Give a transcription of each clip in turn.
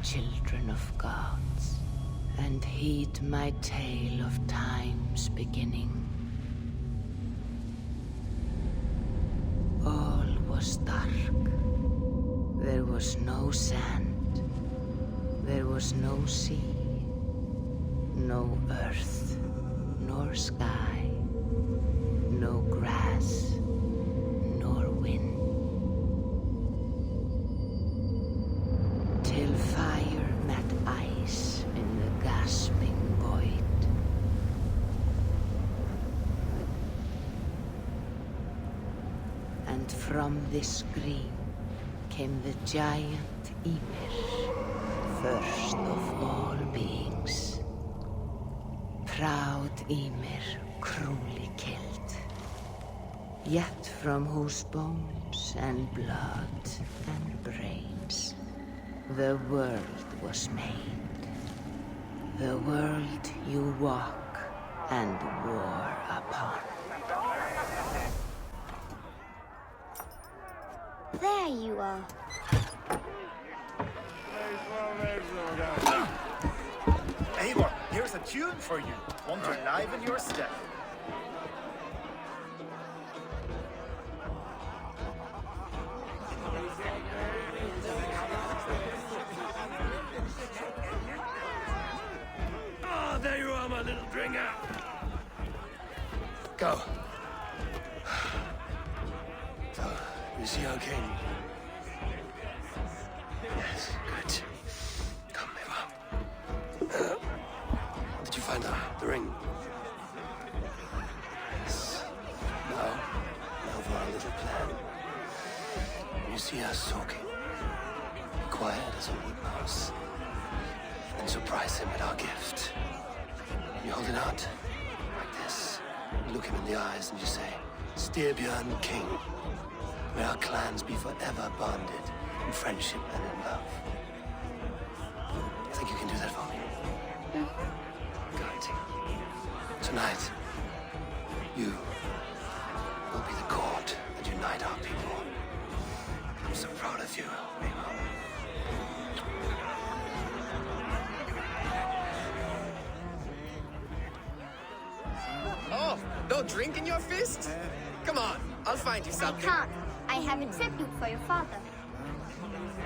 children of gods, and heed my tale of time's beginning. All was dark. There was no sand. There was no sea. No earth, nor sky. No grass, nor wind. Till fire met ice in the gasping void. And from this scream came the giant Ymir, first of all beings. Proud Ymir, cruelly killed. Yet from whose bones and blood and brains the world was made. The world you walk and war upon. There you are. Eivor, here's a tune for you. Want to liven your step? Ah, there you are, my little dringer. Go. So, you see our king? Yes, good. Come, Eivor. Did you find the ring? Yes. Now for our little plan. When you see us talking, be quiet as a wood mouse, and surprise him with our gift. You hold it out, like this. You look him in the eyes and you say, Styrbjörn King, may our clans be forever bonded in friendship and in love. You think you can do that for me? Good. Tonight, you will be the cord that unite our people. I'm so proud of you, Eivor. Oh, no drink in your fist? Come on, I'll find you something. I can't. I have a tribute for your father.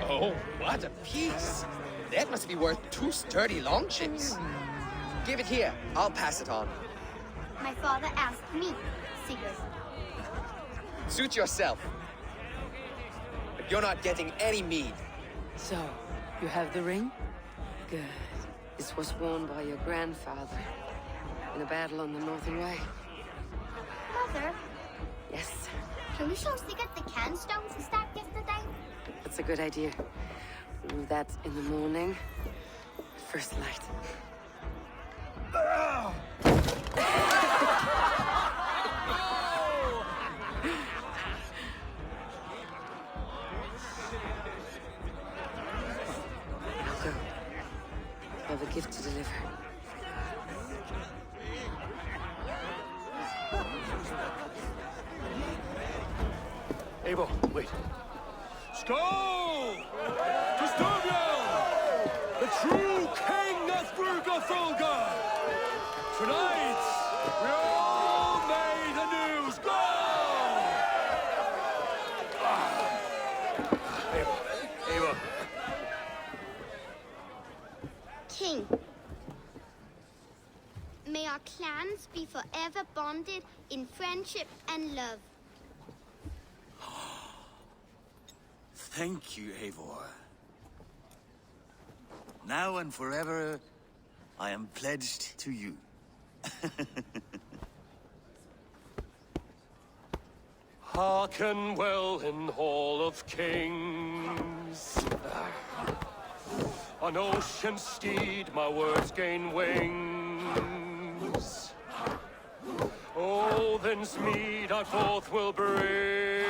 Oh, what a piece! That must be worth 2 sturdy longships. Give it here. I'll pass it on. My father asked me, Sigurd. Suit yourself. But you're not getting any mead. So, you have the ring? Good. This was worn by your grandfather in a battle on the Northern Way. Mother, Yes, can we show Sigurd the canstones we stacked yesterday? that's a good idea. We'll do that in the morning. First light. Now go. I have a gift to deliver. Eivor, wait. Skål! To Styrbjörn, the true king of Brugafulga! Tonight, we all made anew. Skål! Eivor. King, may our clans be forever bonded in friendship and love. Thank you, Eivor. Now and forever, I am pledged to you. Hearken well in Hall of Kings. On ocean steed, my words gain wings. Odin's mead I forth will bring.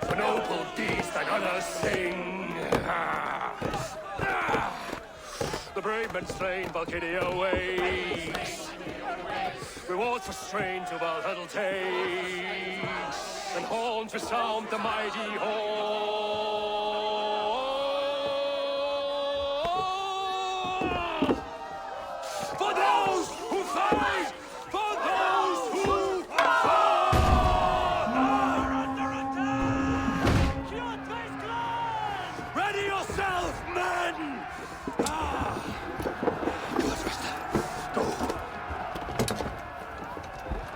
For noble deeds that others sing. The brave men slain, Valkyria wakes. Rewards for strain to Valhalla takes, and horns resound the mighty horn.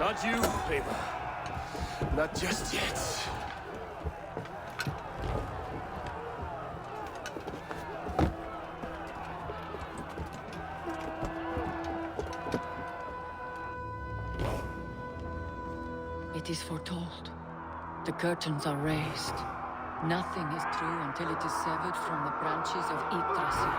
Not you, Eivor. Not just yet. It is foretold. The curtains are raised. Nothing is true until it is severed from the branches of Yggdrasil.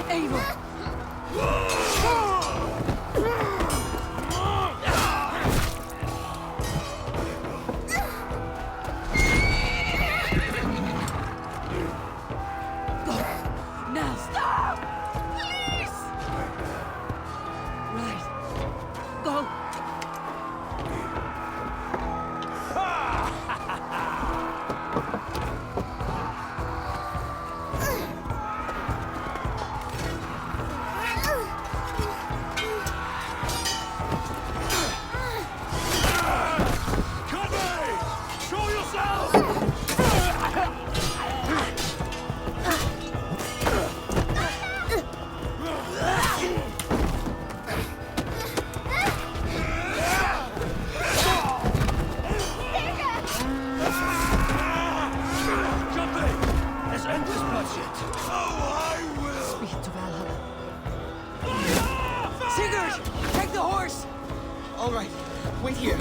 Eivor! Now stop! Please! Right. Go! Show yourself! Let's end this bloodshed. Oh, I will! Speak to Valhalla. Sigurd! Take the horse! All right, wait here.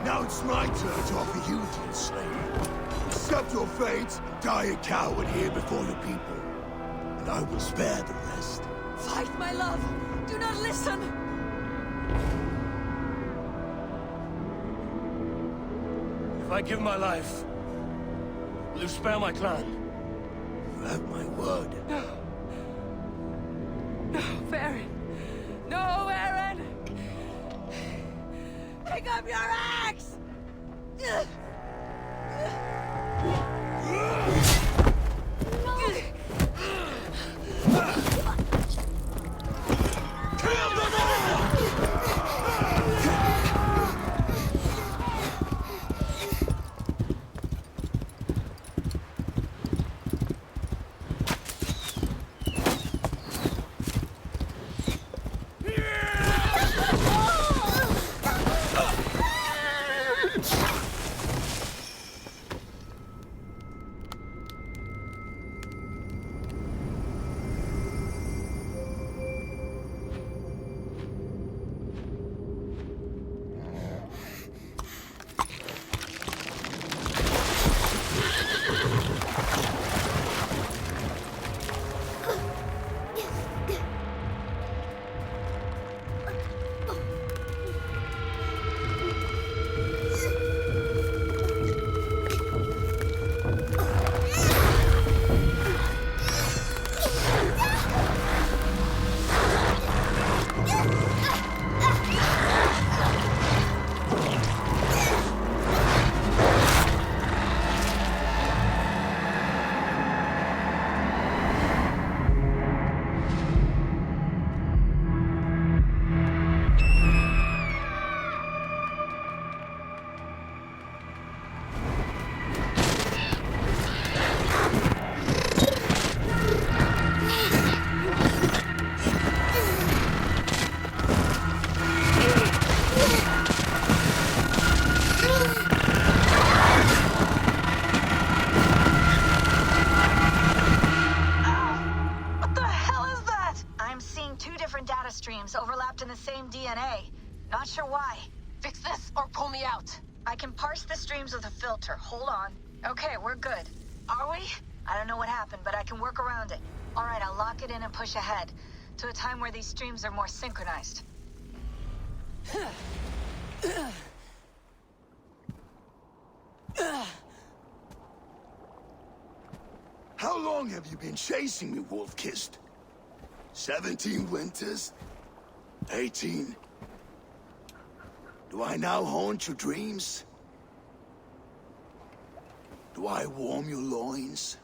Now it's my turn to offer you to enslave. Accept your fate, die a coward here before your people, and I will spare the rest. Fight, my love! Do not listen! If I give my life, will you spare my clan? You have my word. No. No, Baron! No, Aaron! Pick up your axe! streams overlapped in the same DNA. Not sure why. Fix this or pull me out. I can parse the streams with a filter. Hold on. Okay, we're good. Are we? I don't know what happened, but I can work around it. All right, I'll lock it in and push ahead to a time where these streams are more synchronized. How long have you been chasing me, Wolf-Kissed? 17 winters? 18? Do I now haunt your dreams? Do I warm your loins?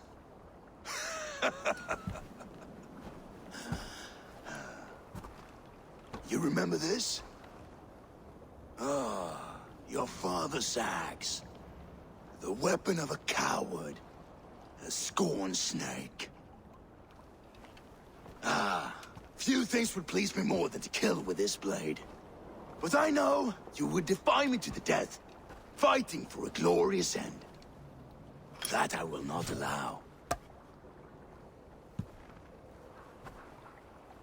You remember this? Ah, your father's axe. The weapon of a coward. A scorned snake. Ah, few things would please me more than to kill with this blade. But I know you would defy me to the death, fighting for a glorious end. That I will not allow.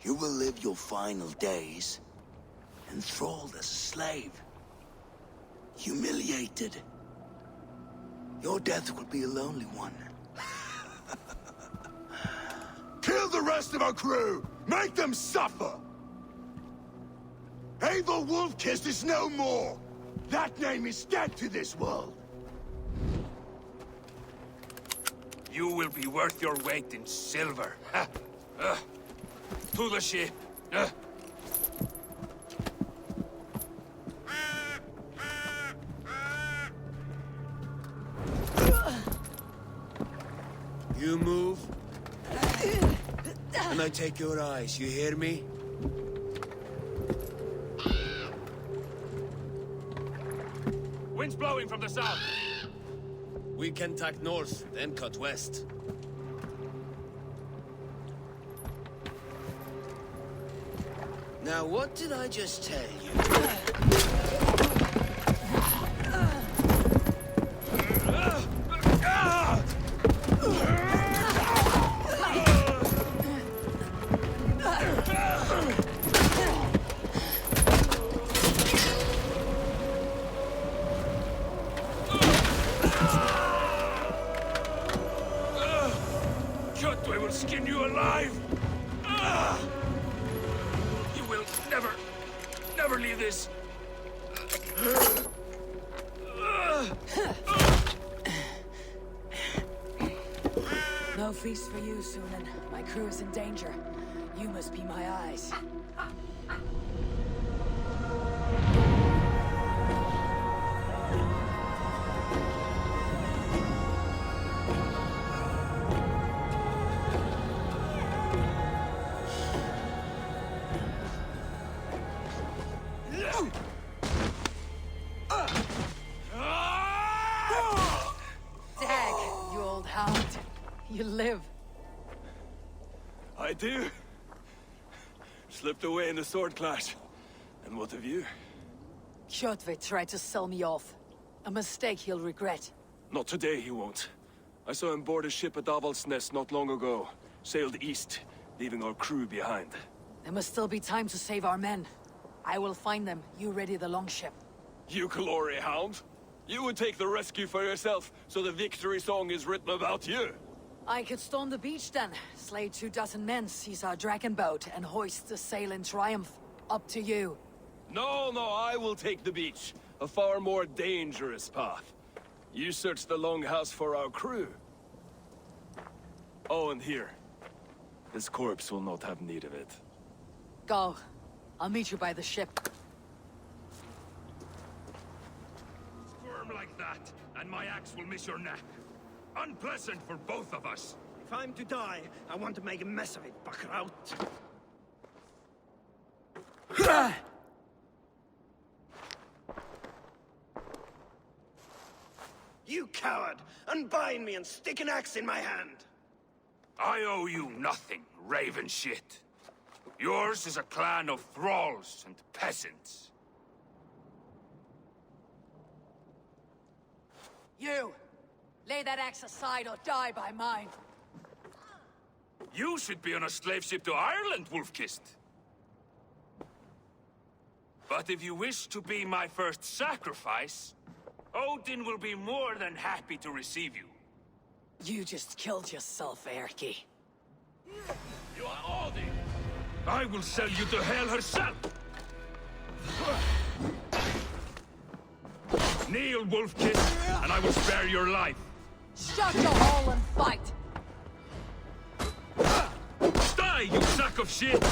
You will live your final days enthralled as a slave. Humiliated. Your death will be a lonely one. Kill the rest of our crew! Make them suffer! Eivor Wolf-Kissed is no more! That name is dead to this world! You will be worth your weight in silver. To the ship. You move, and I take your eyes, you hear me? Wind's blowing from the south. We can tack north, then cut west. Now, what did I just tell you? Cut, I will skin you alive! You will never leave this! No feast for you, Sunan. My crew is in danger. You must be my eyes. Dag, you old hound. You live. I do. Slipped away in the sword clash. And what of you? Kjotve tried to sell me off. A mistake he'll regret. Not today, he won't. I saw him board a ship at Avaldsnes not long ago. Sailed east, leaving our crew behind. There must still be time to save our men. I will find them. You ready the longship. You glory hound? You would take the rescue for yourself, so the victory song is written about you. I could storm the beach then, slay 24 men, seize our dragon boat, and hoist the sail in triumph. Up to you. No, I will take the beach. A far more dangerous path. You search the longhouse for our crew. Oh, and here. This corpse will not have need of it. Go. I'll meet you by the ship. Squirm like that, and my axe will miss your neck. Unpleasant for both of us. If I'm to die, I want to make a mess of it, Buckraut. You coward! Unbind me and stick an axe in my hand! I owe you nothing, raven shit. Yours is a clan of thralls and peasants. You! Lay that axe aside or die by mine. You should be on a slave ship to Ireland, Wolf-Kissed. But if you wish to be my first sacrifice, Odin will be more than happy to receive you. You just killed yourself, Erki. You are Odin! I will sell you to Hel herself! Kneel, Wolf-Kissed, and I will spare your life. Shut your hole and fight! Die, you sack of shit!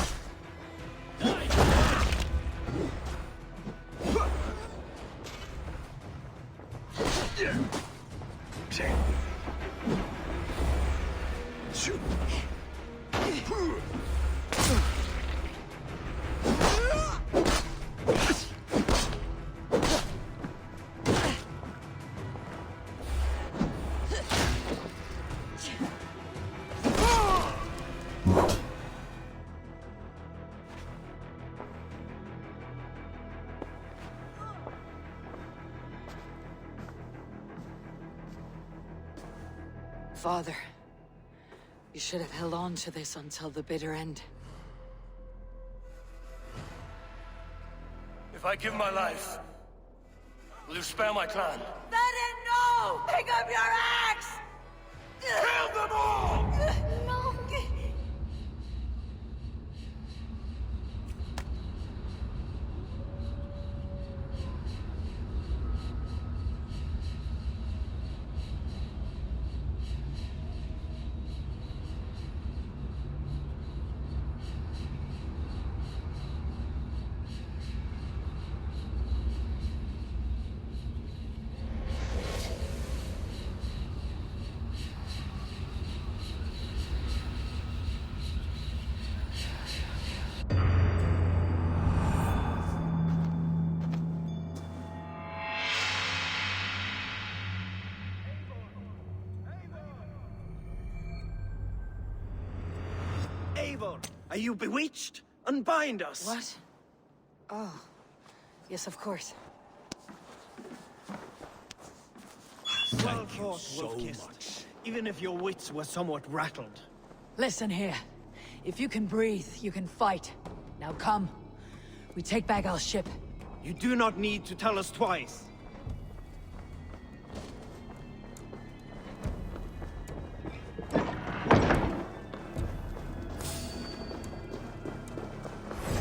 Father, you should have held on to this until the bitter end. If I give my life, will you spare my clan? Let it know! Pick up your axe! Kill them all! No. Eivor, are you bewitched? Unbind us! What? Oh. Yes, of course. Well fought, Wolf-Kissed. Even if your wits were somewhat rattled. Listen here. If you can breathe, you can fight. Now come. We take back our ship. You do not need to tell us twice.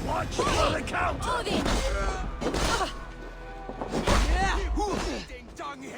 Watch for the counter! Odin! Eating dunghill!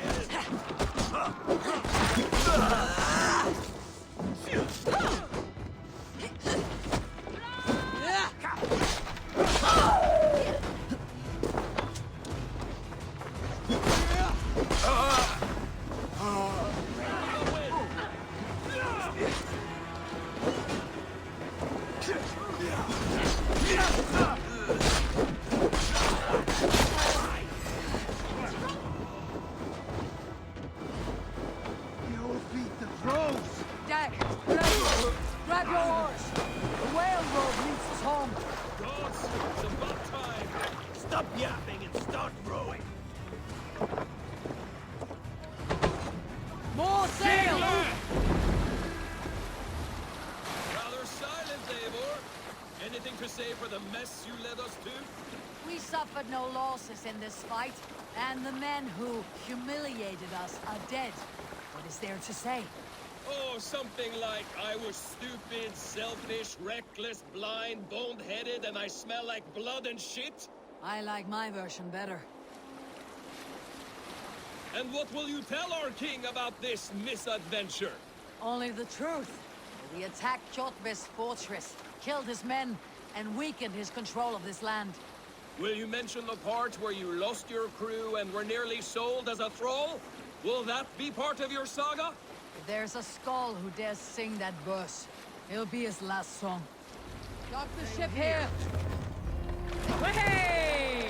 Grab your horse! The whale road leads us home! Gods, it's about time! Stop yapping and start rowing! More sail! Rather silent, Eivor. Anything to say for the mess you led us to? We suffered no losses in this fight, and the men who humiliated us are dead. What is there to say? Oh, something like, I was stupid, selfish, reckless, blind, bone-headed, and I smell like blood and shit? I like my version better. And what will you tell our king about this misadventure? Only the truth. We attacked Kjotve's fortress, killed his men, and weakened his control of this land. Will you mention the part where you lost your crew and were nearly sold as a thrall? Will that be part of your saga? If there's a Skald who dares sing that verse, it'll be his last song. Dock the ship here! Hey!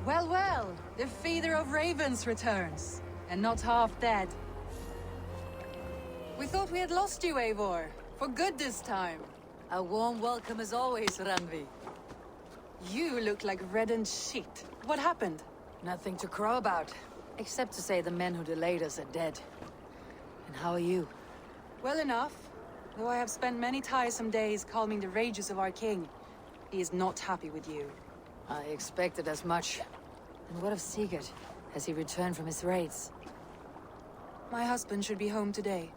Well, well, the feeder of ravens returns, and not half dead. We thought we had lost you, Eivor. For good this time. A warm welcome as always, Randvi. You look like reddened shit. What happened? Nothing to crow about. Except to say the men who delayed us are dead. And how are you? Well enough. Though I have spent many tiresome days calming the rages of our king. He is not happy with you. I expected as much. And what of Sigurd? Has he returned from his raids? My husband should be home today.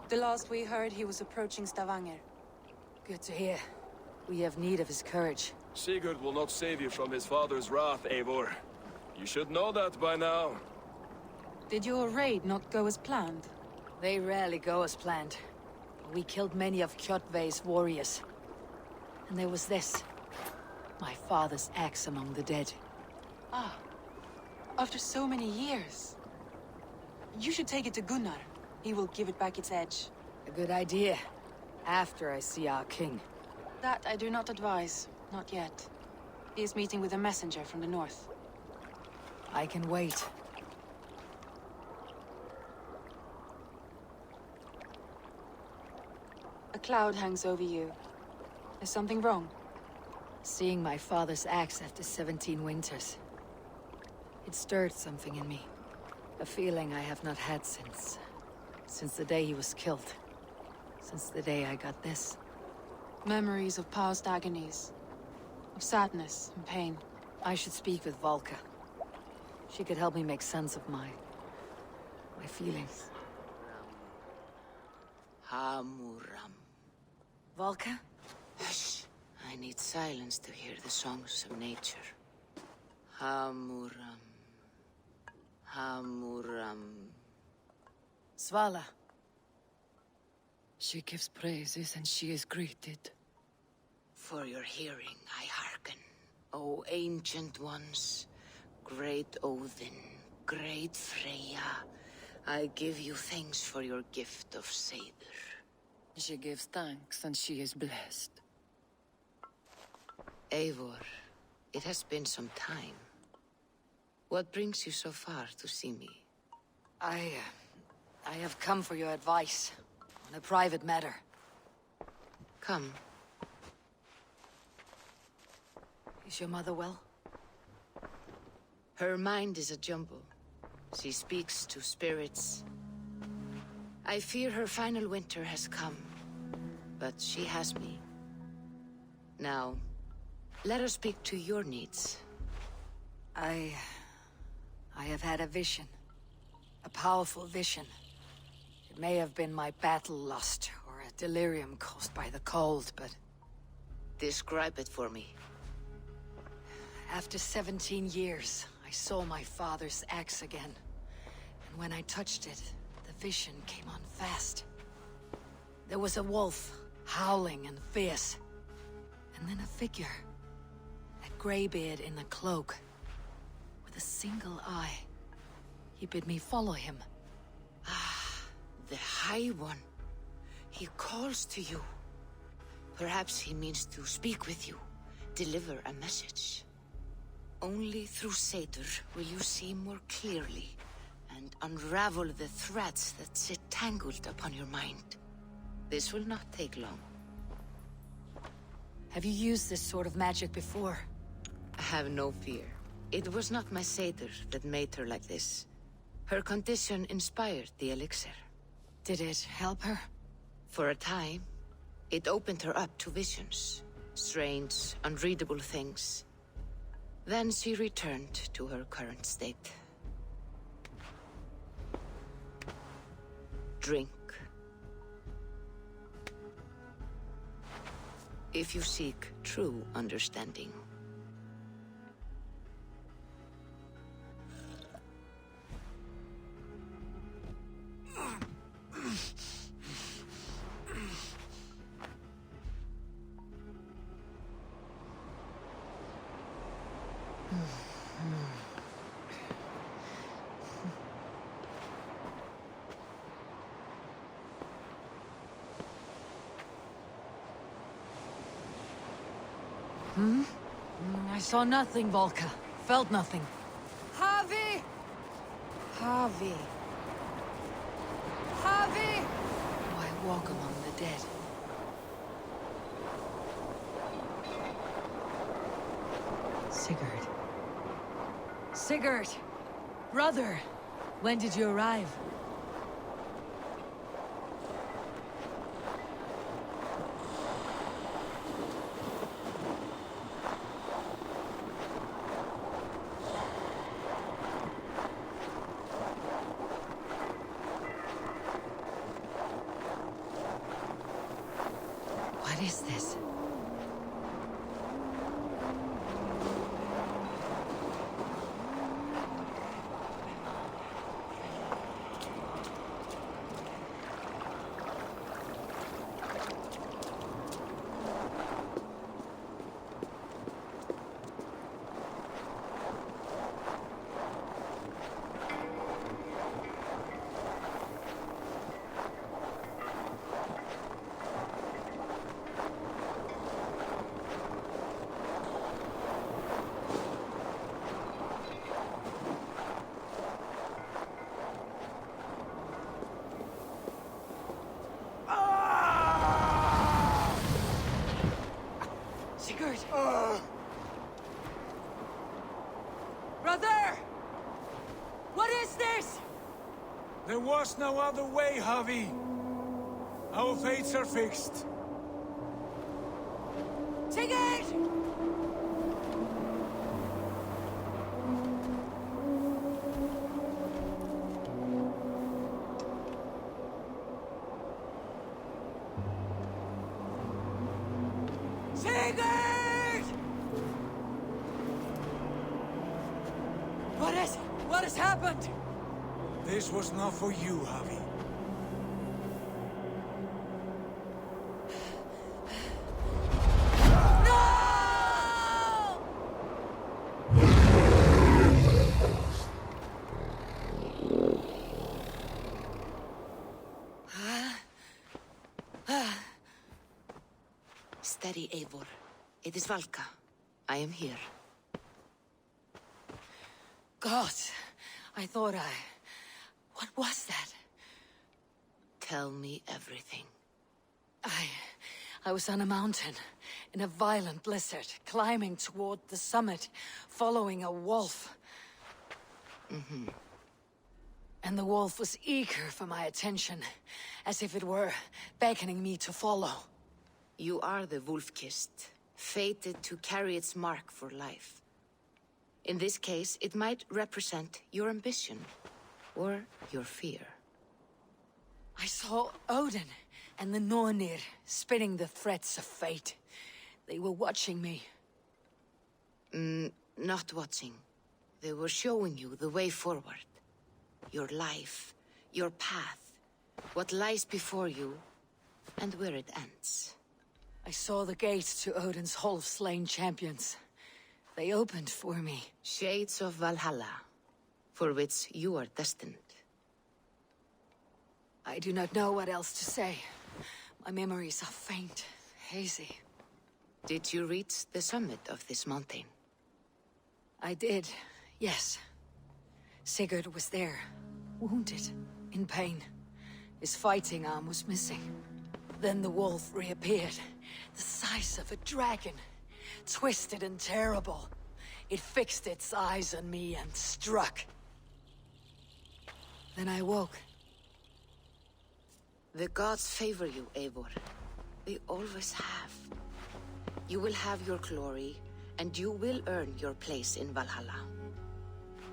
The last we heard, he was approaching Stavanger. Good to hear. We have need of his courage. Sigurd will not save you from his father's wrath, Eivor. You should know that by now. Did your raid not go as planned? They rarely go as planned. We killed many of Kjotve's warriors. And there was this. My father's axe among the dead. Ah. After so many years. You should take it to Gunnar. He will give it back its edge. A good idea. After I see our king. That I do not advise. Not yet. He is meeting with a messenger from the north. I can wait. A cloud hangs over you. Is something wrong? Seeing my father's axe after 17 winters. It stirred something in me. A feeling I have not had since the day he was killed. Since the day I got this. Memories of past agonies. Of sadness and pain. I should speak with Valka. She could help me make sense of my feelings. Hamuram. Valka? Hush. I need silence to hear the songs of nature. Hamuram. Hamuram. Svala. She gives praises and she is greeted. For your hearing I hearken, O ancient ones, great Odin, great Freya. I give you thanks for your gift of Seder. She gives thanks and she is blessed. Eivor, it has been some time. What brings you so far to see me? I have come for your advice on a private matter. Come. Is your mother well? Her mind is a jumble. She speaks to spirits. I fear her final winter has come, but she has me. Now, let her speak to your needs. I have had a vision. A powerful vision. It may have been my battle lust, or a delirium caused by the cold, but... Describe it for me. After 17 years, I saw my father's axe again. And when I touched it, the vision came on fast. There was a wolf, howling and fierce. And then a figure. A graybeard in a cloak. With a single eye. He bid me follow him. Ah, the High One. He calls to you. Perhaps he means to speak with you. Deliver a message. Only through Seder will you see more clearly and unravel the threads that sit tangled upon your mind. This will not take long. Have you used this sort of magic before? Have no fear. It was not my Seder that made her like this. Her condition inspired the elixir. Did it help her? For a time, it opened her up to visions. Strange, unreadable things. Then she returned to her current state. Drink. If you seek true understanding. I saw nothing, Valka. Felt nothing. Harvey! Harvey. Harvey! Oh, I walk among the dead. Sigurd. Sigurd! Brother! When did you arrive? What is this? There was no other way, Javi. Our fates are fixed. Sigurd! Sigurd! What is it? What has happened? This was not for you, Javi. Steady, Eivor. It is Valka. I am here. God, I thought What was that? Tell me everything. I was on a mountain, in a violent blizzard, climbing toward the summit, following a wolf. Mm-hmm. And the wolf was eager for my attention, as if it were beckoning me to follow. You are the wolf-kissed, fated to carry its mark for life. In this case, it might represent your ambition, or your fear. I saw Odin and the Nornir spinning the threads of fate. They were watching me. Not watching. They were showing you the way forward. Your life, your path, what lies before you, and where it ends. I saw the gates to Odin's Hall of Slain Champions. They opened for me. Shades of Valhalla, for which you are destined. I do not know what else to say. My memories are faint, hazy. Did you reach the summit of this mountain? I did, yes. Sigurd was there, wounded, in pain. His fighting arm was missing. Then the wolf reappeared, the size of a dragon, twisted and terrible. It fixed its eyes on me and struck. Then I woke. The gods favor you, Eivor. They always have. You will have your glory, and you will earn your place in Valhalla.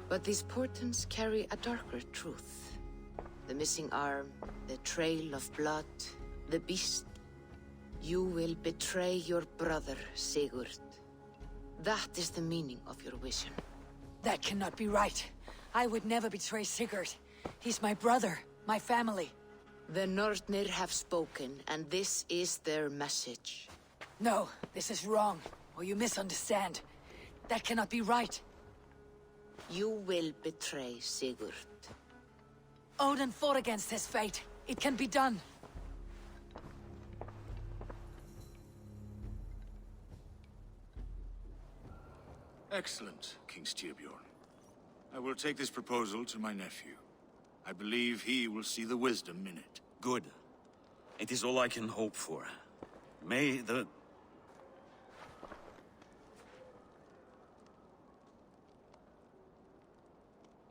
But these portents carry a darker truth. The missing arm, the trail of blood, the beast. You will betray your brother, Sigurd. That is the meaning of your vision. That cannot be right. I would never betray Sigurd. He's my brother, my family. The Nornir have spoken, and this is their message. No, this is wrong, or you misunderstand. That cannot be right. You will betray Sigurd. Odin fought against his fate. It can be done. Excellent, King Styrbjorn. I will take this proposal to my nephew. I believe he will see the wisdom in it. Good. It is all I can hope for. May the...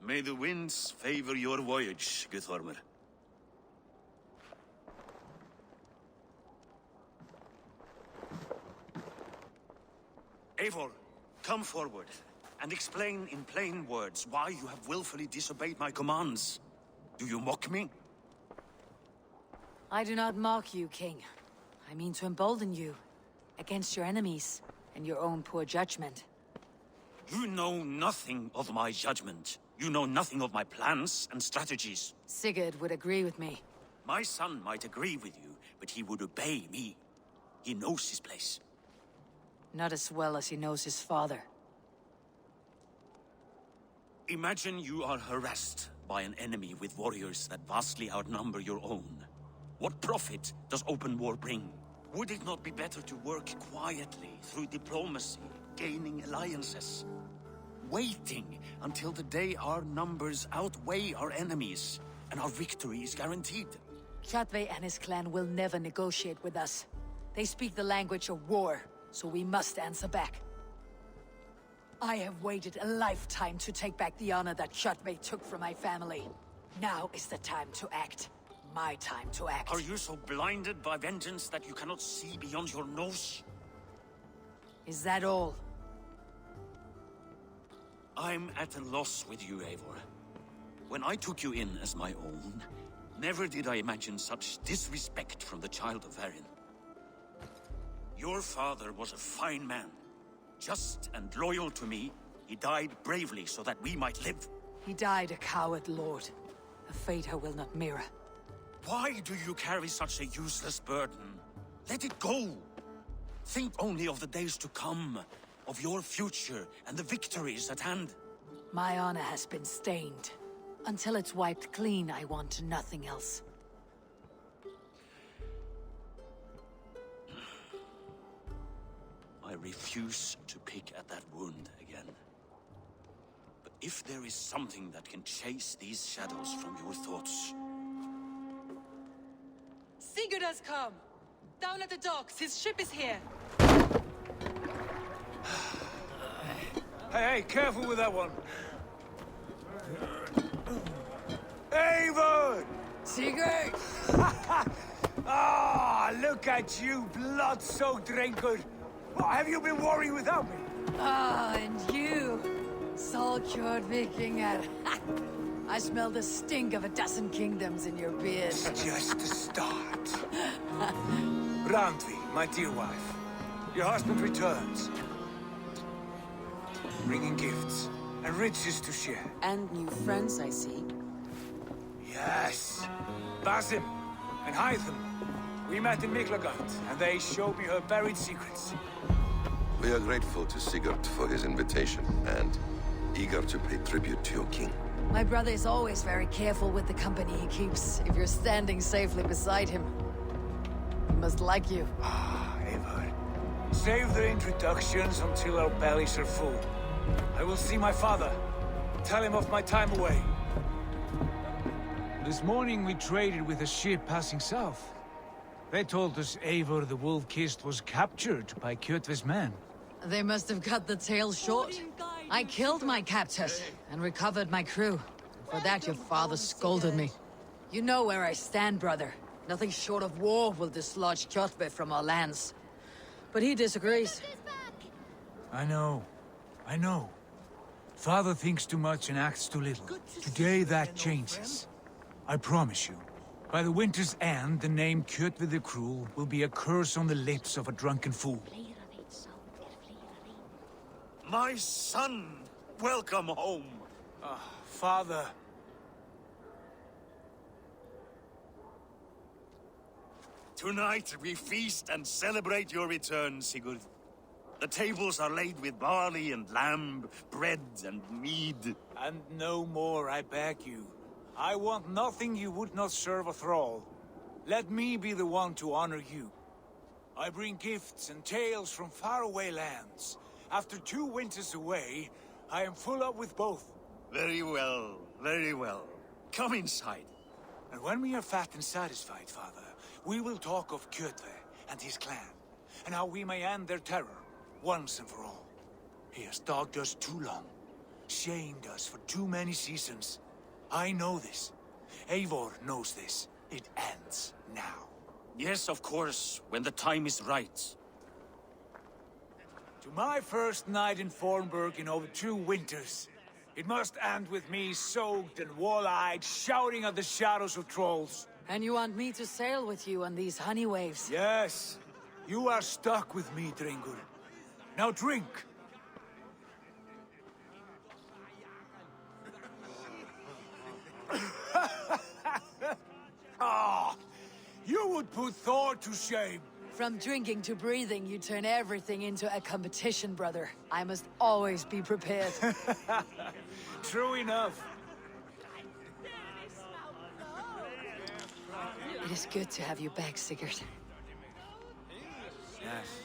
May the winds favor your voyage, Guthormr. Eivor, come forward, and explain in plain words why you have willfully disobeyed my commands. Do you mock me? I do not mock you, King. I mean to embolden you against your enemies and your own poor judgment. You know nothing of my judgment. You know nothing of my plans and strategies. Sigurd would agree with me. My son might agree with you, but he would obey me. He knows his place. Not as well as he knows his father. Imagine you are harassed by an enemy with warriors that vastly outnumber your own. What profit does open war bring? Would it not be better to work quietly through diplomacy, gaining alliances? Waiting until the day our numbers outweigh our enemies, and our victory is guaranteed. Kjotve and his clan will never negotiate with us. They speak the language of war, so we must answer back. I have waited a lifetime to take back the honor that Kjotve took from my family. Now is the time to act. My time to act. Are you so blinded by vengeance that you cannot see beyond your nose? Is that all? I'm at a loss with you, Eivor. When I took you in as my own, never did I imagine such disrespect from the child of Varin. Your father was a fine man. Just and loyal to me, he died bravely so that we might live. He died a coward, Lord. A fate I will not mirror. Why do you carry such a useless burden? Let it go! Think only of the days to come, of your future and the victories at hand. My honor has been stained. Until it's wiped clean, I want nothing else. I refuse to pick at that wound again. But if there is something that can chase these shadows from your thoughts... Sigurd has come! Down at the docks, his ship is here! Hey, careful with that one. Eivor! Sigurd! Ah, look at you, blood-soaked Drinkard. What, have you been worrying without me? Ah, and you, soul-cured Vikinger. I smell the stink of a dozen kingdoms in your beard. It's just the start. Randvi, my dear wife. Your husband returns. Bringing gifts and riches to share. And new friends, I see. Yes. Basim and Hytham. We met in Miklagard, and they showed me her buried secrets. We are grateful to Sigurd for his invitation, and eager to pay tribute to your king. My brother is always very careful with the company he keeps, if you're standing safely beside him. He must like you. Ah, Eivor. Save the introductions until our bellies are full. I will see my father. Tell him of my time away. This morning we traded with a ship passing south. They told us Eivor the Wolf-Kissed was captured by Kjotve's men. They must have cut the tail short. I killed my captors and recovered my crew. For that your father scolded me. You know where I stand, brother. Nothing short of war will dislodge Kjotve from our lands. But he disagrees. I know. Father thinks too much and acts too little. Today that changes. I promise you. By the winter's end, the name Kjotve the Cruel will be a curse on the lips of a drunken fool. My son! Welcome home! Father. Tonight we feast and celebrate your return, Sigurd. The tables are laid with barley and lamb, bread and mead. And no more, I beg you. I want nothing you would not serve a thrall. Let me be the one to honor you. I bring gifts and tales from faraway lands. After 2 winters away, I am full up with both. Very well, very well. Come inside. And when we are fat and satisfied, Father, we will talk of Kjotve and his clan, and how we may end their terror, once and for all. He has dogged us too long, shamed us for too many seasons. I know this. Eivor knows this. It ends now. Yes, of course, when the time is right. To my first night in Fornburg in over 2 winters. It must end with me soaked and wall-eyed, shouting at the shadows of trolls. And you want me to sail with you on these honey waves? Yes. You are stuck with me, Dringur. Now drink. Ah, you would put Thor to shame. From drinking to breathing, you turn everything into a competition, brother. I must always be prepared. True enough. It is good to have you back, Sigurd. Yes.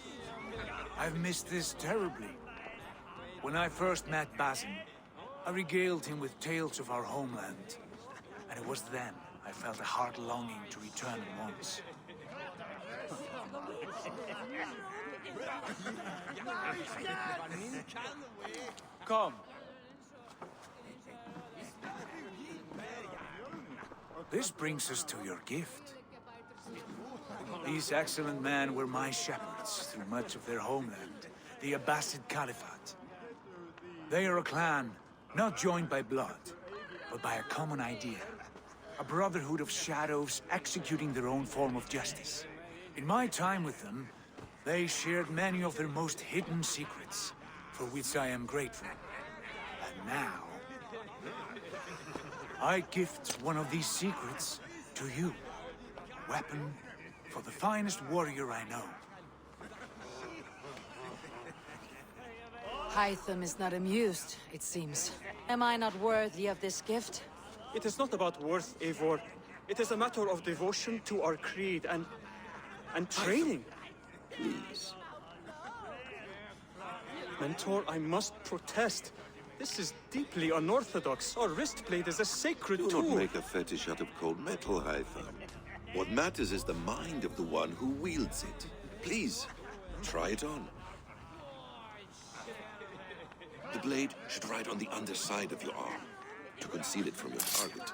I've missed this terribly. When I first met Basim, I regaled him with tales of our homeland. And it was then I felt a heart longing to return at once. Come. This brings us to your gift. These excellent men were my shepherds through much of their homeland, the Abbasid Caliphate. They are a clan, not joined by blood, but by a common idea. A brotherhood of shadows executing their own form of justice. In my time with them, they shared many of their most hidden secrets, for which I am grateful. And now, I gift one of these secrets to you. Weapon for the finest warrior I know. Hytham is not amused, it seems. Am I not worthy of this gift? It is not about worth, Eivor. It is a matter of devotion to our creed and training. Please. Mentor, I must protest. This is deeply unorthodox. Our wrist blade is a sacred Do tool. not make a fetish out of cold metal, Hytham. What matters is the mind of the one who wields it. Please, try it on. The blade should ride on the underside of your arm, to conceal it from your target.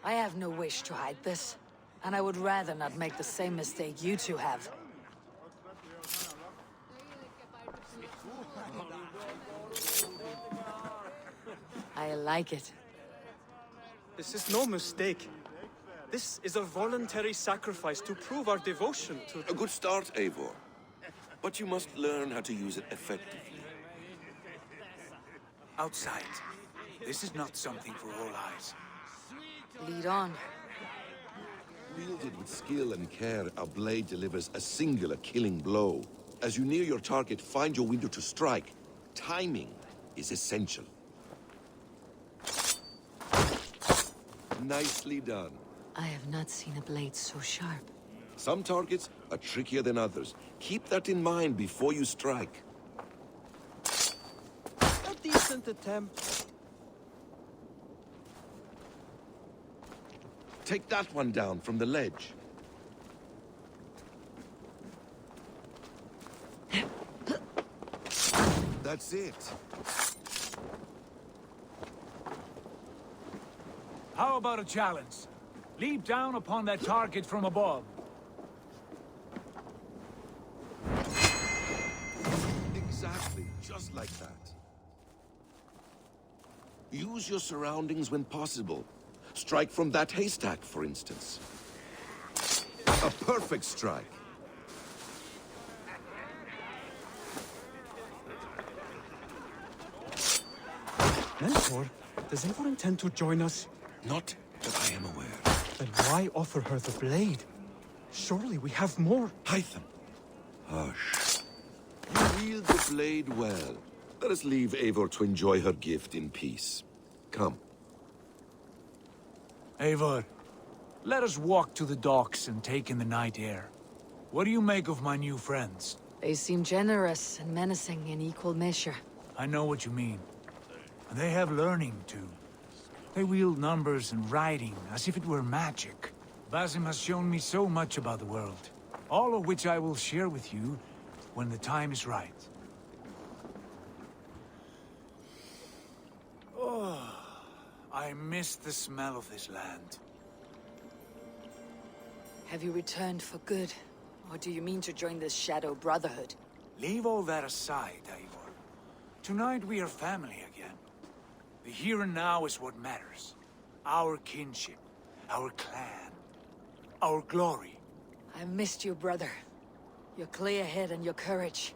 I have no wish to hide this, and I would rather not make the same mistake you two have. I like it. This is no mistake. This is a voluntary sacrifice to prove our devotion to... A good start, Eivor. But you must learn how to use it effectively. Outside. This is not something for all eyes. Lead on. Wielded with skill and care, a blade delivers a singular killing blow. As you near your target, find your window to strike. Timing is essential. Nicely done. I have not seen a blade so sharp. Some targets are trickier than others. Keep that in mind before you strike. A decent attempt. Take that one down from the ledge. That's it. How about a challenge? Leap down upon that target from above. Exactly, just like that. Use your surroundings when possible. Strike from that haystack, for instance. A perfect strike. Mentor, does Eivor intend to join us? Not that I am aware. Then why offer her the blade? Surely we have more. Hytham. Hush. You wield the blade well. Let us leave Eivor to enjoy her gift in peace. Come. Eivor, let us walk to the docks and take in the night air. What do you make of my new friends? They seem generous and menacing in equal measure. I know what you mean. And they have learning, too. They wield numbers and writing as if it were magic. Basim has shown me so much about the world, all of which I will share with you when the time is right. Oh, I miss the smell of this land. Have you returned for good? Or do you mean to join this Shadow Brotherhood? Leave all that aside, Eivor. Tonight we are family again. The here and now is what matters. Our kinship, our clan, our glory. I've missed you, brother. Your clear head and your courage.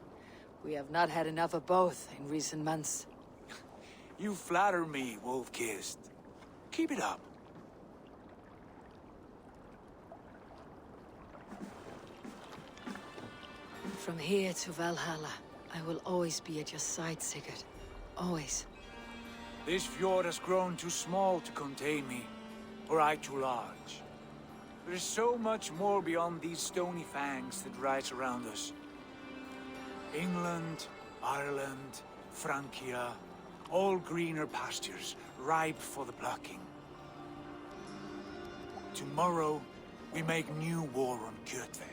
We have not had enough of both in recent months. You flatter me, Wolf-Kissed. Keep it up. From here to Valhalla, I will always be at your side, Sigurd. Always. This fjord has grown too small to contain me, or I too large. There is so much more beyond these stony fangs that rise around us. England, Ireland, Francia, all greener pastures, ripe for the plucking. Tomorrow, we make new war on Kjotve,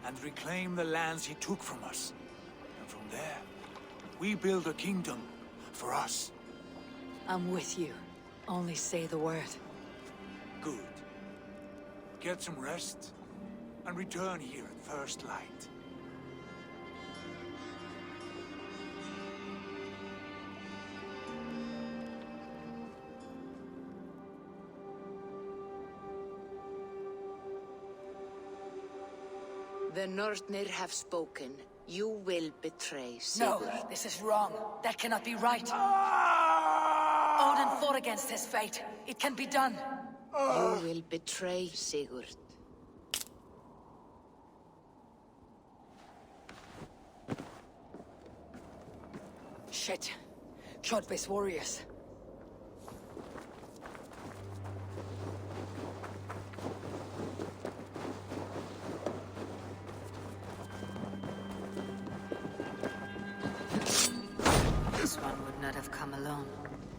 and reclaim the lands he took from us. And from there, we build a kingdom for us. I'm with you. Only say the word. Good. Get some rest, and return here at first light. The Northnir have spoken. You will betray No, Sigurd. this is wrong. That cannot be right. Odin fought against his fate. It can be done. You will betray Sigurd. Shit. Kjotve's warriors. This one would not have come alone.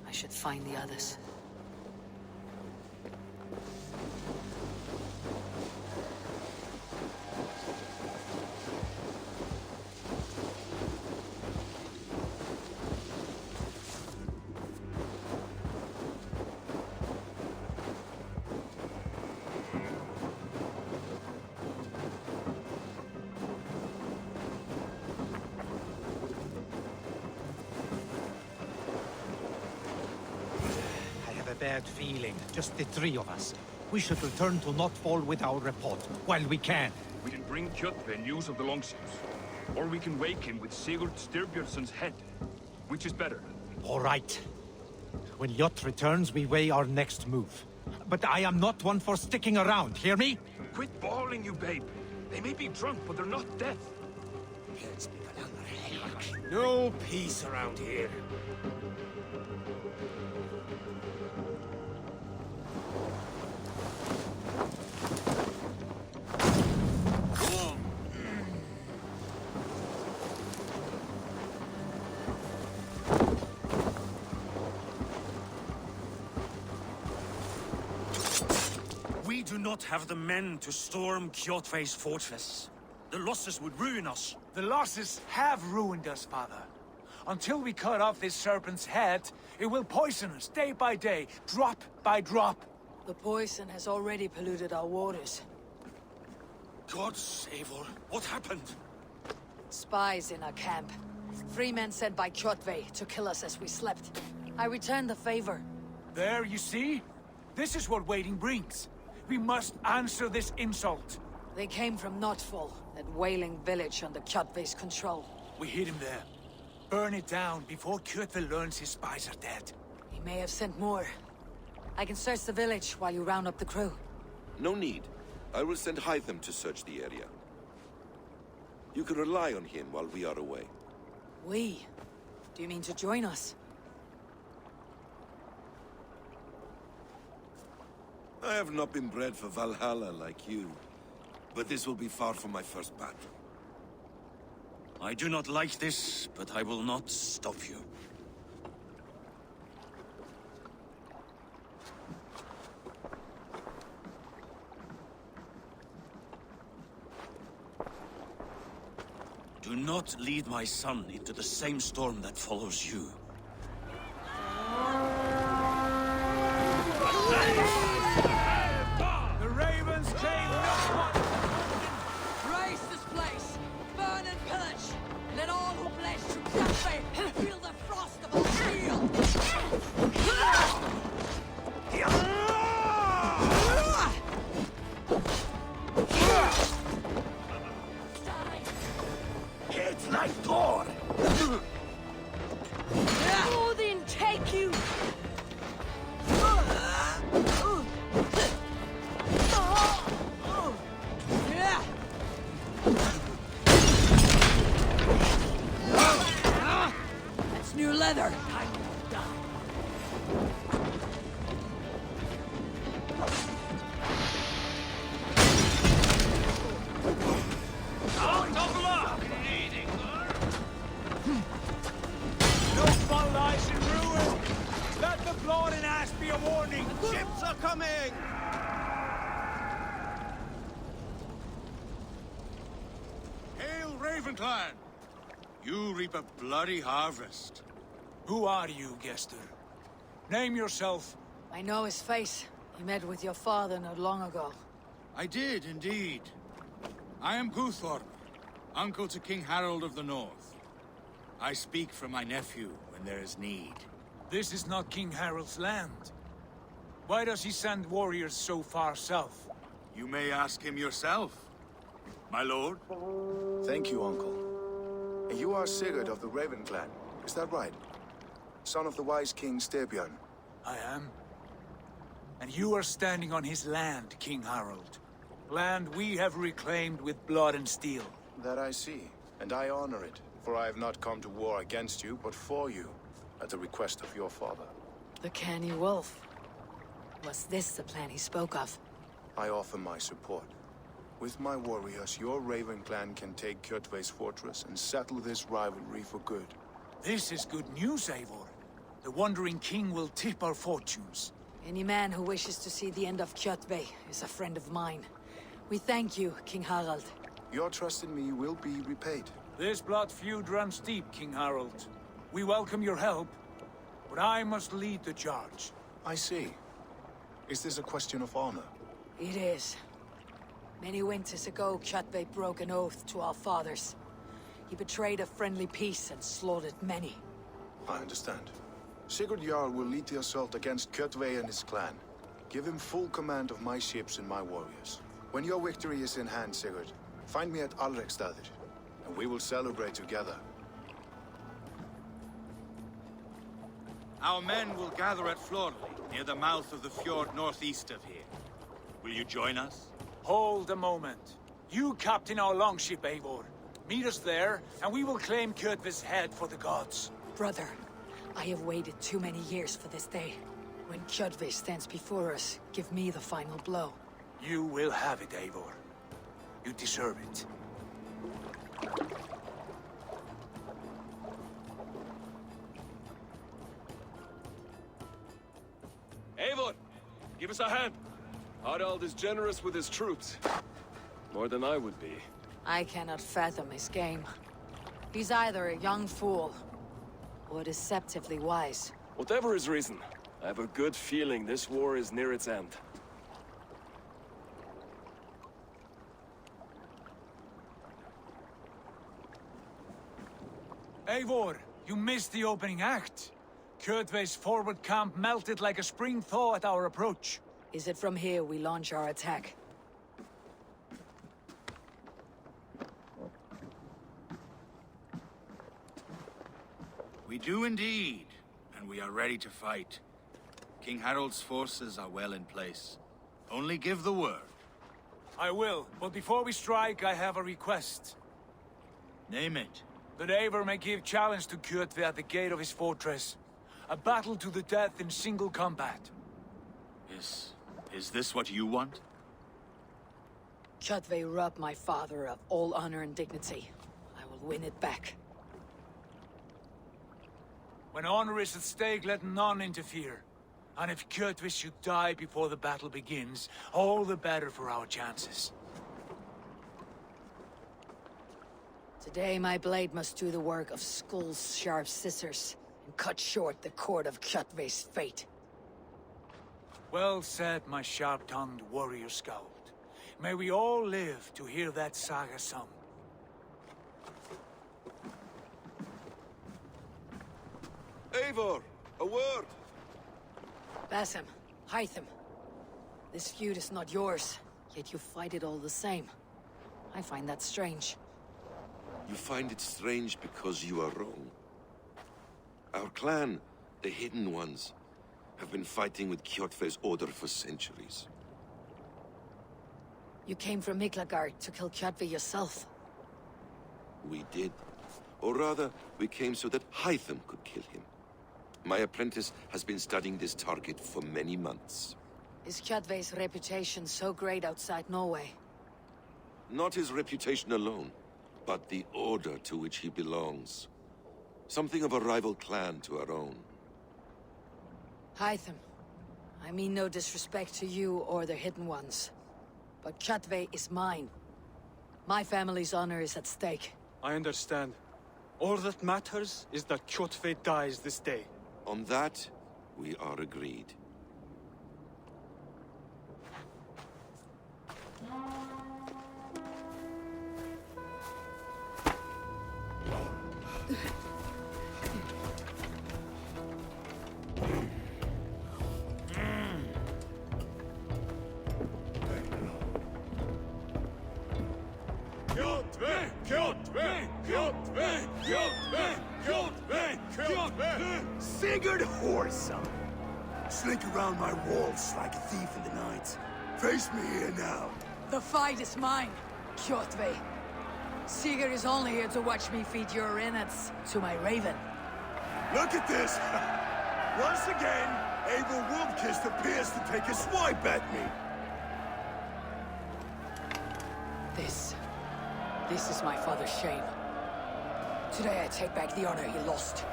I should find the others. Bad feeling. Just the three of us. We should return to Notfall with our report, while we can. We can bring Kjotve news of the longships. Or we can wake him with Sigurd Styrbjörnsson's head. Which is better? All right. When Jot returns, we weigh our next move. But I am not one for sticking around, hear me? Quit bawling, you babe. They may be drunk, but they're not dead. No peace around here. We do not have the men to storm Kjotve's fortress. The losses would ruin us. The losses have ruined us, father. Until we cut off this serpent's head, it will poison us day by day, drop by drop. The poison has already polluted our waters. Gods, Eivor, what happened? Spies in our camp. 3 men sent by Kjotve to kill us as we slept. I returned the favor. There, you see? This is what waiting brings. We must answer this insult. They came from Notfall, that whaling village under Kjotve's control. We hid him there. Burn it down before Kjotve learns his spies are dead. He may have sent more. I can search the village while you round up the crew. No need. I will send Hytham to search the area. You can rely on him while we are away. We? Do you mean to join us? I have not been bred for Valhalla like you, but this will be far from my first battle. I do not like this, but I will not stop you. Do not lead my son into the same storm that follows you. The ravens came not Raise this place! Burn and pillage! Let all who pledge to Kjotve feel the frost of our shield! It's like Thor! Odin, take you! That's new leather! No foul lies in ruin! Let the blood and ash be a warning! Ships are coming! Hail, Ravenclan! You reap a bloody harvest. Who are you, Gester? Name yourself. I know his face. You met with your father not long ago. I did, indeed. I am Guthorm, uncle to King Harold of the North. I speak for my nephew when there is need. This is not King Harold's land. Why does he send warriors so far south? You may ask him yourself, my lord. Thank you, uncle. And you are Sigurd of the Raven clan, is that right? Son of the wise King Styrbjörn. I am. And you are standing on his land, King Harold. Land we have reclaimed with blood and steel. That I see, and I honor it, for I have not come to war against you, but for you, at the request of your father. The canny wolf. Was this the plan he spoke of? I offer my support. With my warriors, your Raven clan can take Kjotve's fortress and settle this rivalry for good. This is good news, Eivor. The Wandering King will tip our fortunes. Any man who wishes to see the end of Kjotve is a friend of mine. We thank you, King Harald. Your trust in me will be repaid. This blood feud runs deep, King Harold. We welcome your help, but I must lead the charge. I see. Is this a question of honor? It is. Many winters ago, Kjotve broke an oath to our fathers. He betrayed a friendly peace and slaughtered many. I understand. Sigurd Jarl will lead the assault against Kjotve and his clan. Give him full command of my ships and my warriors. When your victory is in hand, Sigurd, find me at Alrekstadir, and we will celebrate together. Our men will gather at Florley, near the mouth of the fjord northeast of here. Will you join us? Hold a moment. You captain our longship, Eivor. Meet us there, and we will claim Kjotve's head for the gods. Brother, I have waited too many years for this day. When Kjotve stands before us, give me the final blow. You will have it, Eivor. You deserve it. Eivor, give us a hand. Harald is generous with his troops. More than I would be. I cannot fathom his game. He's either a young fool, or deceptively wise. Whatever his reason, I have a good feeling this war is near its end. Eivor, you missed the opening act. Kjotve's forward camp melted like a spring thaw at our approach. Is it from here we launch our attack? We do indeed, and we are ready to fight. King Harold's forces are well in place. Only give the word. I will, but before we strike, I have a request. Name it. That Eivor may give challenge to Kjotve at the gate of his fortress. A battle to the death in single combat. Is this what you want? Kjotve robbed my father of all honor and dignity. I will win it back. When honor is at stake, let none interfere. And if Kjotve should die before the battle begins, all the better for our chances. Today my blade must do the work of Skull's sharp scissors, and cut short the cord of Kjotve's fate. Well said, my sharp-tongued warrior scout. May we all live to hear that saga sung. Eivor, a word! Basim, Hytham. This feud is not yours, yet you fight it all the same. I find that strange. You find it strange because you are wrong. Our clan, the Hidden Ones, have been fighting with Kjotve's order for centuries. You came from Miklagard to kill Kjotve yourself. We did. Or rather, we came so that Hytham could kill him. My apprentice has been studying this target for many months. Is Kjotve's reputation so great outside Norway? Not his reputation alone, but the order to which he belongs. Something of a rival clan to our own. Hytham, I mean no disrespect to you or the Hidden Ones, but Kjotve is mine. My family's honor is at stake. I understand. All that matters is that Kjotve dies this day. On that, we are agreed. Niggard whoresome! Slink around my walls like a thief in the night. Face me here now. The fight is mine, Kjotve. Sigurd is only here to watch me feed your innards to my raven. Look at this! Once again, Eivor Wolfkist appears to take a swipe at me. This is my father's shame. Today I take back the honor he lost.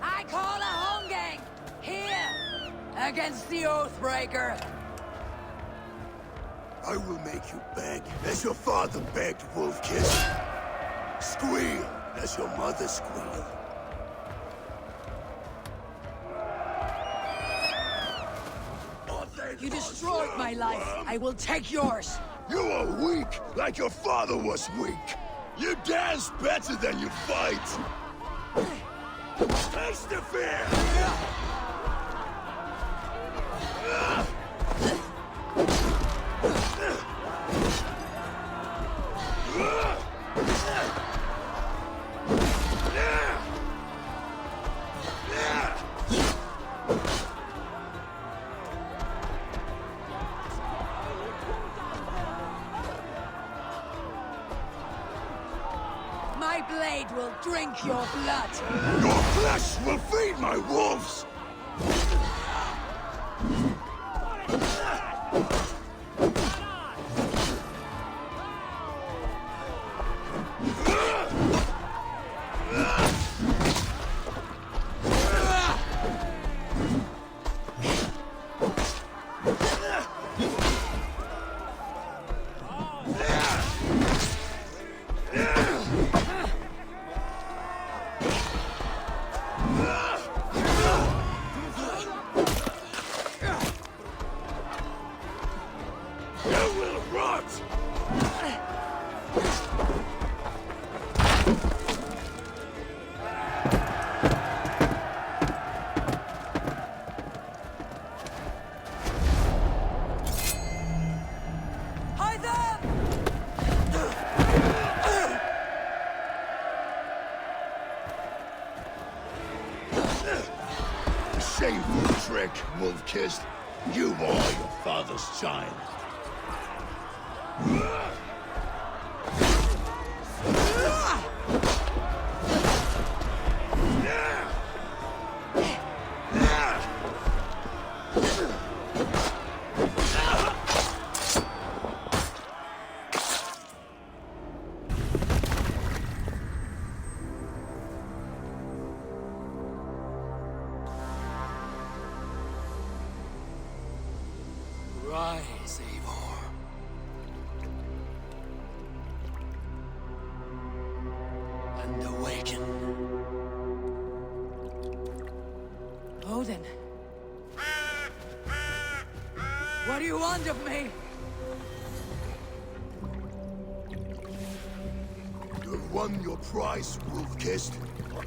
I call a Holmgang! Here! Against the Oathbreaker! I will make you beg, as your father begged, Wolfkist. Squeal, as your mother squealed. You destroyed my life. I will take yours. You are weak, like your father was weak. You dance better than you fight. Taste the fear! My blade will drink your blood. Your flesh will feed my wolves! Shameful trick, Wolfkist. You are your father's child. Rise, Eivor. And awaken. Odin. What do you want of me? You have won your prize, Wolfkist.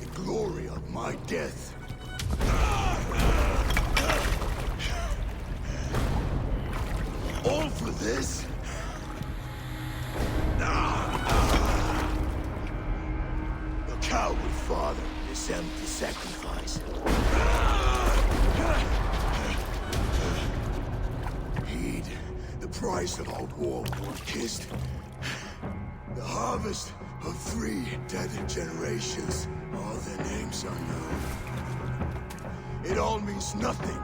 The glory of my death. All for this? Your coward father is empty sacrifice. Heed the price of our war, Wolfkist. The harvest of 3 dead generations. All their names unknown. It all means nothing.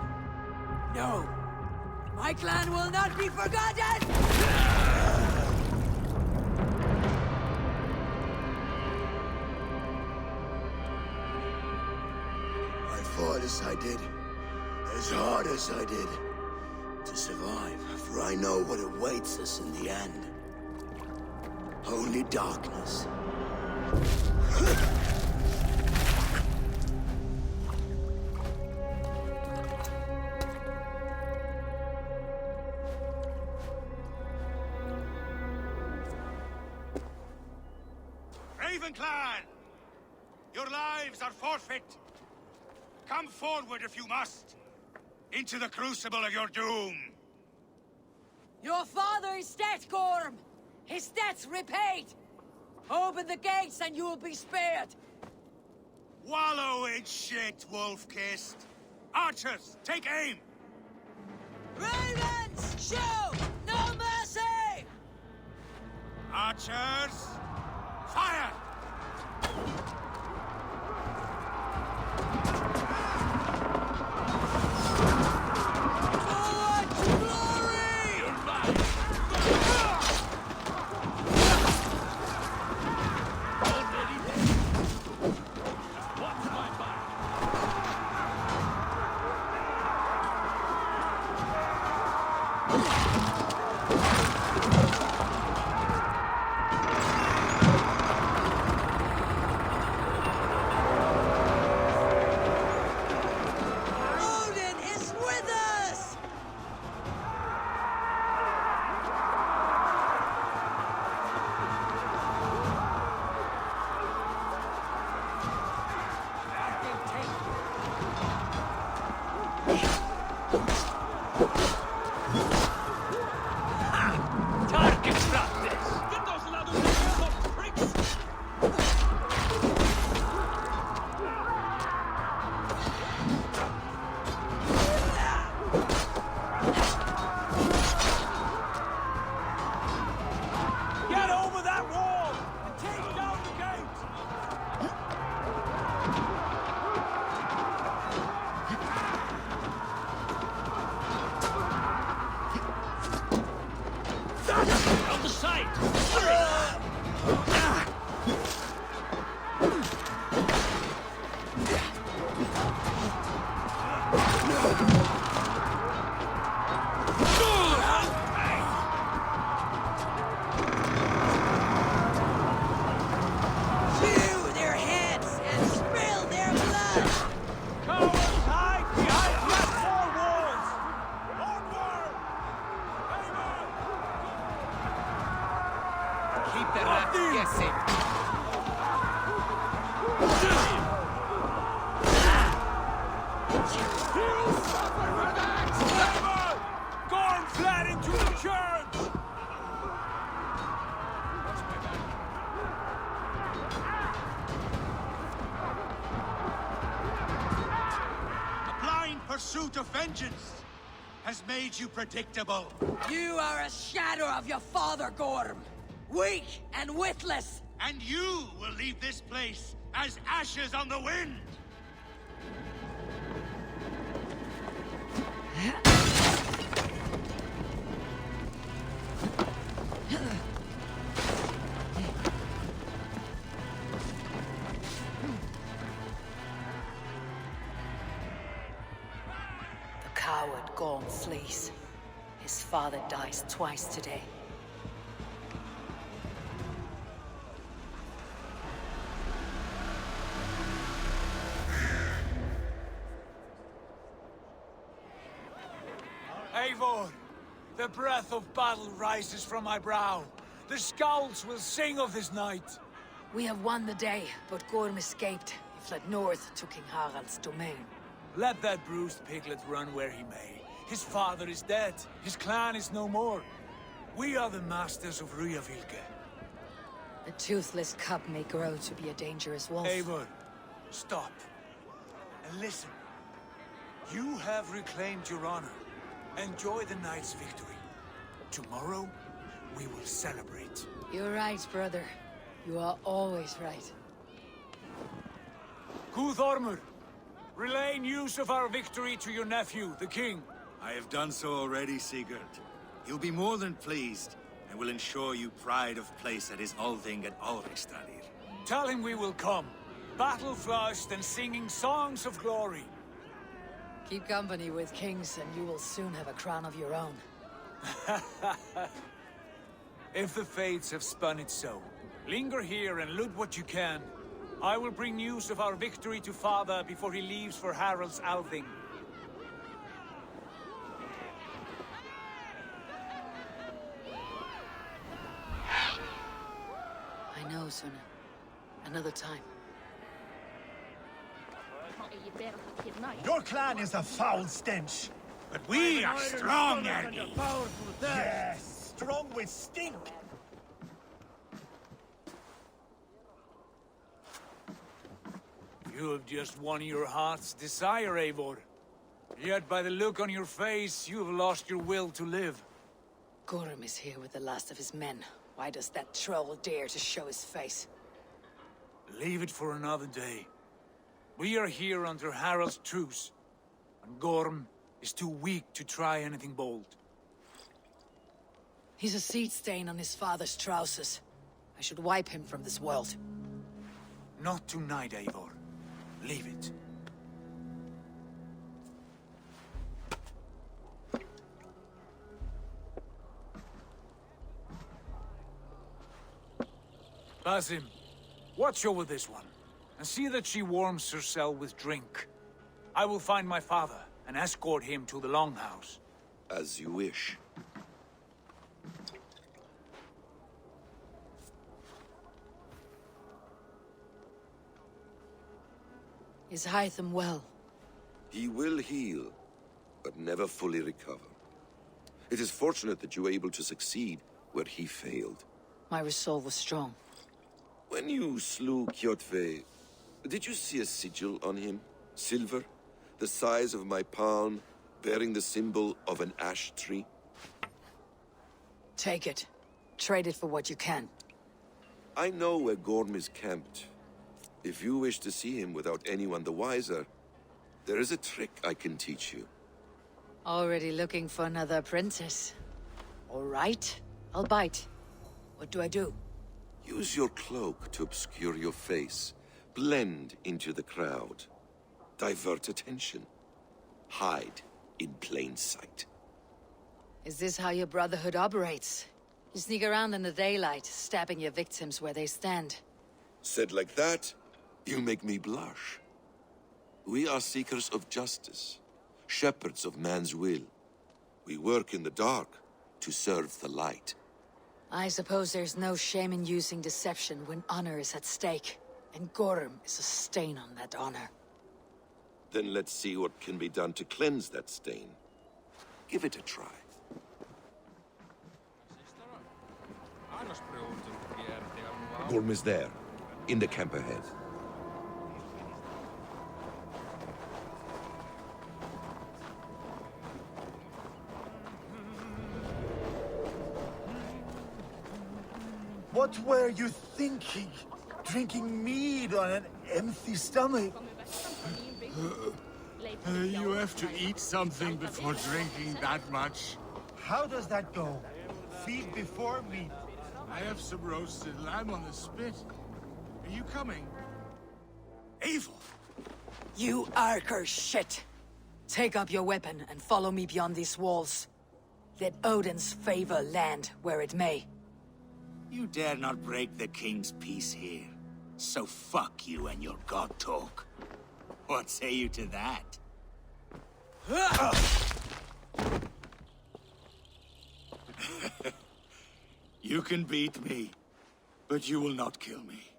No. My clan will not be forgotten! I fought as I did, as hard as I did, to survive, for I know what awaits us in the end. Only darkness. Clan! Your lives are forfeit! Come forward if you must! Into the crucible of your doom! Your father is dead, Gorm! His debt's repaid! Open the gates and you will be spared! Wallow in shit, wolf-kissed! Archers, take aim! Ravens, shoot! No mercy! Archers, fire! Forward to glory! You're mine! Already dead. Watch my back. Odin is with us! Target practice! Get those ladders together, pricks! Get over that wall and take down the gate! On the side! Hurry! Chew their heads and spill their blood! Cowards, hide behind that four walls! Onward! Keep the rats guessing. You'll suffer for that! Gorm flat into the church! The blind pursuit of vengeance has made you predictable. You are a shadow of your father, Gorm! Weak and witless! And you will leave this place as ashes on the wind! The coward Gorm flees. His father dies twice today. Eivor, the breath of battle rises from my brow. The scouts will sing of this night. We have won the day, but Gorm escaped. He fled north to King Harald's domain. Let that bruised piglet run where he may. His father is dead. His clan is no more. We are the masters of Ryjavilke. The toothless cub may grow to be a dangerous wolf. Eivor, stop. And listen. You have reclaimed your honor. Enjoy the night's victory. Tomorrow, we will celebrate. You're right, brother. You are always right. Guthormur, relay news of our victory to your nephew, the king. I have done so already, Sigurd. He'll be more than pleased, and will ensure you pride of place at his Althing at Alrekstadir. Tell him we will come, battle-flushed and singing songs of glory. Keep company with kings and you will soon have a crown of your own. If the fates have spun it so, linger here and loot what you can. I will bring news of our victory to father before he leaves for Harald's Althing. I know, Suna. Another time. Your clan is a foul stench. But we are strong, Ergi. Yes, strong with stink. You have just won your heart's desire, Eivor. Yet by the look on your face, you have lost your will to live. Gorm is here with the last of his men. Why does that troll dare to show his face? Leave it for another day. We are here under Harald's truce, and Gorm is too weak to try anything bold. He's a seed stain on his father's trousers. I should wipe him from this world. Not tonight, Eivor. Leave it. Basim, watch over this one, and see that she warms herself with drink. I will find my father and escort him to the Longhouse. As you wish. Is Hytham well? He will heal, but never fully recover. It is fortunate that you were able to succeed where he failed. My resolve was strong. When you slew Kjotve, did you see a sigil on him? Silver? The size of my palm, bearing the symbol of an ash tree? Take it. Trade it for what you can. I know where Gorm is camped. If you wish to see him without anyone the wiser, there is a trick I can teach you. Already looking for another apprentice. All right, I'll bite. What do I do? Use your cloak to obscure your face. Blend into the crowd. Divert attention. Hide in plain sight. Is this how your Brotherhood operates? You sneak around in the daylight, stabbing your victims where they stand. Said like that, you make me blush. We are seekers of justice, shepherds of man's will. We work in the dark to serve the light. I suppose there's no shame in using deception when honor is at stake, and Gorm is a stain on that honor. Then let's see what can be done to cleanse that stain. Give it a try. Gorm is there, in the camp ahead. What were you thinking? Drinking mead on an empty stomach? You have to eat something before drinking that much. How does that go? Feed before meat. I have some roasted lamb on the spit. Are you coming? Eivor! You Arker shit! Take up your weapon and follow me beyond these walls. Let Odin's favor land where it may. You dare not break the king's peace here. So fuck you and your god talk. What say you to that? You can beat me, but you will not kill me.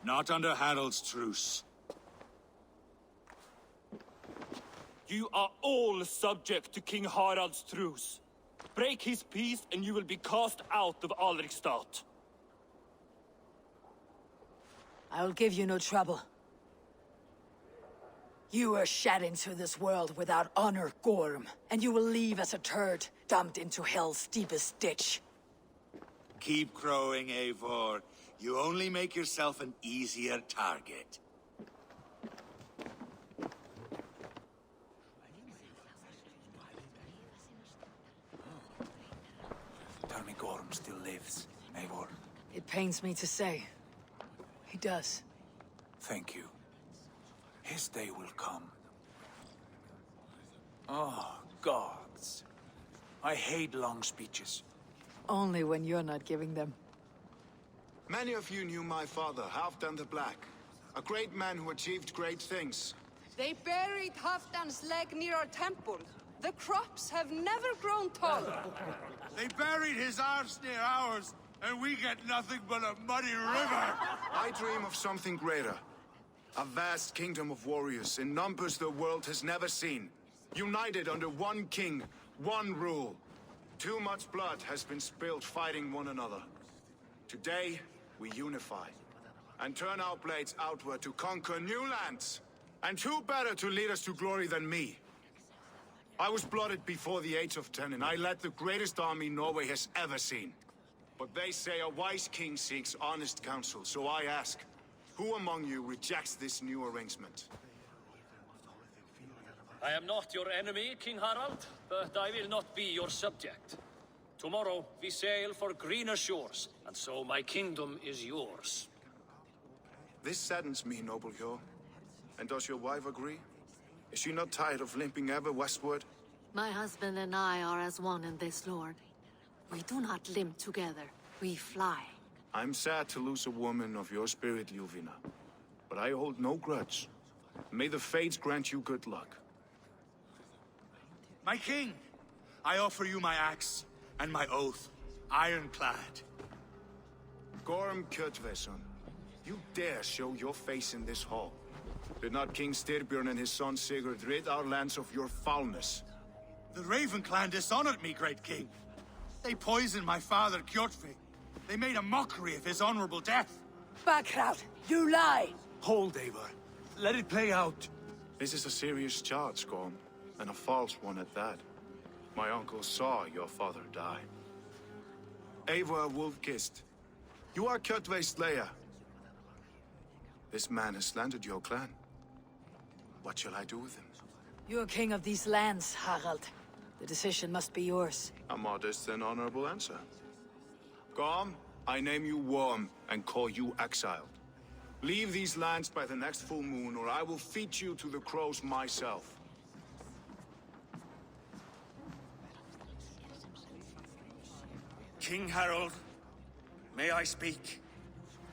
Not under Harald's truce. You are all subject to King Harald's truce. Break his peace and you will be cast out of Alrikstad. I will give you no trouble. You were shed into this world without honor, Gorm, and you will leave as a turd, dumped into hell's deepest ditch. Keep crowing, Eivor. You only make yourself an easier target. Tell me Gorm still lives, Eivor. It pains me to say. He does. Thank you. His day will come. Oh, gods. I hate long speeches. Only when you're not giving them. Many of you knew my father, Halfdan the Black. A great man who achieved great things. They buried Halfdan's leg near our temple. The crops have never grown tall. They buried his arse near ours, and we get nothing but a muddy river. I dream of something greater. A vast kingdom of warriors in numbers the world has never seen. United under one king, one rule. Too much blood has been spilled fighting one another. Today, we unify. and turn our blades outward to conquer new lands. And who better to lead us to glory than me? I was blooded before the age of 10, and I led the greatest army Norway has ever seen. But they say a wise king seeks honest counsel, so I ask, who among you rejects this new arrangement? I am not your enemy, King Harald, but I will not be your subject. Tomorrow we sail for greener shores, and so my kingdom is yours. This saddens me, noble Hjor. And does your wife agree? Is she not tired of limping ever westward? My husband and I are as one in this, Lord. We do not limp together, we fly. I'm sad to lose a woman of your spirit, Ljuvina. But I hold no grudge. May the fates grant you good luck. My king, I offer you my axe and my oath, ironclad. Gorm Kjotveson, you dare show your face in this hall. Did not King Styrbjörn and his son Sigurd rid our lands of your foulness? The Raven clan dishonored me, great king. They poisoned my father, Kjotve. They made a mockery of his honorable death. Backrout, you lie! Hold, Eivor. Let it play out. This is a serious charge, Gorm, and a false one at that. My uncle saw your father die. Eivor Wolf-Kissed, you are Kjotve's slayer. This man has slandered your clan. What shall I do with him? You're king of these lands, Harald. The decision must be yours. A modest and honorable answer. Gorm, I name you Worm and call you exiled. Leave these lands by the next full moon, or I will feed you to the crows myself. King Harald, may I speak?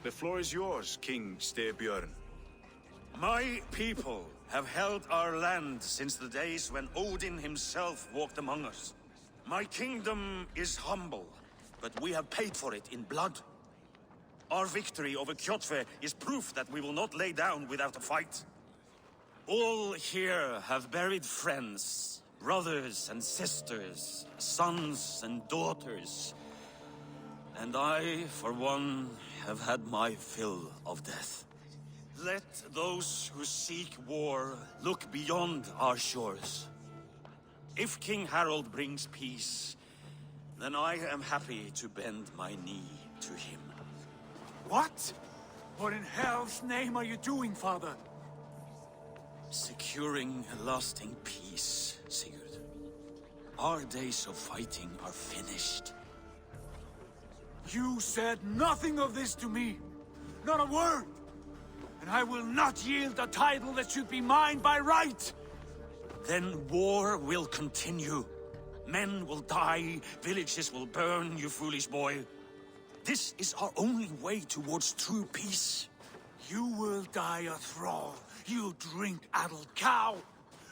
The floor is yours, King Styrbjörn. My people have held our land since the days when Odin himself walked among us. My kingdom is humble, but we have paid for it in blood. Our victory over Kjotve is proof that we will not lay down without a fight. All here have buried friends, brothers and sisters, sons and daughters. And I, for one, have had my fill of death. Let those who seek war look beyond our shores. If King Harald brings peace, then I am happy to bend my knee to him. What? What in hell's name are you doing, father? Securing a lasting peace, Sigurd. Our days of fighting are finished. You said nothing of this to me. Not a word. And I will not yield a title that should be mine by right. Then war will continue. Men will die, villages will burn, you foolish boy. This is our only way towards true peace. You will die a thrall. You drink-addled cow.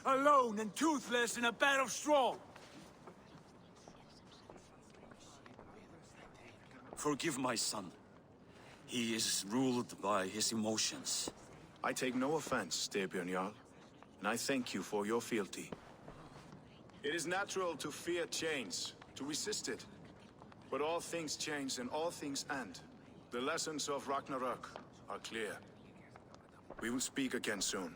Alone and toothless in a bed of straw. Forgive my son. He is ruled by his emotions. I take no offense, Styrbjörn Jarl, and I thank you for your fealty. It is natural to fear change, to resist it. But all things change and all things end. The lessons of Ragnarok are clear. We will speak again soon.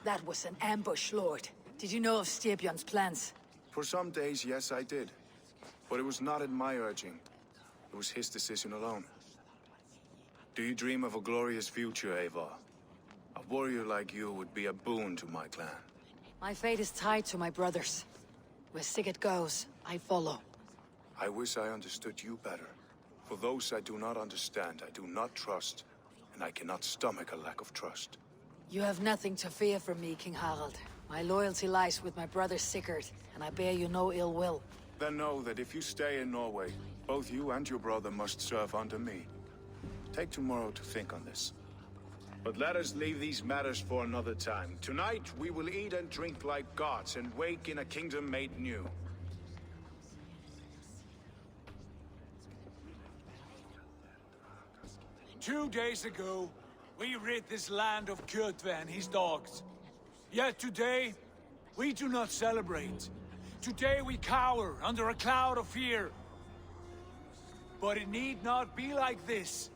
That was an ambush, Lord. Did you know of Styrbjörn's plans? For some days, yes, I did. But it was not at my urging. It was his decision alone. Do you dream of a glorious future, Eivor? A warrior like you would be a boon to my clan. My fate is tied to my brothers. Where Sigurd goes, I follow. I wish I understood you better. For those I do not understand, I do not trust, and I cannot stomach a lack of trust. You have nothing to fear from me, King Harald. My loyalty lies with my brother Sigurd, and I bear you no ill will. Then know that if you stay in Norway, both you and your brother must serve under me. Take tomorrow to think on this. But let us leave these matters for another time. Tonight, we will eat and drink like gods and wake in a kingdom made new. Two days ago, we rid this land of Kjotve and his dogs. Yet today, we do not celebrate. Today we cower under a cloud of fear. But it need not be like this.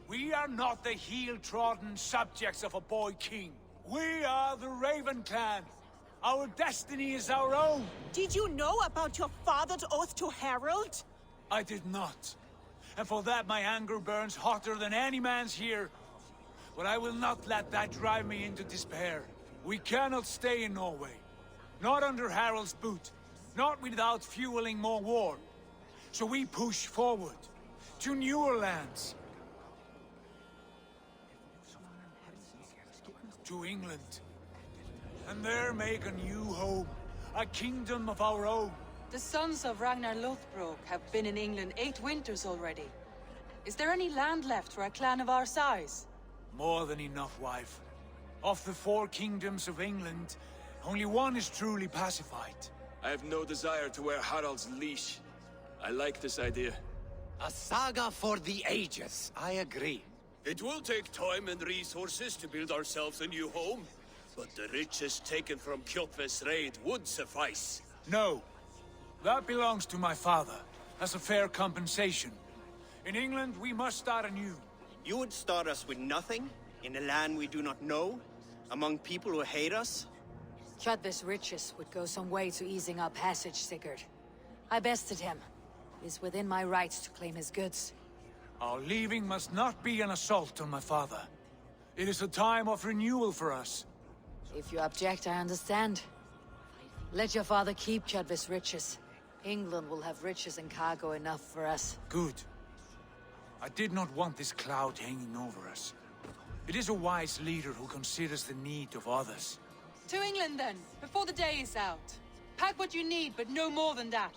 We are not the heel-trodden subjects of a boy king. We are the Raven clan. Our destiny is our own. Did you know about your father's oath to Harold? I did not. And for that my anger burns hotter than any man's here. But I will not let that drive me into despair. We cannot stay in Norway. Not under Harold's boot. Not without fueling more war. So we push forward. To newer lands. To England. And there make a new home. A kingdom of our own. The sons of Ragnar Lothbrok have been in England 8 winters already. Is there any land left for a clan of our size? More than enough, wife. Of the 4 kingdoms of England, only one is truly pacified. I have no desire to wear Harald's leash. I like this idea. A saga for the ages, I agree. It will take time and resources to build ourselves a new home, but the riches taken from Kjotve's raid would suffice. No. That belongs to my father, as a fair compensation. In England, we must start anew. You would start us with nothing? In a land we do not know? Among people who hate us? Kjotve's riches would go some way to easing our passage, Sigurd. I bested him. It is within my rights to claim his goods. Our leaving must not be an assault on my father. It is a time of renewal for us. If you object, I understand. Let your father keep Kjotve's riches. England will have riches and cargo enough for us. Good. I did not want this cloud hanging over us. It is a wise leader who considers the need of others. To England, then, before the day is out. Pack what you need, but no more than that.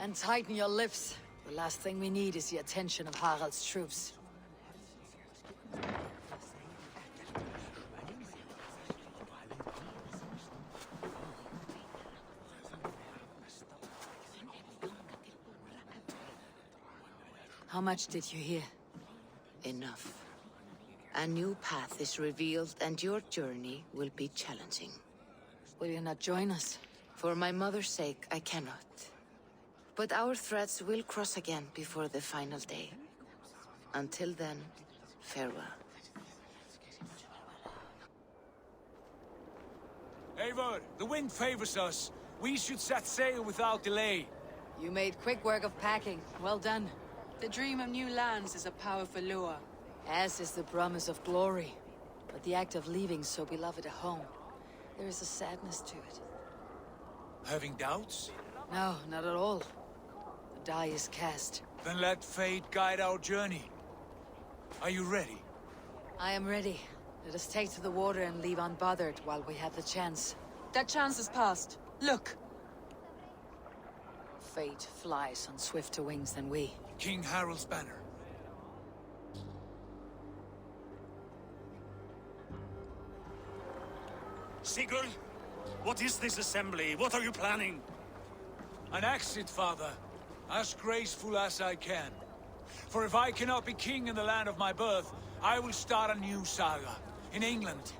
And tighten your lips. The last thing we need is the attention of Harald's troops. How much did you hear? Enough. A new path is revealed, and your journey will be challenging. Will you not join us? For my mother's sake, I cannot. But our threads will cross again before the final day. Until then, farewell. Eivor, the wind favors us. We should set sail without delay. You made quick work of packing. Well done. The dream of new lands is a powerful lure. As is the promise of glory. But the act of leaving so beloved a home, there is a sadness to it. Having doubts? No, not at all. The die is cast. Then let fate guide our journey. Are you ready? I am ready. Let us take to the water and leave unbothered while we have the chance. That chance is past. Look! Fate flies on swifter wings than we. King Harald's banner. Sigurd, what is this assembly? What are you planning? An exit, father. As graceful as I can. For if I cannot be king in the land of my birth, I will start a new saga. In England.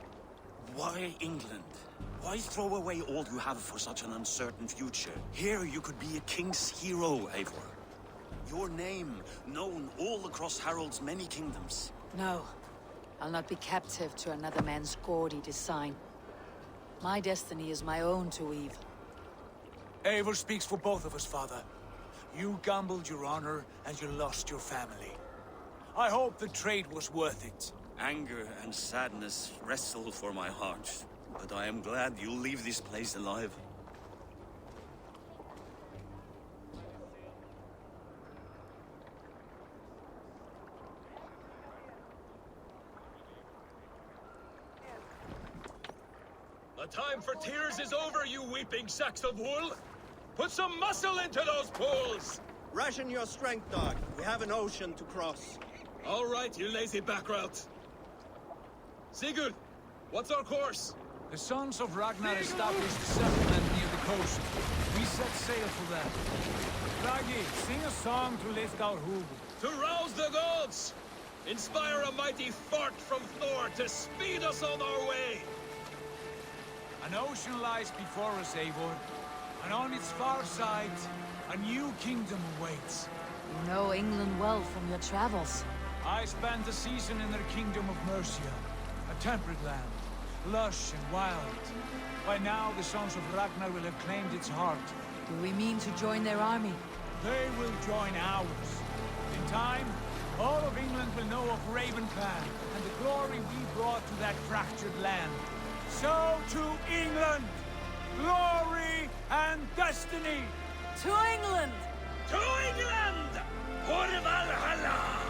Why England? Why throw away all you have for such an uncertain future? Here you could be a king's hero, Eivor. Your name known all across Harald's many kingdoms. No. I'll not be captive to another man's gaudy design. My destiny is my own to weave. Eivor speaks for both of us, father. You gambled your honor, and you lost your family. I hope the trade was worth it. Anger and sadness wrestle for my heart, but I am glad you'll leave this place alive. The time for tears is over, you weeping sacks of wool! Put some muscle into those pools! Ration your strength, dog. We have an ocean to cross. All right, you lazy backrout. Sigurd, what's our course? The sons of Ragnar established a settlement near the coast. We set sail for them. Raggi, sing a song to lift our hoof. To rouse the gods! Inspire a mighty fart from Thor to speed us on our way! An ocean lies before us, Eivor. and on its far side, a new kingdom awaits. You know England well from your travels. I spent a season in their kingdom of Mercia, a temperate land, lush and wild. By now, the sons of Ragnar will have claimed its heart. Do we mean to join their army? They will join ours. In time, all of England will know of Raven Clan and the glory we brought to that fractured land. So to England! Glory and destiny! To England! To England! For Valhalla!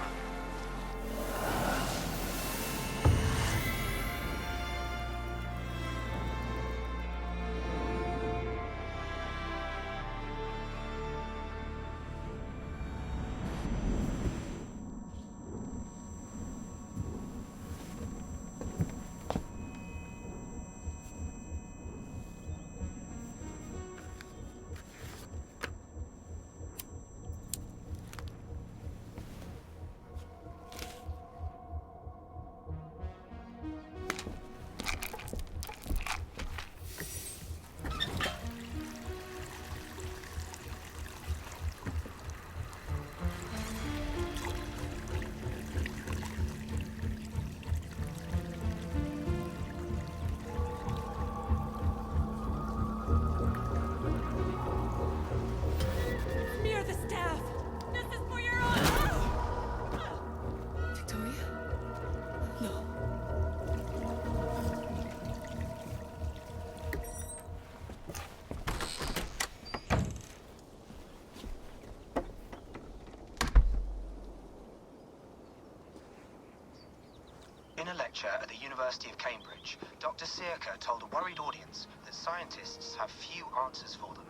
In a lecture at the University of Cambridge, Dr. Sirka told a worried audience that scientists have few answers for them.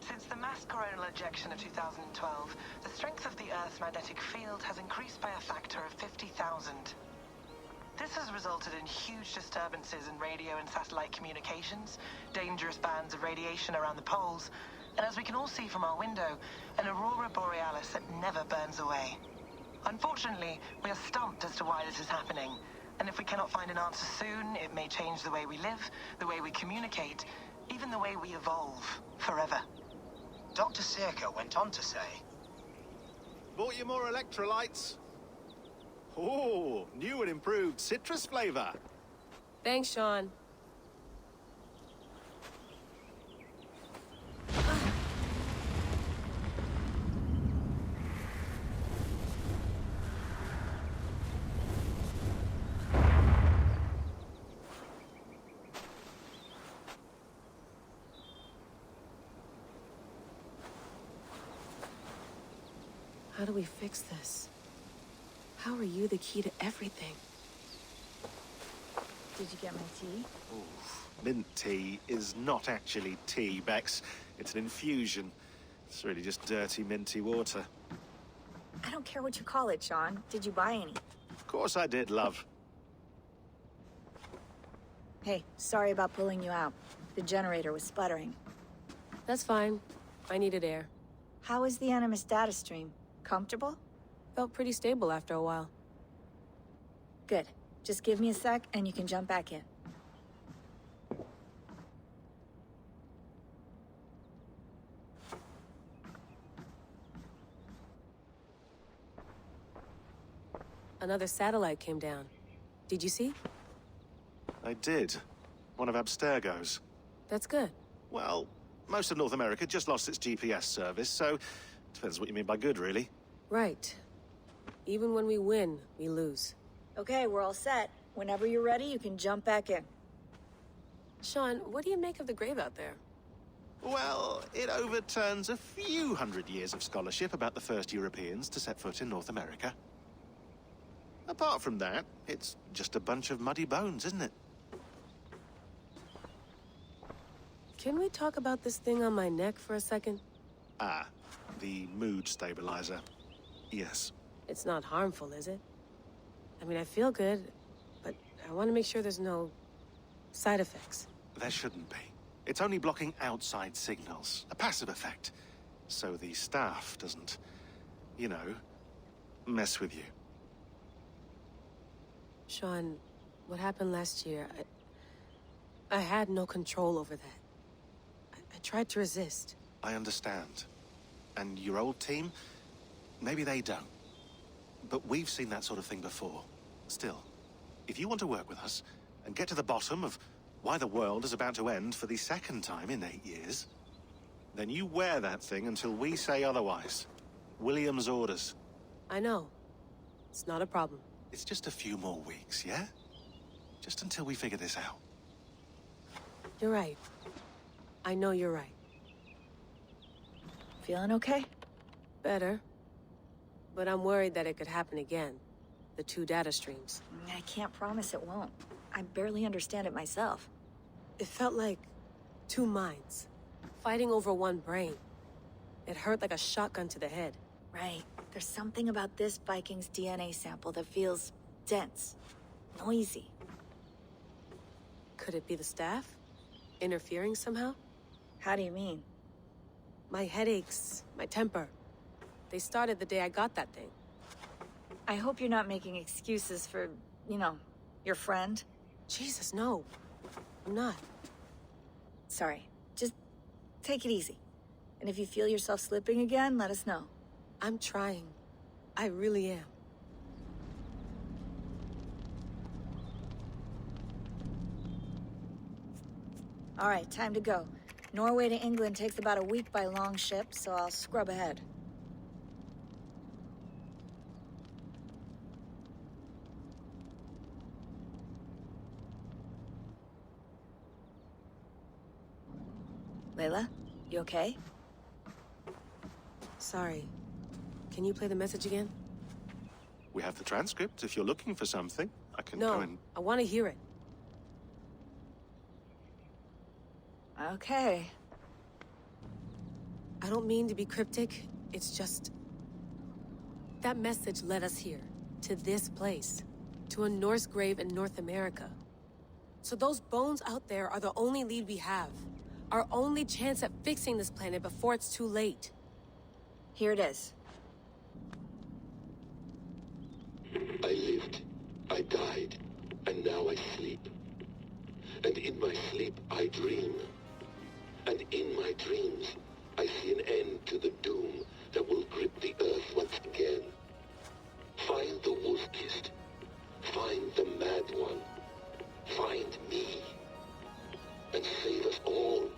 Since the mass coronal ejection of 2012, the strength of the Earth's magnetic field has increased by a factor of 50,000. This has resulted in huge disturbances in radio and satellite communications, dangerous bands of radiation around the poles, and as we can all see from our window, an aurora borealis that never burns away. Unfortunately, we are stumped as to why this is happening, and if we cannot find an answer soon, it may change the way we live, the way we communicate, even the way we evolve, forever. Dr. Sirka went on to say, Bought you more electrolytes? Oh, new and improved citrus flavor. Thanks, Sean. How do we fix this? How are you the key to everything? Did you get my tea? Mint tea is not actually tea, Bex. It's an infusion. It's really just dirty, minty water. I don't care what you call it, Sean. Did you buy any? Of course I did, love. Hey, sorry about pulling you out. The generator was sputtering. That's fine. I needed air. How is the Animus data stream? Comfortable? Felt pretty stable after a while. Good. Just give me a sec and you can jump back in. Another satellite came down. Did you see? I did. One of Abstergo's. That's good. Well, most of North America just lost its GPS service, so depends what you mean by good, really. Right. Even when we win, we lose. Okay, we're all set. Whenever you're ready, you can jump back in. Sean, what do you make of the grave out there? Well, it overturns a few hundred years of scholarship about the first Europeans to set foot in North America. Apart from that, it's just a bunch of muddy bones, isn't it? Can we talk about this thing on my neck for a second? Ah, the mood stabilizer. Yes. It's not harmful, is it? I mean, I feel good, but I want to make sure there's no side effects. There shouldn't be. It's only blocking outside signals, a passive effect. So the staff doesn't, you know, mess with you. Sean, what happened last year, I had no control over that. I I tried to resist. I understand. And your old team? Maybe they don't. But we've seen that sort of thing before. Still, if you want to work with us, and get to the bottom of why the world is about to end for the second time in 8 years, then you wear that thing until we say otherwise. William's orders. I know. It's not a problem. It's just a few more weeks, yeah? Just until we figure this out. You're right. I know you're right. Feeling okay? Better. But I'm worried that it could happen again. The 2 data streams. I can't promise it won't. I barely understand it myself. It felt like 2 minds, fighting over 1 brain. It hurt like a shotgun to the head. Right. There's something about this Viking's DNA sample that feels dense, noisy. Could it be the staff? Interfering somehow? How do you mean? My headaches, my temper. They started the day I got that thing. I hope you're not making excuses for, you know, your friend. Jesus, no. I'm not. Sorry. Just take it easy. And if you feel yourself slipping again, let us know. I'm trying. I really am. All right, time to go. Norway to England takes about a week by long ship, so I'll scrub ahead. Layla, you okay? Sorry. Can you play the message again? We have the transcript. If you're looking for something, I can No, go and... I want to hear it. Okay. I don't mean to be cryptic. It's just... that message led us here. To this place. To a Norse grave in North America. So those bones out there are the only lead we have. Our only chance at fixing this planet before it's too late. Here it is. I lived, I died, and now I sleep. And in my sleep I dream. And in my dreams, I see an end to the doom that will grip the earth once again. Find the wolf-kissed. Find the mad one. Find me. And save us all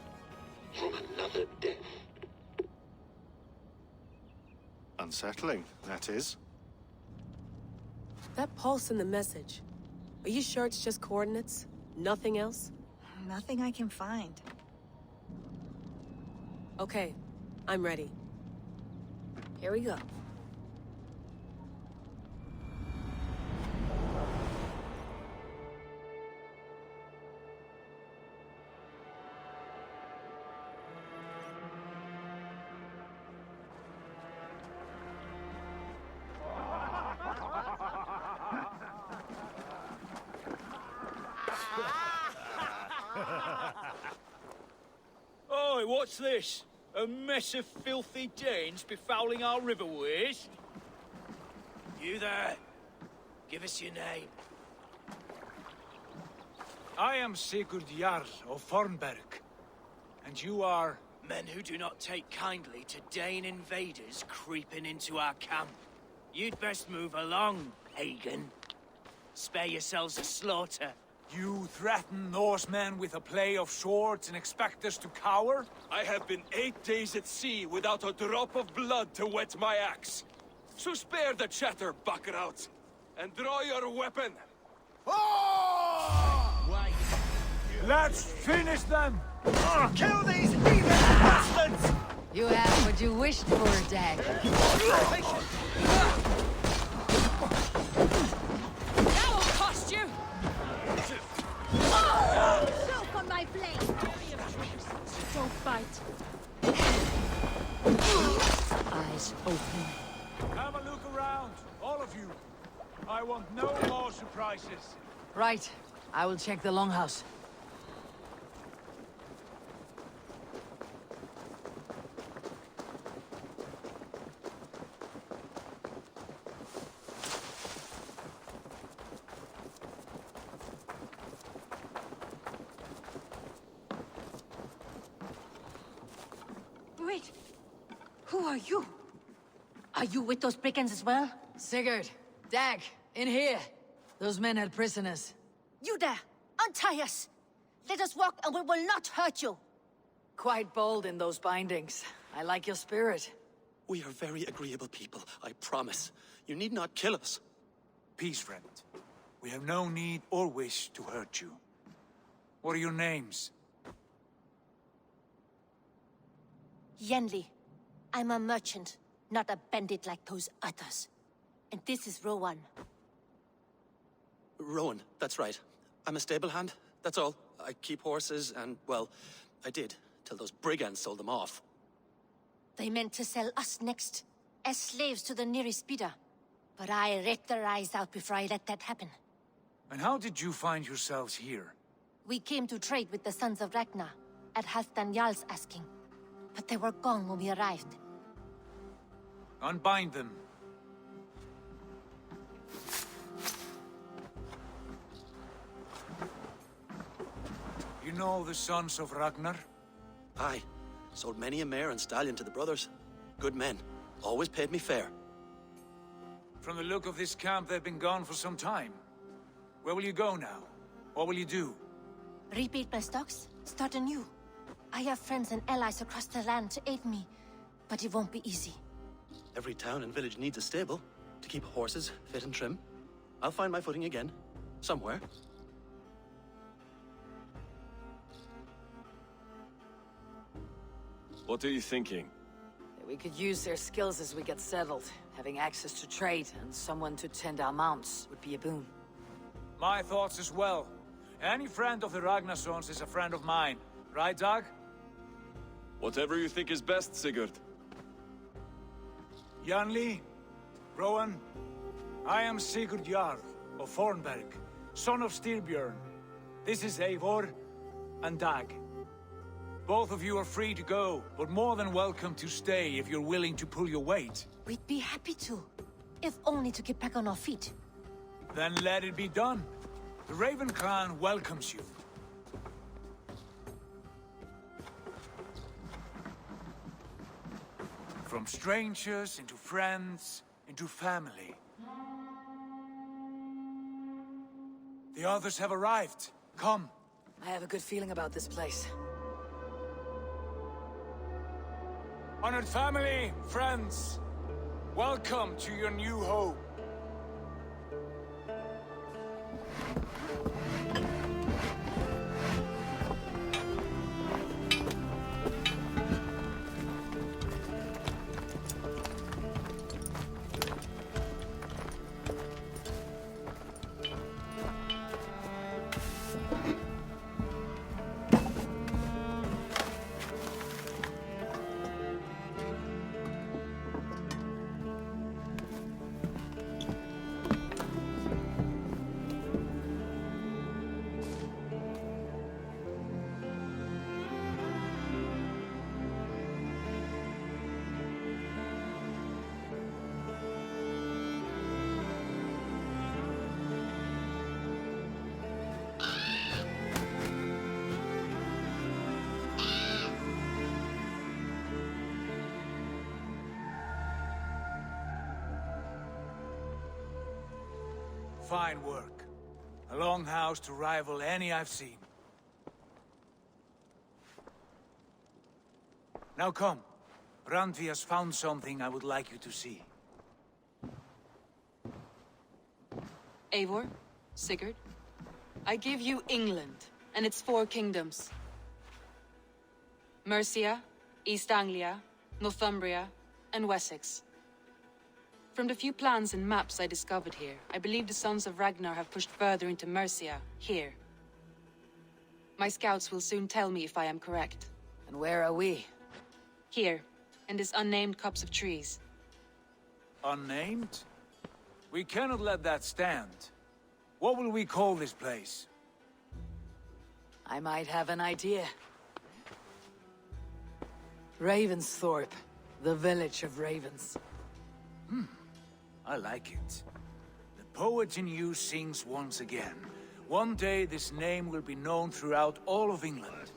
from another death. Unsettling, that is. That pulse in the message. Are you sure it's just coordinates? Nothing else? Nothing I can find. Okay, I'm ready. Here we go. Oi, what's this? A mess of filthy Danes befouling our riverways? You there. Give us your name. I am Sigurd Jarl of Fornberg. And you are... Men who do not take kindly to Dane invaders creeping into our camp. You'd best move along, pagan. Spare yourselves a slaughter. You threaten Norsemen with a play of swords and expect us to cower? I have been 8 days at sea without a drop of blood to wet my axe. So spare the chatter, buckerouts, and draw your weapon. Let's finish them! Kill these heathen bastards! You have what you wished for, Dag. That will cost you! Choke on my blade! Don't fight. Eyes open. Have a look around, all of you. I want no more surprises. Right. I will check the longhouse. are you? Are you with those brigands as well? Sigurd, Dag, in here. Those men held prisoners. You there! Untie us! Let us walk and we will not hurt you! Quite bold in those bindings. I like your spirit. We are very agreeable people, I promise. You need not kill us. Peace, friend. We have no need or wish to hurt you. What are your names? Yenli. I'm a merchant, not a bandit like those others. And this is Rowan. Rowan, that's right. I'm a stable hand, that's all. I keep horses and, well, I did, till those brigands sold them off. They meant to sell us next, as slaves to the nearest bidder. But I ripped their eyes out before I let that happen. And how did you find yourselves here? We came to trade with the Sons of Ragnar, at Halfdan Jarl's asking. But they were gone when we arrived. Unbind them. You know the Sons of Ragnar? Aye. Sold many a mare and stallion to the brothers. Good men. Always paid me fair. From the look of this camp, they've been gone for some time. Where will you go now? What will you do? Rebuild my stocks, start anew. I have friends and allies across the land to aid me, but it won't be easy. Every town and village needs a stable to keep horses fit and trim. I'll find my footing again. Somewhere. What are you thinking? We could use their skills as we get settled. Having access to trade and someone to tend our mounts would be a boon. My thoughts as well. Any friend of the Ragnarsons is a friend of mine. Right, Dag? Whatever you think is best, Sigurd. Janli, Rowan, I am Sigurd Jarl of Fornberg, son of Styrbjörn. This is Eivor and Dag. Both of you are free to go, but more than welcome to stay if you're willing to pull your weight. We'd be happy to, if only to get back on our feet. Then let it be done. The Raven clan welcomes you. From strangers into friends, into family. The others have arrived. Come. I have a good feeling about this place. Honored family, friends, welcome to your new home. Fine work. A longhouse to rival any I've seen. Now come. Randvi has found something I would like you to see. Eivor, Sigurd, I give you England and its 4 kingdoms. Mercia, East Anglia, Northumbria, and Wessex. From the few plans and maps I discovered here, I believe the Sons of Ragnar have pushed further into Mercia, here. My scouts will soon tell me if I am correct. And where are we? Here, in this unnamed copse of trees. Unnamed? We cannot let that stand. What will we call this place? I might have an idea. Ravensthorpe, the village of ravens. I like it. The poet in you sings once again. One day this name will be known throughout all of England.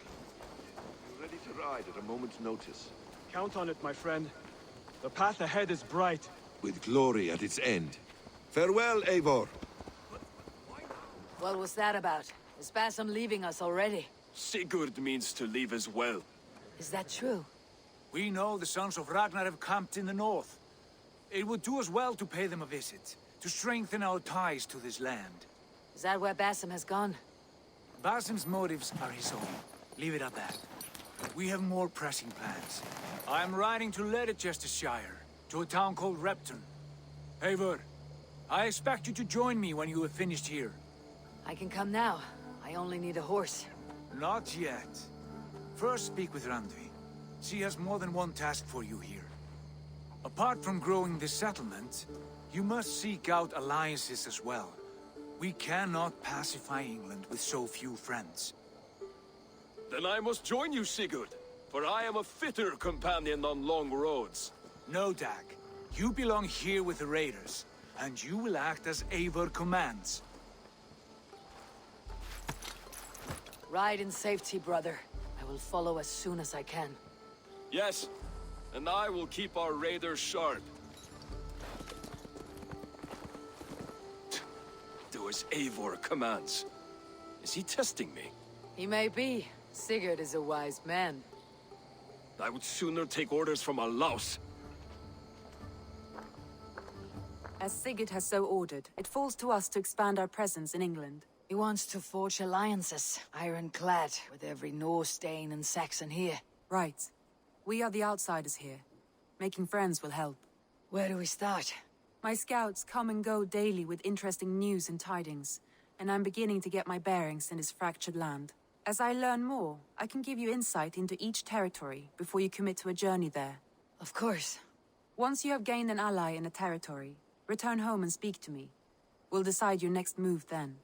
Ready to ride at a moment's notice. Count on it, my friend. The path ahead is bright. With glory at its end. Farewell, Eivor. What was that about? Is Basim leaving us already? Sigurd means to leave as well. Is that true? We know the sons of Ragnar have camped in the north. It would do us well to pay them a visit, to strengthen our ties to this land. Is that where Basim has gone? Basim's motives are his own. Leave it at that. We have more pressing plans. I am riding to Leicestershire, to a town called Repton. Eivor, I expect you to join me when you have finished here. I can come now. I only need a horse. Not yet. First speak with Randvi. She has more than one task for you here. Apart from growing this settlement, you must seek out alliances as well. We cannot pacify England with so few friends. Then I must join you, Sigurd, for I am a fitter companion on long roads. No, Dag. You belong here with the raiders, and you will act as Eivor commands. Ride in safety, brother. I will follow as soon as I can. Yes, and I will keep our raiders sharp. Do as Eivor commands. Is he testing me? He may be. Sigurd is a wise man. I would sooner take orders from a louse. As Sigurd has so ordered, it falls to us to expand our presence in England. He wants to forge alliances, ironclad, with every Norse, Dane, and Saxon here. Right. We are the outsiders here. Making friends will help. Where do we start? My scouts come and go daily with interesting news and tidings, and I'm beginning to get my bearings in this fractured land. As I learn more, I can give you insight into each territory before you commit to a journey there. Of course. Once you have gained an ally in a territory, return home and speak to me. We'll decide your next move then.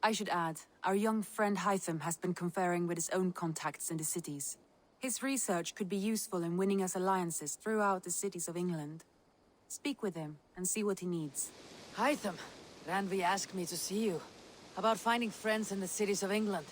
I should add, our young friend Hytham has been conferring with his own contacts in the cities. His research could be useful in winning us alliances throughout the cities of England. Speak with him and see what he needs. Hytham, Randvi asked me to see you. About finding friends in the cities of England.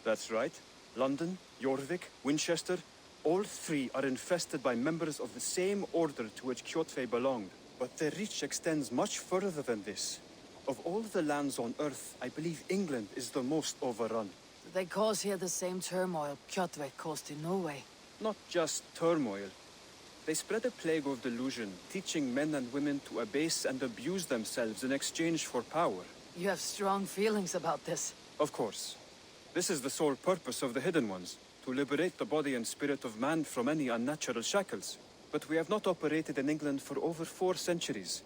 That's right. London, Jorvik, Winchester, all three are infested by members of the same order to which Kjotve belonged. But their reach extends much further than this. Of all the lands on Earth, I believe England is the most overrun. They cause here the same turmoil Kjotve caused in Norway. Not just turmoil. They spread a plague of delusion, teaching men and women to abase and abuse themselves in exchange for power. You have strong feelings about this. Of course. This is the sole purpose of the Hidden Ones, to liberate the body and spirit of man from any unnatural shackles. But we have not operated in England for over 4 centuries.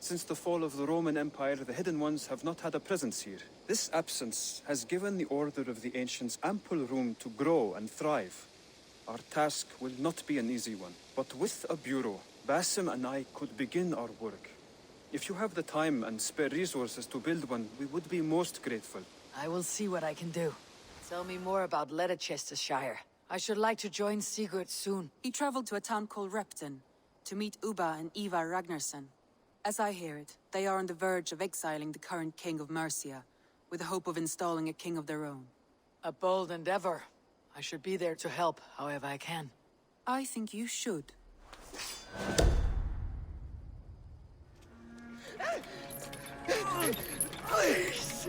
Since the fall of the Roman Empire, the Hidden Ones have not had a presence here. This absence has given the Order of the Ancients ample room to grow and thrive. Our task will not be an easy one, but with a bureau, Basim and I could begin our work. If you have the time and spare resources to build one, we would be most grateful. I will see what I can do. Tell me more about Leicestershire. I should like to join Sigurd soon. He traveled to a town called Repton to meet Ubba and Eivor Ragnarsson. As I hear it, they are on the verge of exiling the current king of Mercia, with the hope of installing a king of their own. A bold endeavor. I should be there to help, however I can. I think you should. Please!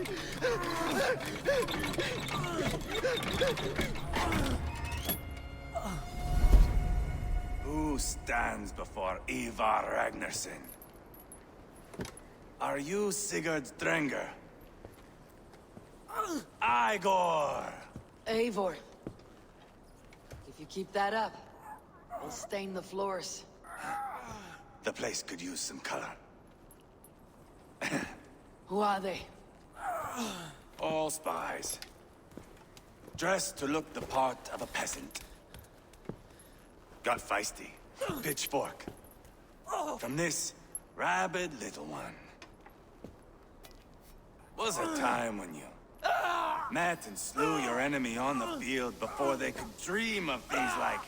Who stands before Eivor Ragnarsson? Are you Sigurd Drenger? Eivor! Eivor. If you keep that up, I'll stain the floors. The place could use some color. Who are they? All spies. Dressed to look the part of a peasant. Got feisty. Pitchfork. From this rabid little one. Was a time when you met and slew your enemy on the field before they could dream of things like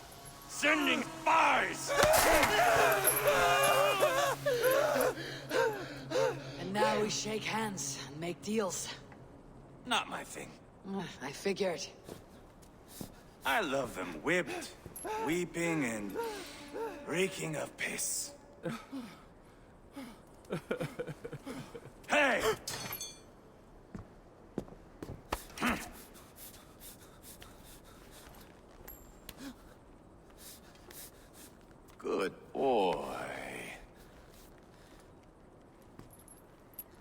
sending spies! And now we shake hands and make deals. Not my thing. I figured. I love them whipped, weeping, and Reeking of piss. Hey! Good boy.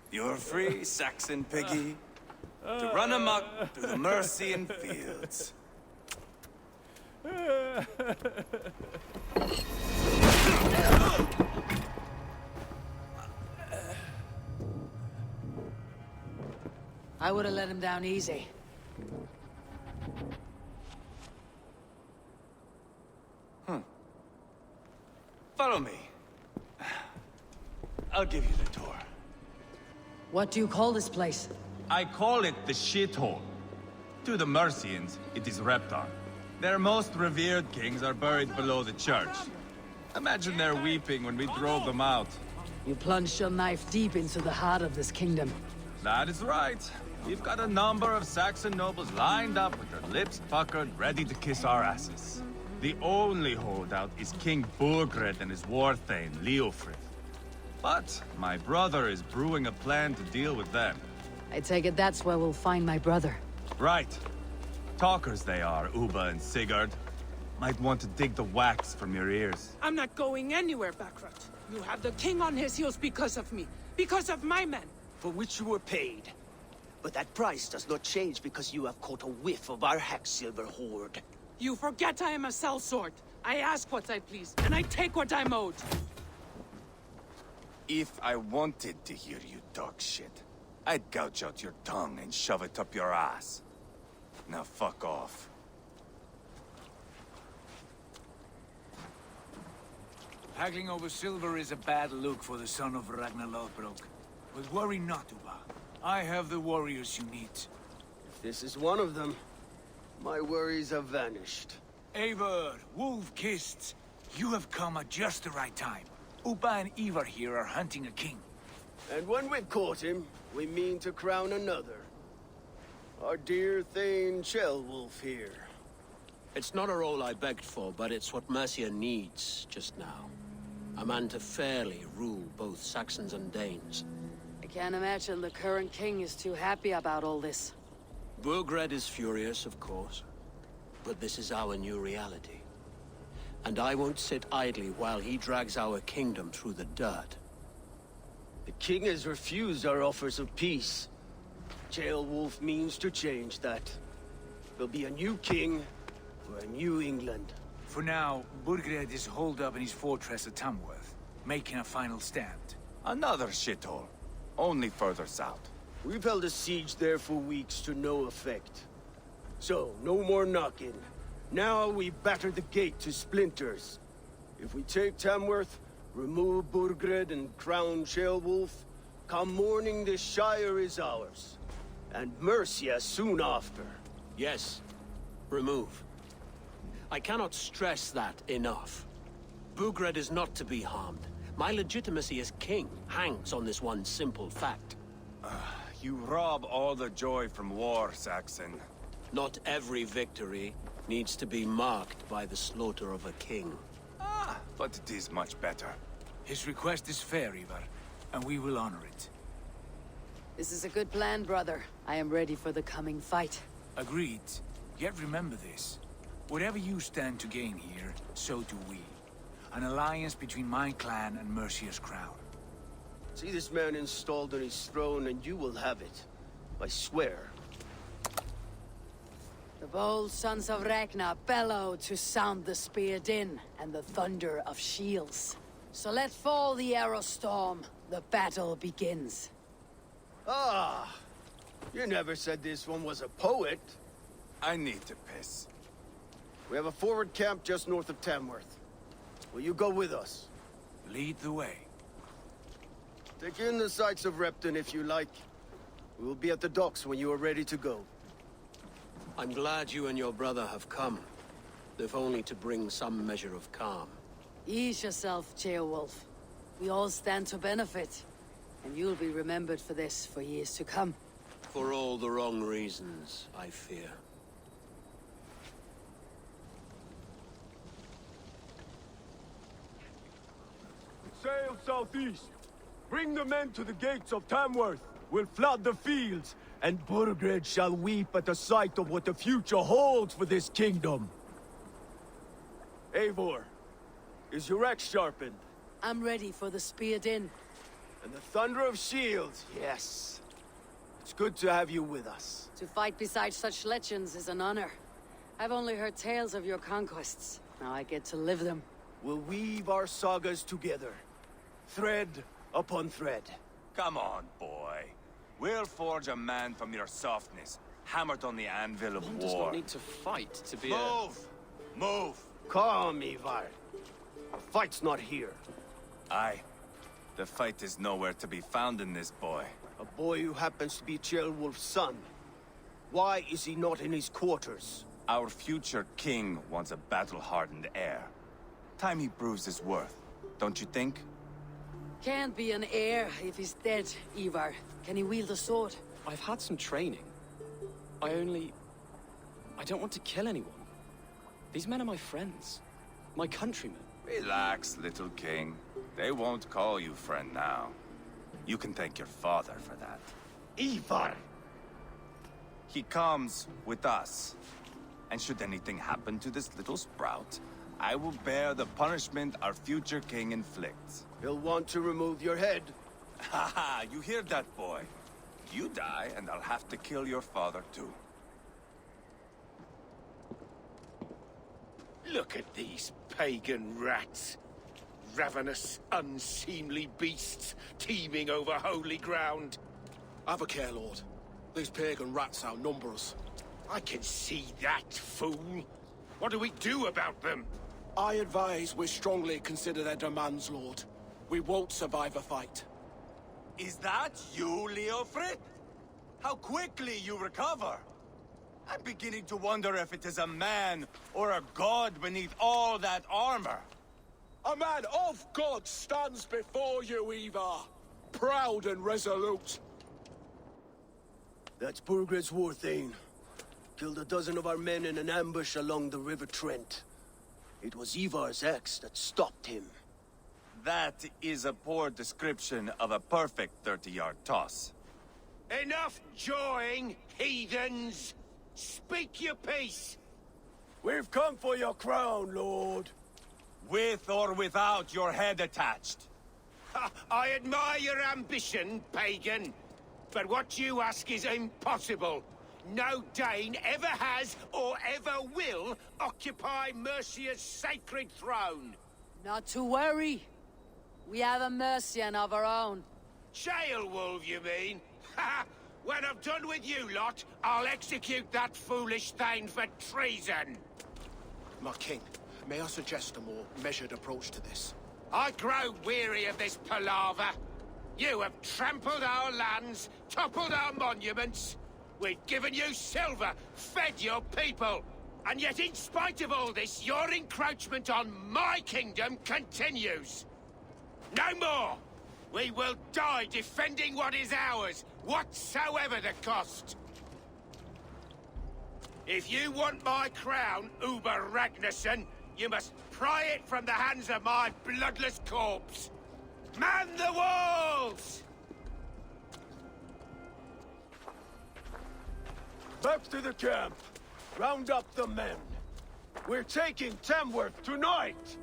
You're free, Saxon piggy, to run amok through the Mercian fields. I would have let him down easy. Follow me. I'll give you the tour. What do you call this place? I call it the shithole. To the Mercians, it is Reptar. Their most revered kings are buried below the church. Imagine their weeping when we drove them out. You plunged your knife deep into the heart of this kingdom. That is right. We've got a number of Saxon nobles lined up with their lips puckered, ready to kiss our asses. The only holdout is King Burgred and his war thane, Leofrith. But my brother is brewing a plan to deal with them. I take it that's where we'll find my brother. Right. Talkers they are, Uba and Sigurd. Might want to dig the wax from your ears. I'm not going anywhere, Backrot. You have the king on his heels because of me. Because of my men. For which you were paid. But that price does not change because you have caught a whiff of our Hacksilver hoard. You forget I am a sellsword. I ask what I please, and I take what I'm owed. If I wanted to hear you talk shit, I'd gouge out your tongue and shove it up your ass. Now fuck off. Haggling over silver is a bad look for the son of Ragnar Lothbrok. But worry not, Uba. I have the warriors you need. If this is one of them, my worries have vanished. Eivor, wolf-kissed, you have come at just the right time. Uba and Eivor here are hunting a king. And when we've caught him, we mean to crown another. Our dear Thane Ceolwulf here. It's not a role I begged for, but it's what Mercia needs just now. A man to fairly rule both Saxons and Danes. I can't imagine the current king is too happy about all this. Burgred is furious, of course. But this is our new reality. And I won't sit idly while he drags our kingdom through the dirt. The king has refused our offers of peace. Ceolwulf means to change that. There'll be a new king for a new England. For now, Burgred is holed up in his fortress at Tamworth, making a final stand. Another shithole. Only further south. We've held a siege there for weeks to no effect. So, no more knocking. Now we batter the gate to splinters. If we take Tamworth, remove Burgred and crown Ceolwulf, come morning the Shire is ours. And Mercia soon after. Yes, remove. I cannot stress that enough. Burgred is not to be harmed. My legitimacy as king hangs on this one simple fact. You rob all the joy from war, Saxon. Not every victory needs to be marked by the slaughter of a king. But it is much better. His request is fair, Eivor, and we will honor it. This is a good plan, brother. I am ready for the coming fight. Agreed. Yet remember this. Whatever you stand to gain here, so do we. An alliance between my clan and Mercia's crown. See this man installed on his throne and you will have it. I swear. The bold sons of Ragnar bellow to sound the spear din and the thunder of shields. So let fall the arrow storm. The battle begins. Ah! You never said this one was a poet. I need to piss. We have a forward camp just north of Tamworth. Will you go with us? Lead the way. Take in the sights of Repton if you like. We will be at the docks when you are ready to go. I'm glad you and your brother have come, if only to bring some measure of calm. Ease yourself, Ceolwulf. We all stand to benefit, and you'll be remembered for this for years to come. For all the wrong reasons, I fear. southeast. Bring the men to the gates of Tamworth. We'll flood the fields, and Burgred shall weep at the sight of what the future holds for this kingdom. Eivor, is your axe sharpened? I'm ready for the spear din. And the thunder of shields, yes. It's good to have you with us. To fight beside such legends is an honor. I've only heard tales of your conquests. Now I get to live them. We'll weave our sagas together. Thread upon thread. Come on, boy. We'll forge a man from your softness, hammered on the anvil of One war. does not need to fight to be Move! Move! Calm, Eivor. The fight's not here. Aye. The fight is nowhere to be found in this boy. A boy who happens to be Ceolwulf's son. Why is he not in his quarters? Our future king wants a battle-hardened heir. Time he proves his worth, don't you think? Can't be an heir if he's dead, Eivor. Can he wield a sword? I've had some training. I don't want to kill anyone. These men are my friends. My countrymen. Relax, little king. They won't call you friend now. You can thank your father for that. Eivor! He comes with us. And should anything happen to this little sprout, I will bear the punishment our future king inflicts. He'll want to remove your head. Haha, you hear that, boy? You die, and I'll have to kill your father, too. Look at these pagan rats. Ravenous, unseemly beasts teeming over holy ground. Have a care, Lord. These pagan rats outnumber us. I can see that, fool. What do we do about them? I advise we strongly consider their demands, Lord. We won't survive a fight. Is that you, Leofrid? How quickly you recover! I'm beginning to wonder if it is a man or a god beneath all that armor. A man of God stands before you, Eivor. Proud and resolute. That's Burgred's war thane. Killed a dozen of our men in an ambush along the River Trent. It was Eivor's axe that stopped him. That is a poor description of a perfect 30-yard toss. Enough jawing, heathens! Speak your piece! We've come for your crown, Lord. With or without your head attached. Ha, I admire your ambition, pagan. But what you ask is impossible. No Dane ever has or ever will occupy Mercia's sacred throne. Not to worry. We have a Mercian of our own. Ceolwulf, you mean? Ha! When I'm done with you lot, I'll execute that foolish thing for treason. My king, may I suggest a more measured approach to this? I grow weary of this palaver. You have trampled our lands, toppled our monuments. We've given you silver, fed your people. And yet in spite of all this, your encroachment on my kingdom continues. No more! We will die defending what is ours, whatsoever the cost. If you want my crown, Uber Ragnarsson, you must pry it from the hands of my bloodless corpse. Man the walls! Back to the camp. Round up the men. We're taking Tamworth tonight!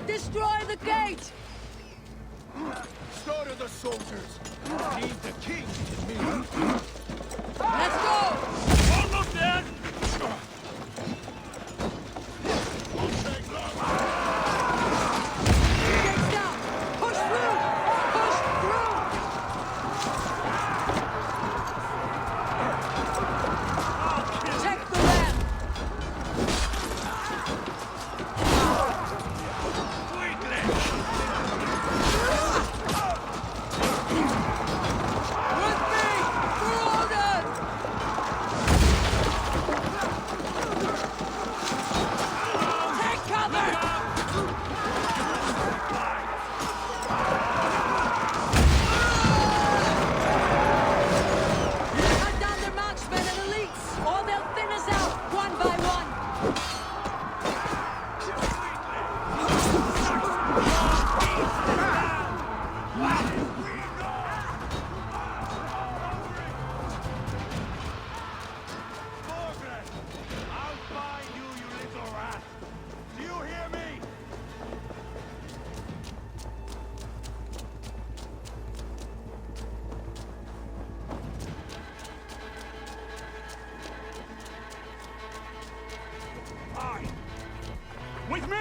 Destroy the gate! Slaughter the soldiers! Leave the king to me! Let's go! Almost dead! Gates down! Push through! Push through! Protect the land! We're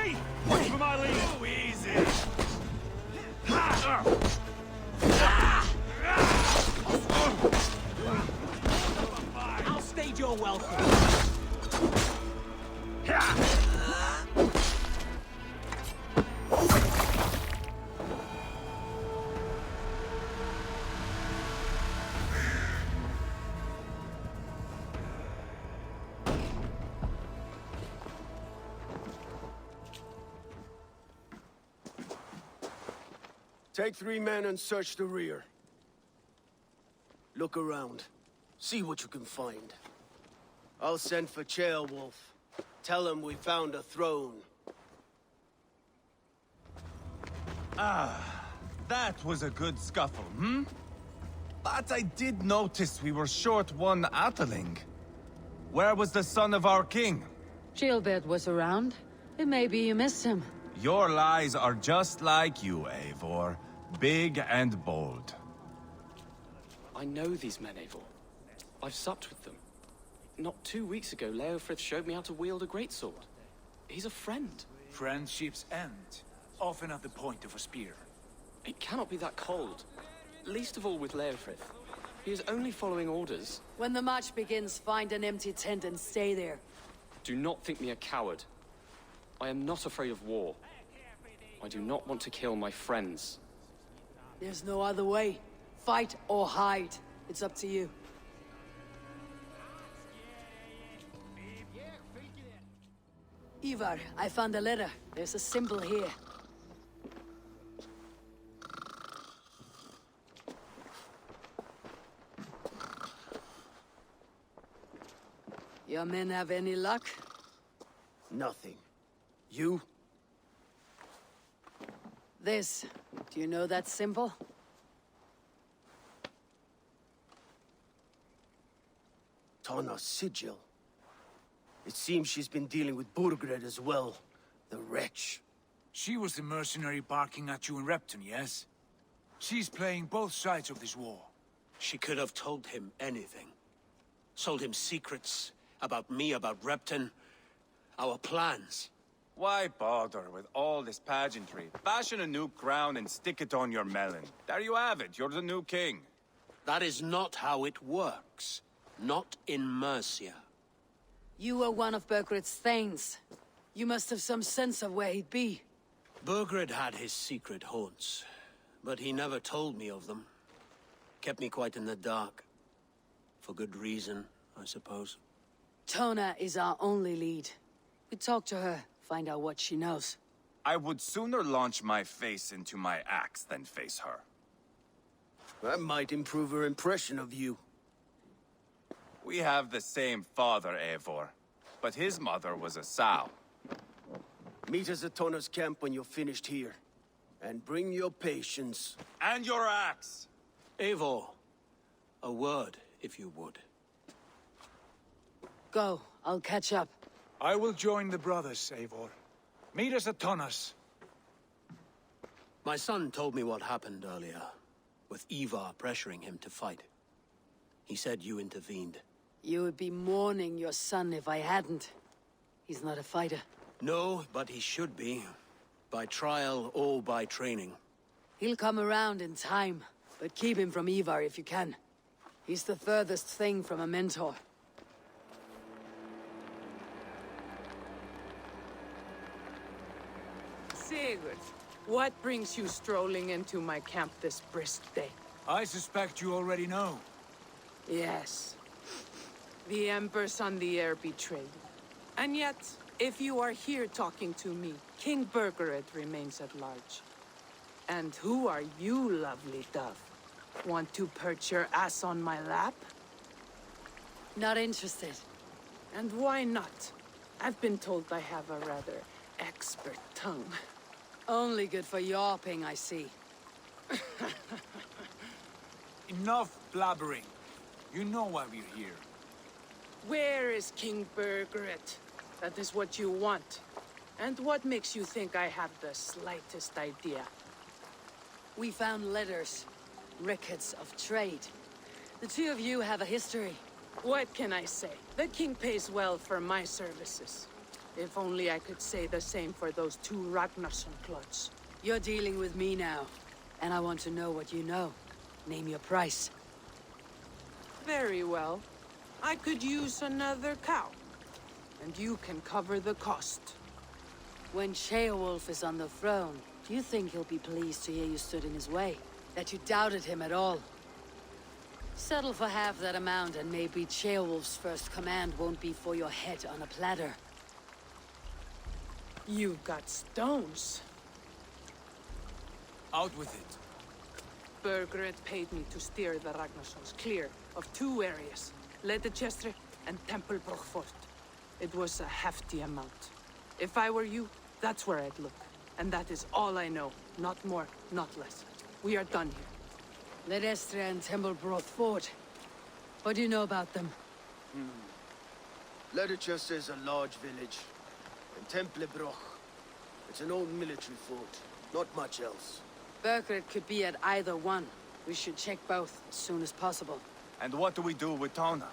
Hey! Wait for my lead! Too easy! I'll stage your welcome. Take 3 men and search the rear. Look around. See what you can find. I'll send for Ceolwulf. Tell him we found a throne. Ah, that was a good scuffle, hmm? But I did notice we were short one Atheling. Where was the son of our king? Gilbert was around. It may be you missed him. Your lies are just like you, Eivor. Big and bold. I know these men, Eivor. I've supped with them. Not 2 weeks ago, Leofrith showed me how to wield a greatsword. He's a friend. Friendships end, often at the point of a spear. It cannot be that cold. Least of all with Leofrith. He is only following orders. When the march begins, find an empty tent and stay there. Do not think me a coward. I am not afraid of war. I do not want to kill my friends. There's no other way. Fight or hide. It's up to you. Eivor, I found a letter. There's a symbol here. Your men have any luck? Nothing. You? This. Do you know that symbol? Tana's sigil. It seems she's been dealing with Burgred as well. The wretch. She was the mercenary barking at you in Repton, yes? She's playing both sides of this war. She could have told him anything. Sold him secrets about me, about Repton, our plans. Why bother with all this pageantry? Fashion a new crown and stick it on your melon. There you have it, you're the new king. That is not how it works. Not in Mercia. You were one of Burgred's thanes. You must have some sense of where he'd be. Burgred had his secret haunts, but he never told me of them. Kept me quite in the dark. For good reason, I suppose. Tona is our only lead. We talk to her, find out what she knows. I would sooner launch my face into my axe than face her. That might improve her impression of you. We have the same father, Eivor, but his mother was a sow. Meet us at Tona's camp when you're finished here. And bring your patience. And your axe! Eivor, a word, if you would. Go, I'll catch up. I will join the brothers, Eivor. Meet us at Tona's. My son told me what happened earlier, with Eivor pressuring him to fight. He said you intervened. You would be mourning your son if I hadn't. He's not a fighter. No, but he should be. By trial or by training. He'll come around in time, but keep him from Eivor if you can. He's the furthest thing from a mentor. Sigurd, what brings you strolling into my camp this brisk day? I suspect you already know. Yes. The Emperor's on the air betrayed. And yet, if you are here talking to me, King Burgred remains at large. And who are you, lovely dove? Want to perch your ass on my lap? Not interested. And why not? I've been told I have a rather expert tongue. Only good for yawping, I see. Enough blabbering. You know why we're here. Where is King Burgred? That is what you want. And what makes you think I have the slightest idea? We found letters, records of trade. The two of you have a history. What can I say? The king pays well for my services. If only I could say the same for those two Ragnarsson clots. You're dealing with me now, and I want to know what you know. Name your price. Very well. I could use another cow. And you can cover the cost. When Ceolwulf is on the throne, do you think he'll be pleased to hear you stood in his way? That you doubted him at all? Settle for half that amount, and maybe Ceolwulf's first command won't be for your head on a platter. You've got stones. Out with it. Burgred paid me to steer the Ragnarssons clear of two areas, Ledechestre and Temple-Broch Fort. It was a hefty amount. If I were you, that's where I'd look. And that is all I know. Not more, not less. We are done here. Ledestre and Temple-Broch Fort. What do you know about them? Ledechestre is a large village. And Temple-Broch, it's an old military fort. Not much else. Burgred could be at either one. We should check both as soon as possible. And what do we do with Tona?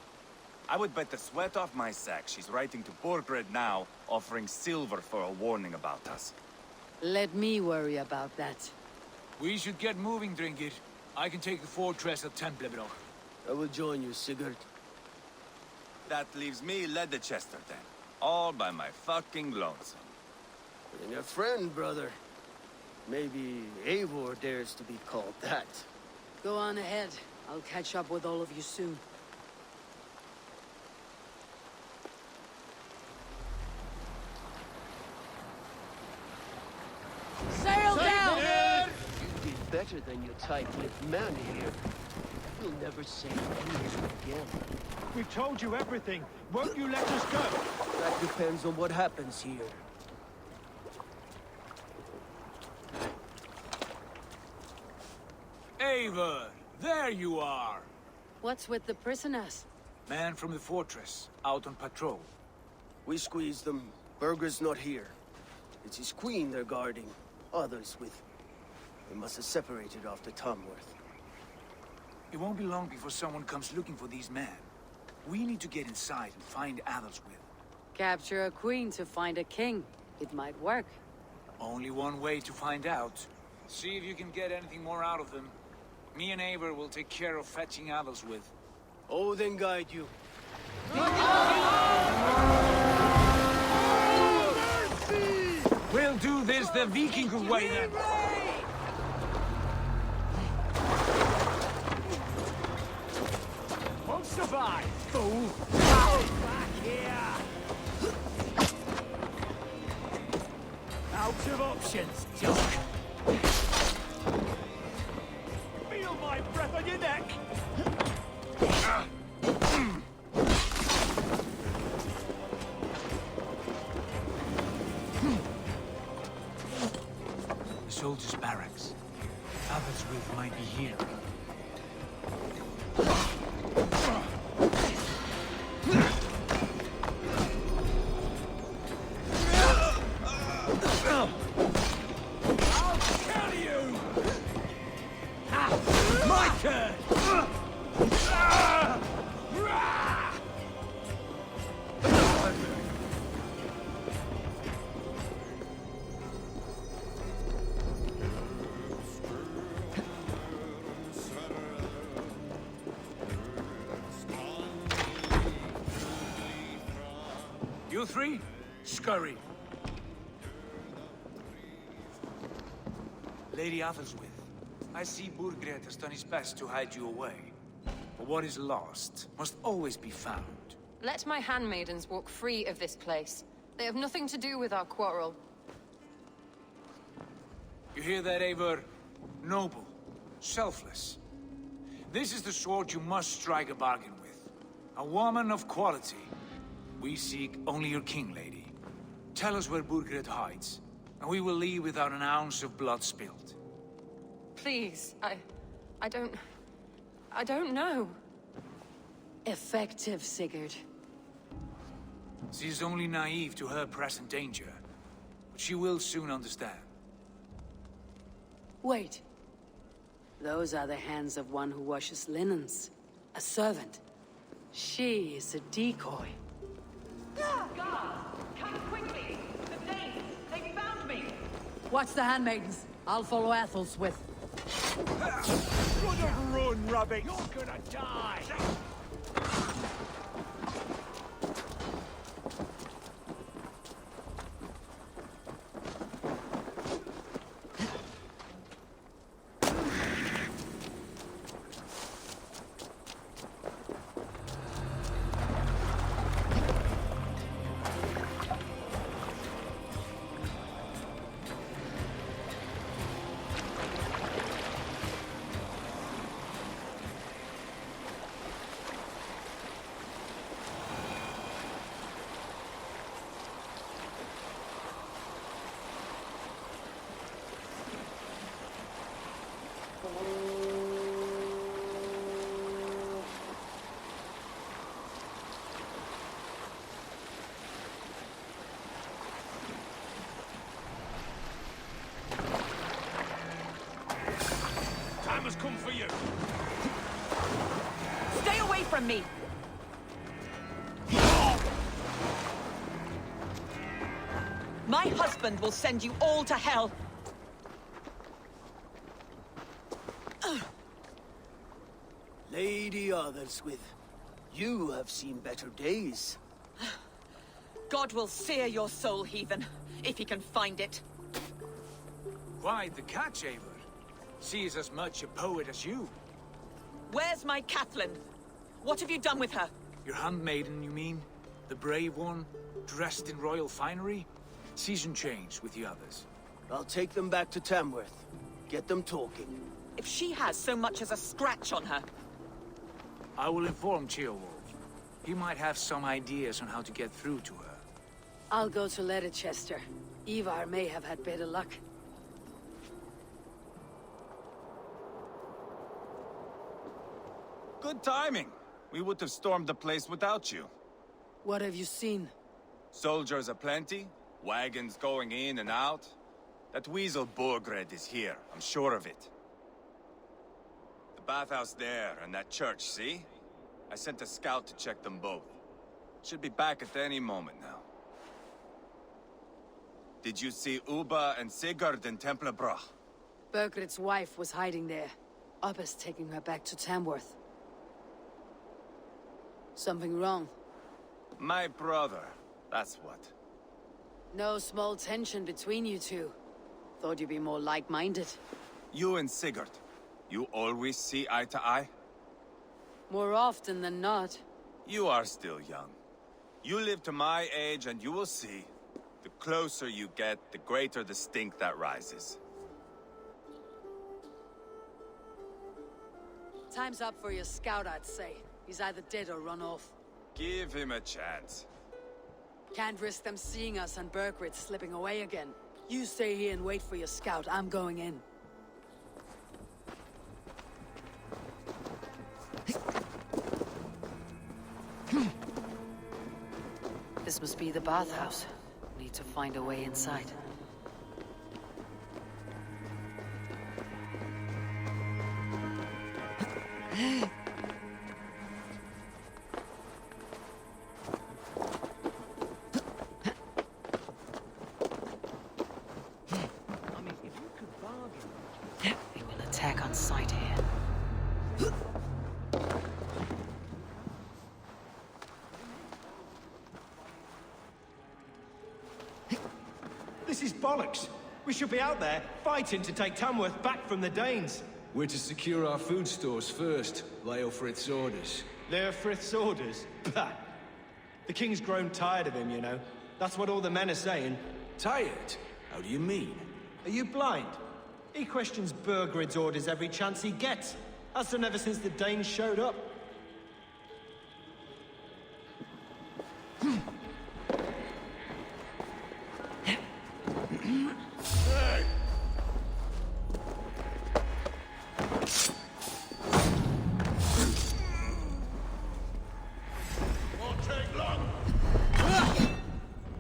I would bet the sweat off my sack she's writing to Borgred now, offering silver for a warning about us. Let me worry about that. We should get moving, Drinkit. I can take the fortress of Temple-Broch. I will join you, Sigurd. That leaves me Ledechestre then. All by my fucking lonesome. And your friend, brother. Maybe Eivor dares to be called that. Go on ahead. I'll catch up with all of you soon. Sail down! You'd be better than your tight-lipped man here. You'll never say anything again. We've told you everything. Won't you let us go? That depends on what happens here. Eivor, there you are! What's with the prisoners? Man from the fortress, out on patrol. We squeezed them. Burger's not here. It's his queen they're guarding. Others with him. They must have separated after Tamworth. It won't be long before someone comes looking for these men. We need to get inside and find Adelswith. Capture a queen to find a king. It might work. Only one way to find out. See if you can get anything more out of them. Me and Eivor will take care of fetching Adelswith. Odin guide you. We'll do this the Viking way then. Won't survive, fool! Back here! Out of options, Jock! Feel my breath on your neck! The soldiers' barracks. Adelswith might be here. You three, scurry. Lady Athelstwith, I see Burgred has done his best to hide you away. But what is lost must always be found. Let my handmaidens walk free of this place. They have nothing to do with our quarrel. You hear that, Eivor? Noble, selfless. This is the sword you must strike a bargain with. A woman of quality. We seek only your king, lady. Tell us where Burgred hides, and we will leave without an ounce of blood spilled. Please, I don't know. Effective, Sigurd. She is only naive to her present danger, but she will soon understand. Wait. Those are the hands of one who washes linens. A servant. She is a decoy. Guards, come quickly! Watch the handmaidens. I'll follow Athel's. Good run, rabbit! You're gonna die! Time has come for you. Stay away from me! My husband will send you all to hell! Lady Otherswith, you have seen better days. God will sear your soul, heathen, if he can find it. Quite the catch, Eivor. She is as much a poet as you. Where's my Catelyn? What have you done with her? Your handmaiden, you mean? The brave one, dressed in royal finery? Season change with the others. I'll take them back to Tamworth. Get them talking. If she has so much as a scratch on her... I will inform Ceolwulf. He might have some ideas on how to get through to her. I'll go to Leicester. Eivor may have had better luck. Good timing. We would have stormed the place without you. What have you seen? Soldiers aplenty, wagons going in and out. That weasel Borgred is here, I'm sure of it. The bathhouse there and that church, see? I sent a scout to check them both. Should be back at any moment now. Did you see Uba and Sigurd in Templebrach? Bergred's wife was hiding there. Ubba's taking her back to Tamworth. Something wrong? My brother, that's what. No small tension between you two. Thought you'd be more like-minded. You and Sigurd, you always see eye to eye? More often than not. You are still young. You live to my age and you will see. The closer you get, the greater the stink that rises. Time's up for your scout, I'd say. He's either dead or run off. Give him a chance. Can't risk them seeing us and Bergred slipping away again. You stay here and wait for your scout. I'm going in. This must be the bathhouse. Need to find a way inside. They will attack on sight here. This is bollocks. We should be out there, fighting to take Tamworth back from the Danes. We're to secure our food stores first, Leofrith's orders. Leofrith's orders? Bah! The king's grown tired of him, you know. That's what all the men are saying. Tired? How do you mean? Are you blind? He questions Bergred's orders every chance he gets. Has done ever since the Danes showed up. Won't take long.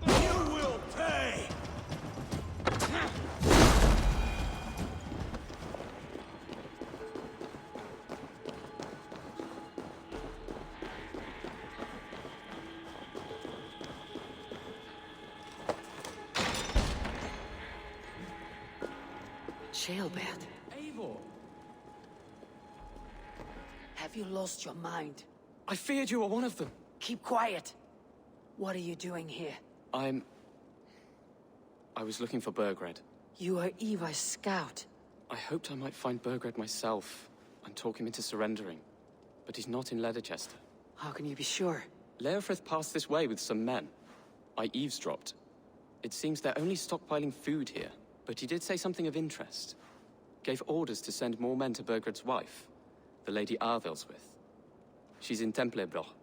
You will pay. Jailbird. Eivor! Have you lost your mind? I feared you were one of them. Keep quiet. What are you doing here? I was looking for Burgred. You are Eivor's scout. I hoped I might find Burgred myself and talk him into surrendering. But he's not in Leatherchester. How can you be sure? Leofrith passed this way with some men. I eavesdropped. It seems they're only stockpiling food here, but he did say something of interest. Gave orders to send more men to Burgred's wife, the Lady Arvelswith. She's in Templebroch.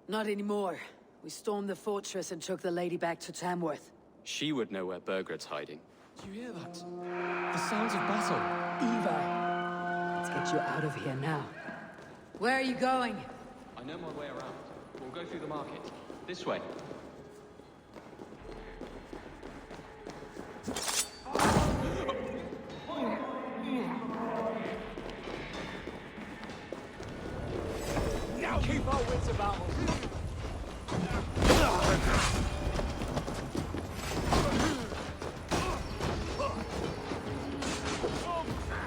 Not anymore. We stormed the fortress and took the lady back to Tamworth. She would know where Burgred's hiding. Do you hear that? The sounds of battle. Eivor, let's get you out of here now. Where are you going? I know my way around. We'll go through the market. This way. Now keep our wits about us.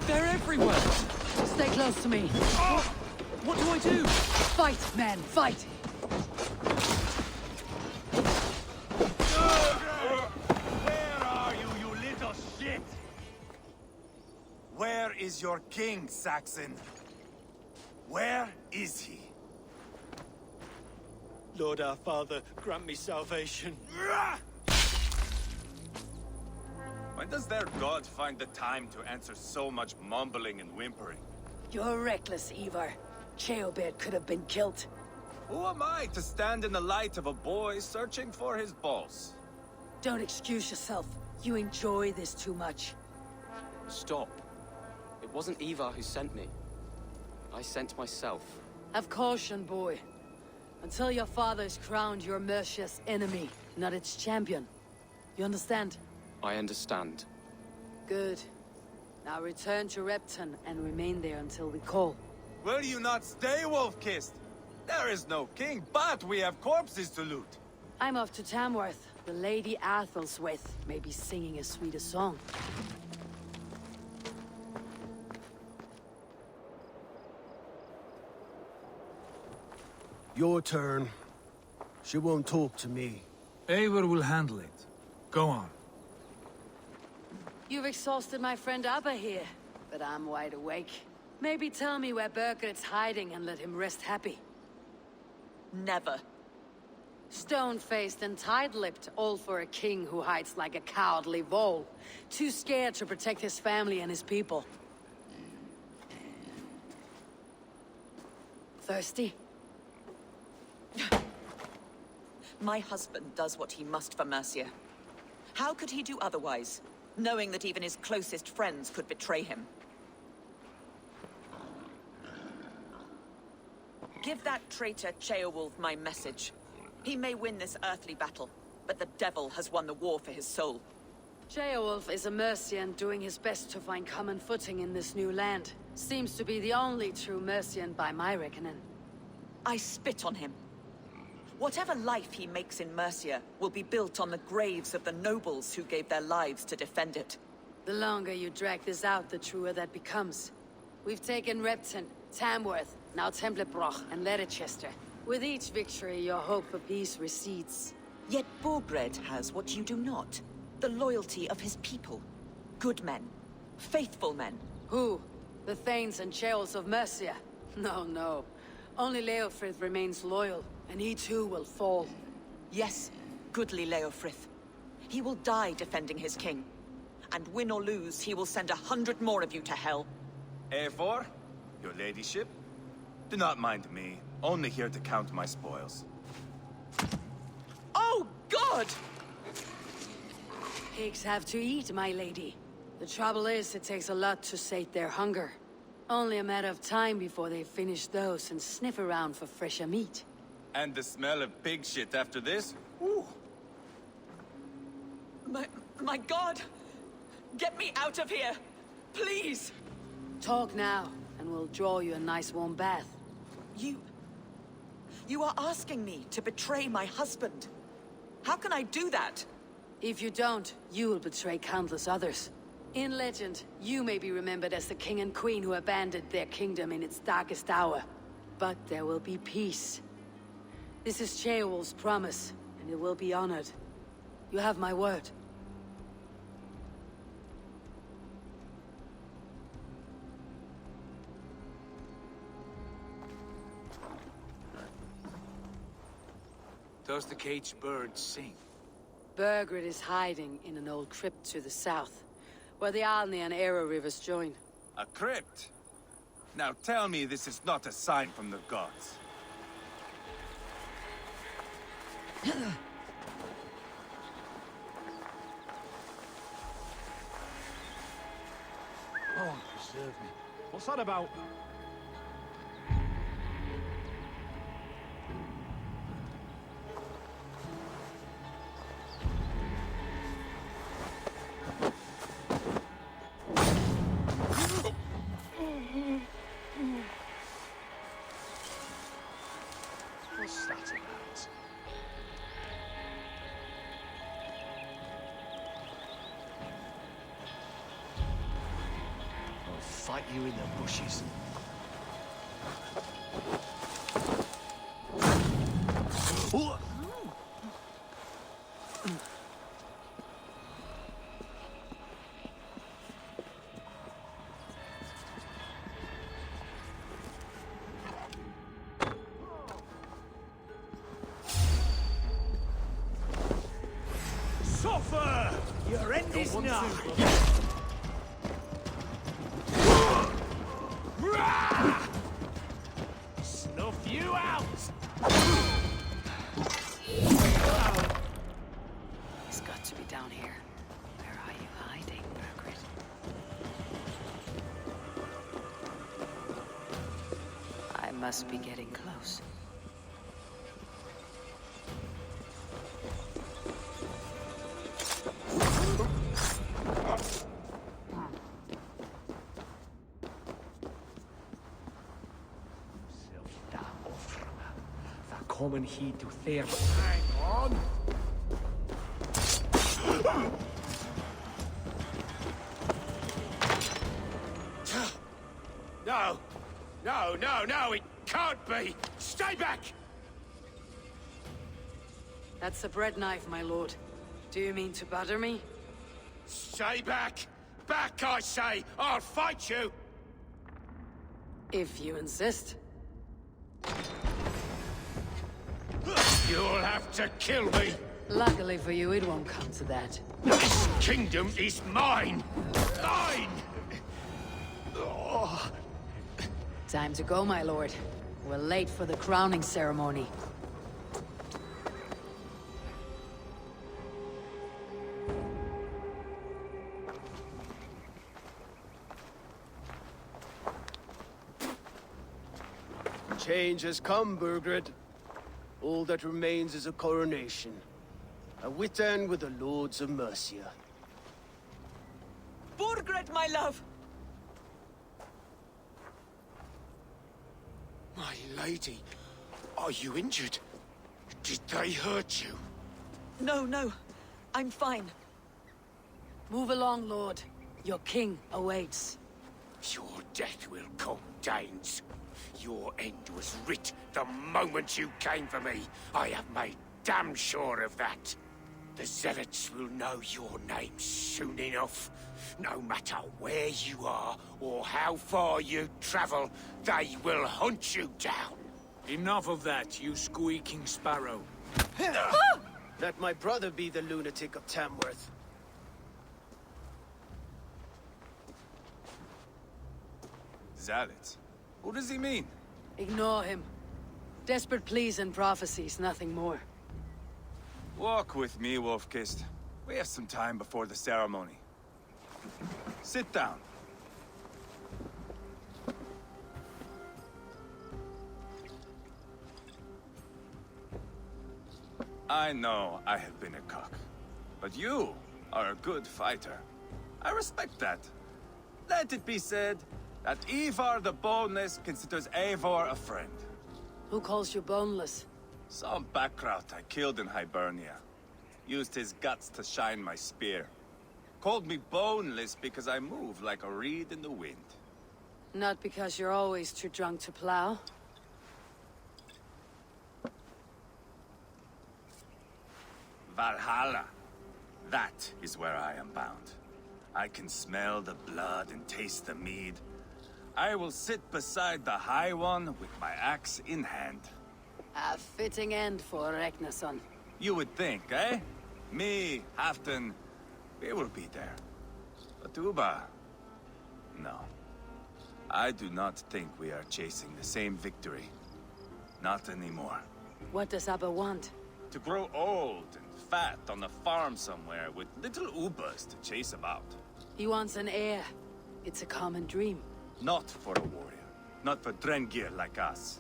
They're everywhere! Stay close to me. What do I do? Fight, man, fight! Where are you, you little shit? Where is your king, Saxon? Where is he? Lord our Father, grant me salvation. When does their god find the time to answer so much mumbling and whimpering? You're reckless, Eivor. Jailbird could have been killed. Who am I to stand in the light of a boy searching for his balls? Don't excuse yourself. You enjoy this too much. Stop. It wasn't Eivor who sent me. I sent myself. Have caution, boy. Until your father is crowned your Mercia's enemy, not its champion. You understand? I understand. Good. Now return to Repton and remain there until we call. Will you not stay, Wolf-Kissed? There is no king, but we have corpses to loot. I'm off to Tamworth. The Lady Arvelswith may be singing a sweeter song. Your turn. She won't talk to me. Eivor will handle it. Go on. You've exhausted my friend Abba here, but I'm wide awake. Maybe tell me where Burgred's hiding and let him rest happy. Never. Stone-faced and tight-lipped, all for a king who hides like a cowardly vole. Too scared to protect his family and his people. Thirsty? My husband does what he must for Mercia. How could he do otherwise, knowing that even his closest friends could betray him? Give that traitor Ceolwulf my message. He may win this earthly battle, but the devil has won the war for his soul. Ceolwulf is a Mercian doing his best to find common footing in this new land. Seems to be the only true Mercian by my reckoning. I spit on him. Whatever life he makes in Mercia will be built on the graves of the nobles who gave their lives to defend it. The longer you drag this out, the truer that becomes. We've taken Repton, Tamworth, now Templebroch and Leatherchester. With each victory, your hope for peace recedes. Yet Burgred has what you do not. The loyalty of his people. Good men. Faithful men. Who? The Thanes and Ceolls of Mercia? No, no. Only Leofrith remains loyal, and he too will fall. Yes, goodly Leofrith. He will die defending his king. And win or lose, he will send 100 more of you to hell. Eivor, your ladyship? Do not mind me. Only here to count my spoils. Oh, God! Pigs have to eat, my lady. The trouble is, it takes a lot to sate their hunger. Only a matter of time before they finish those and sniff around for fresher meat. And the smell of pig shit after this? Ooh. My God! Get me out of here! Please! Talk now, and we'll draw you a nice warm bath. You are asking me to betray my husband. How can I do that? If you don't, you will betray countless others. In legend, you may be remembered as the king and queen who abandoned their kingdom in its darkest hour. But there will be peace. This is Ceolwulf's promise, and it will be honored. You have my word. Does the caged bird sing? Burgred is hiding in an old crypt to the south, where the Alni and Era rivers join. A crypt? Now tell me this is not a sign from the gods. Oh, preserve me. What's that about? What's that about? I'll fight you in the bushes. Suffer! Your end is nigh! Snuff you out! He's got to be down here. Where are you hiding, Burgred? I must be getting close. Kommen hit to there, but hang on. No! No, no, no, it can't be! Stay back! That's a bread knife, my lord. Do you mean to butter me? Stay back! Back, I say! I'll fight you! If you insist. You'll have to kill me! Luckily for you, it won't come to that. This kingdom is mine! Mine! Oh. Time to go, my lord. We're late for the crowning ceremony. Change has come, Burgred. All that remains is a coronation. A Witan with the Lords of Mercia. Burgred, my love! My lady, are you injured? Did they hurt you? No, no. I'm fine. Move along, lord. Your king awaits. Your death will come, Danes. Your end was writ the moment you came for me. I have made damn sure of that. The Zealots will know your name soon enough. No matter where you are or how far you travel, they will hunt you down. Enough of that, you squeaking sparrow. Let my brother be the lunatic of Tamworth. Zealots? What does he mean? Ignore him. Desperate pleas and prophecies, nothing more. Walk with me, Wolf-Kissed. We have some time before the ceremony. Sit down. I know I have been a cock, but you are a good fighter. I respect that. Let it be said that Eivor the Boneless considers Eivor a friend. Who calls you boneless? Some backrout I killed in Hibernia. Used his guts to shine my spear. Called me boneless because I move like a reed in the wind. Not because you're always too drunk to plow. Valhalla. That is where I am bound. I can smell the blood and taste the mead. I will sit beside the High One with my axe in hand. A fitting end for Ragnarsson. You would think, eh? Me, Halfdan, we will be there. But Uba... no. I do not think we are chasing the same victory. Not anymore. What does Abba want? To grow old and fat on a farm somewhere with little Ubas to chase about. He wants an heir. It's a common dream. Not for a warrior. Not for Drengir like us.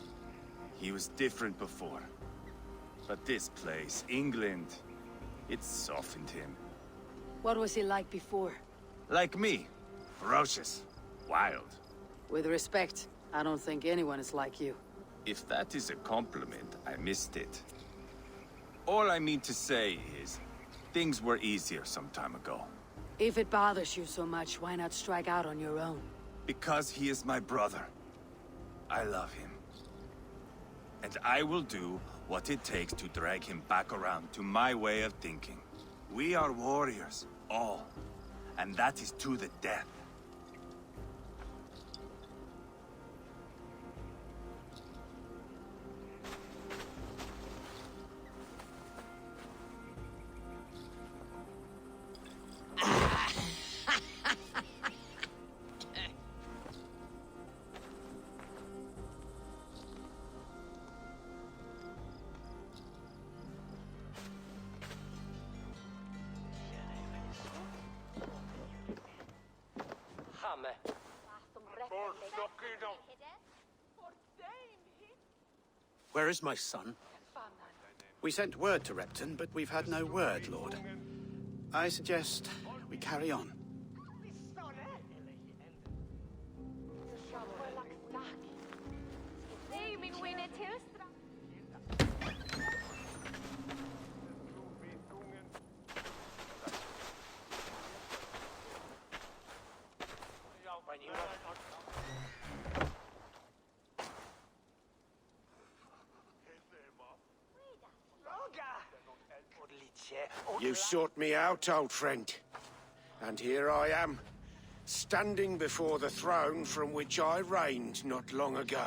He was different before. But this place, England, it softened him. What was he like before? Like me. Ferocious. Wild. With respect, I don't think anyone is like you. If that is a compliment, I missed it. All I mean to say is, things were easier some time ago. If it bothers you so much, why not strike out on your own? Because he is my brother. I love him. And I will do what it takes to drag him back around to my way of thinking. We are warriors, all. And that is to the death. Where is my son? We sent word to Repton, but we've had no word, Lord. I suggest we carry on. You sought me out, old friend. And here I am, standing before the throne from which I reigned not long ago.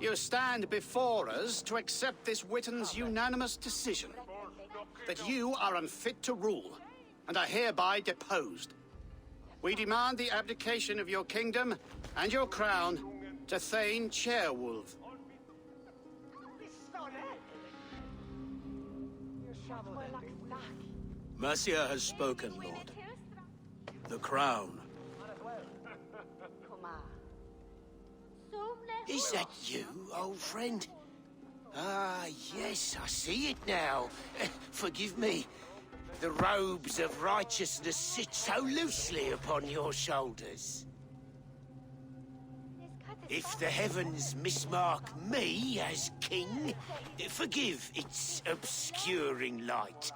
You stand before us to accept this Witten's unanimous decision. That you are unfit to rule, and are hereby deposed. We demand the abdication of your kingdom and your crown to Thane Chairwolf. Mercia has spoken, Lord. The crown. Is that you, old friend? Ah, yes, I see it now. Forgive me. The robes of righteousness sit so loosely upon your shoulders. If the heavens mismark me as king, forgive its obscuring light.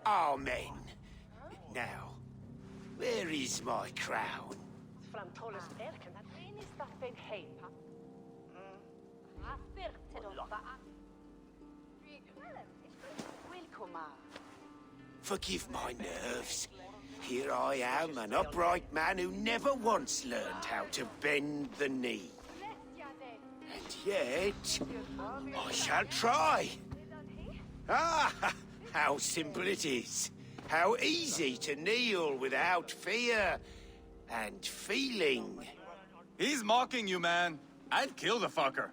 Amen. Now, where is my crown? Forgive my nerves. Here I am, an upright man who never once learned how to bend the knee. And yet, I shall try. Ah, how simple it is. How easy to kneel without fear and feeling. He's mocking you, man. I'd kill the fucker.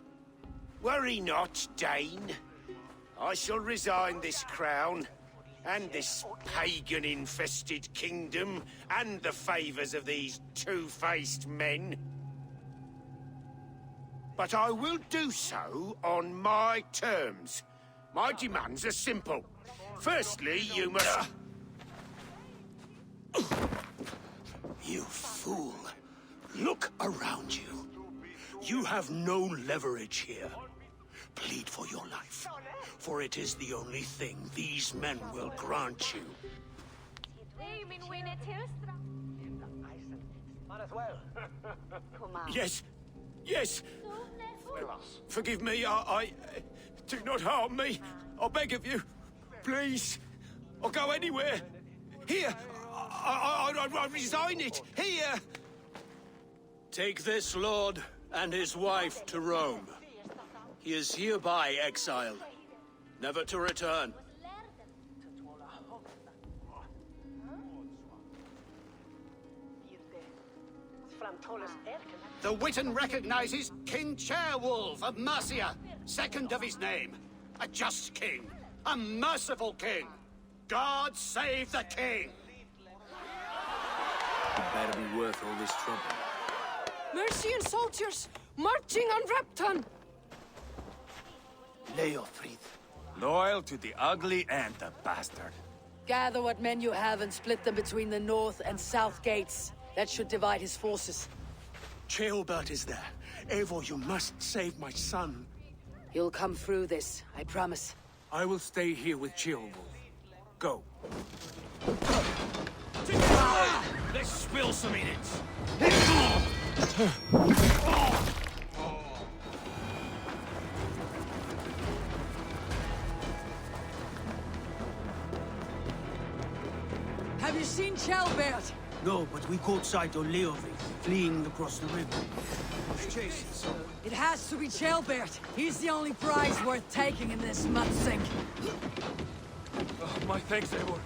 Worry not, Dane. I shall resign this crown, and this pagan-infested kingdom, and the favors of these two-faced men. But I will do so on my terms. My demands are simple. Firstly, you must... You fool. Look around you. You have no leverage here. Plead for your life, for it is the only thing these men will grant you. Yes! Yes! Forgive me, I... Do not harm me! I beg of you! Please! I'll go anywhere! Here! I resign it! Here! Take this lord and his wife to Rome. He is hereby exiled, never to return. The Witan recognizes King Chairwolf of Mercia, second of his name. A just king, a merciful king. God save the king! Better be worth all this trouble. Mercian soldiers marching on Repton! Leofrid. Loyal to the ugly and the bastard. Gather what men you have and split them between the north and south gates. That should divide his forces. Ceolbert is there. Eivor, you must save my son. You'll come through this, I promise. I will stay here with Ceolwulf. Go. Let's spill some in it. Have you seen Ceolbert? No, but we caught sight of Leofrid, fleeing across the river. It has to be Ceolbert. He's the only prize worth taking in this mud sink. My thanks, Eivor.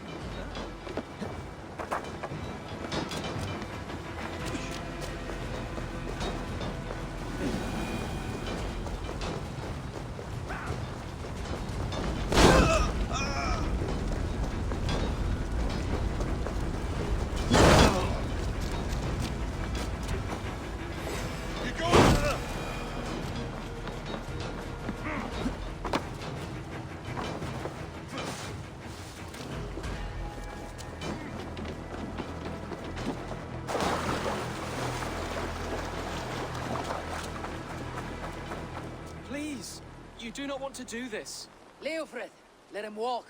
Please, you do not want to do this. Leofrid, let him walk.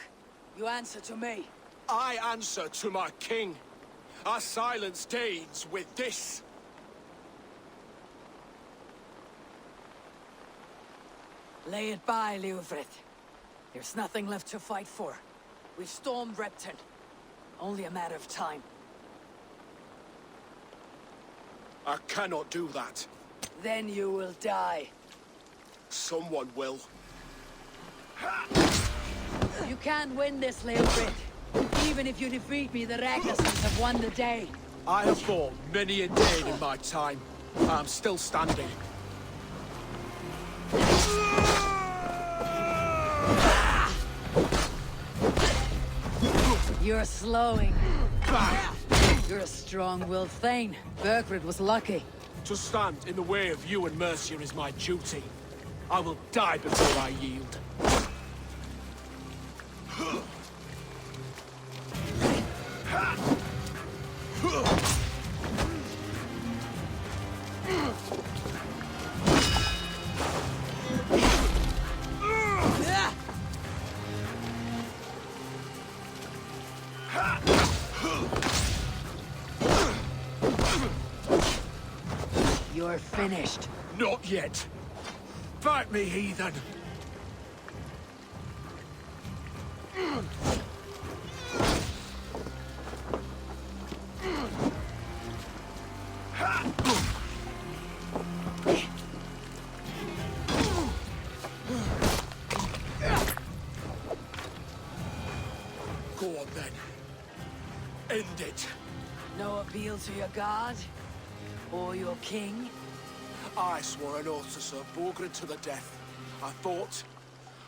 You answer to me. I answer to my king. Our silence Danes with this. Lay it by, Leofrid. There's nothing left to fight for. We've stormed Repton. Only a matter of time. I cannot do that. Then you will die. Someone will. You can't win this, Leofrid. Even if you defeat me, the Ragnarsons have won the day. I have fought many a Dane in my time. I'm still standing. You're slowing. You're a strong-willed Thane. Burgred was lucky. To stand in the way of you and Mercia is my duty. I will die before I yield. You're finished. Not yet. Fight me, heathen! Go on then. End it. No appeal to your god? Or your king? I swore an oath to serve Borgred to the death. I fought.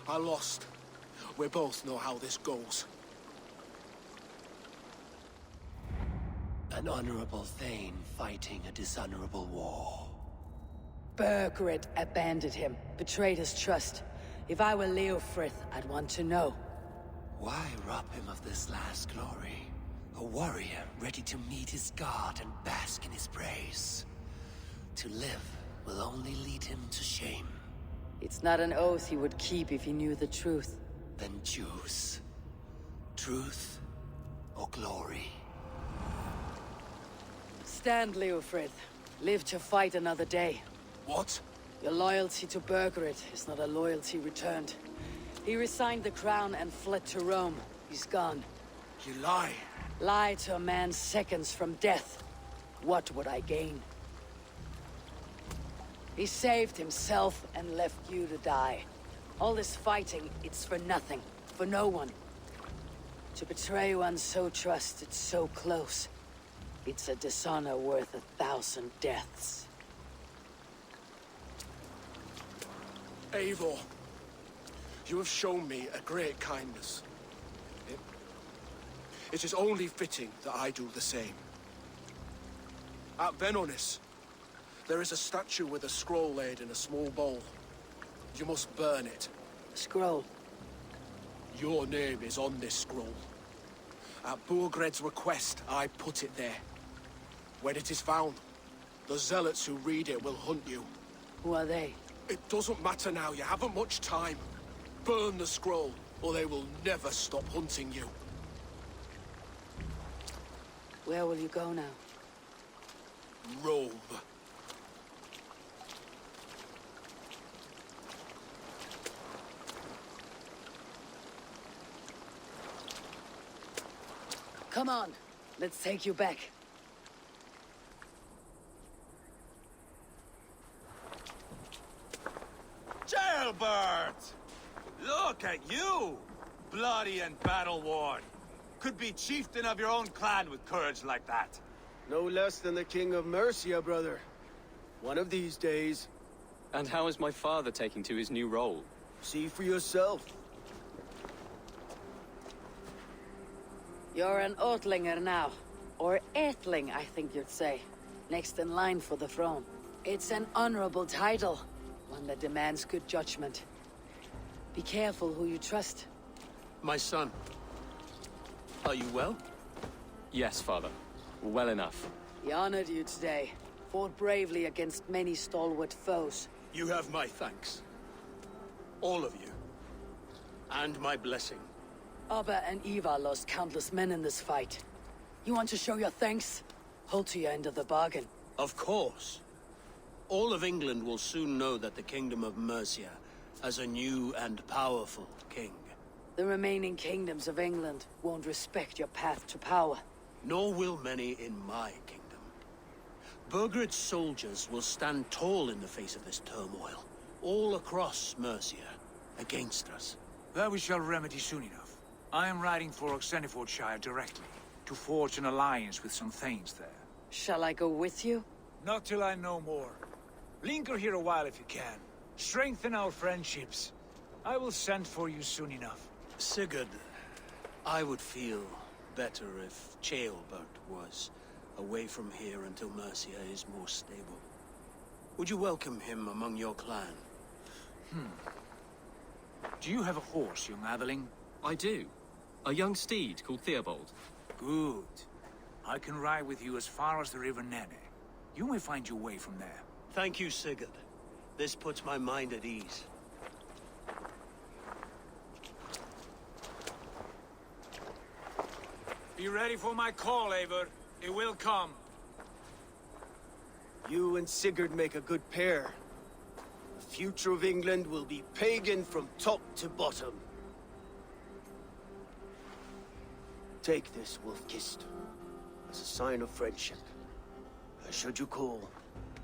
I lost. We both know how this goes. An honorable Thane fighting a dishonorable war. Burgred abandoned him, betrayed his trust. If I were Leofrith, I'd want to know. Why rob him of this last glory? A warrior ready to meet his god and bask in his praise. To live will only lead him to shame. It's not an oath he would keep if he knew the truth. Then choose. Truth or glory. Stand, Leofrid. Live to fight another day. What? Your loyalty to Burgred is not a loyalty returned. He resigned the crown and fled to Rome. He's gone. You lie. Lie to a man seconds from death. What would I gain? He saved himself and left you to die. All this fighting, it's for nothing. For no one. To betray one so trusted, so close. It's a dishonor worth 1,000 deaths. Eivor, you have shown me a great kindness. It is only fitting that I do the same. At Venonis, there is a statue with a scroll laid in a small bowl. You must burn it. Scroll? Your name is on this scroll. At Burgred's request, I put it there. When it is found, the zealots who read it will hunt you. Who are they? It doesn't matter now, you haven't much time. Burn the scroll, or they will never stop hunting you. Where will you go now? Rome. Come on, let's take you back. Jailbird! Look at you! Bloody and battle-worn. Could be chieftain of your own clan with courage like that. No less than the King of Mercia, brother. One of these days. And how is my father taking to his new role? See for yourself. You're an Ortlinger now. Or Aethling, I think you'd say. Next in line for the throne. It's an honorable title. One that demands good judgment. Be careful who you trust. My son. Are you well? Yes, father. Well enough. He honored you today. Fought bravely against many stalwart foes. You have my thanks. All of you. And my blessing. Abba and Eivor lost countless men in this fight. You want to show your thanks? Hold to your end of the bargain. Of course. All of England will soon know that the Kingdom of Mercia has a new and powerful king. The remaining kingdoms of England won't respect your path to power. Nor will many in my kingdom. Burgred's soldiers will stand tall in the face of this turmoil, all across Mercia, against us. That we shall remedy soon enough. I am riding for Oxenfordshire directly, to forge an alliance with some thanes there. Shall I go with you? Not till I know more. Linger here a while if you can. Strengthen our friendships. I will send for you soon enough. Sigurd, I would feel better if Ceolbert was away from here until Mercia is more stable. Would you welcome him among your clan? Do you have a horse, young atheling? I do. A young steed called Theobald. Good. I can ride with you as far as the River Nene. You may find your way from there. Thank you, Sigurd. This puts my mind at ease. Be ready for my call, Eivor. It will come. You and Sigurd make a good pair. The future of England will be pagan from top to bottom. Take this, Wolf-Kissed, as a sign of friendship. And should you call,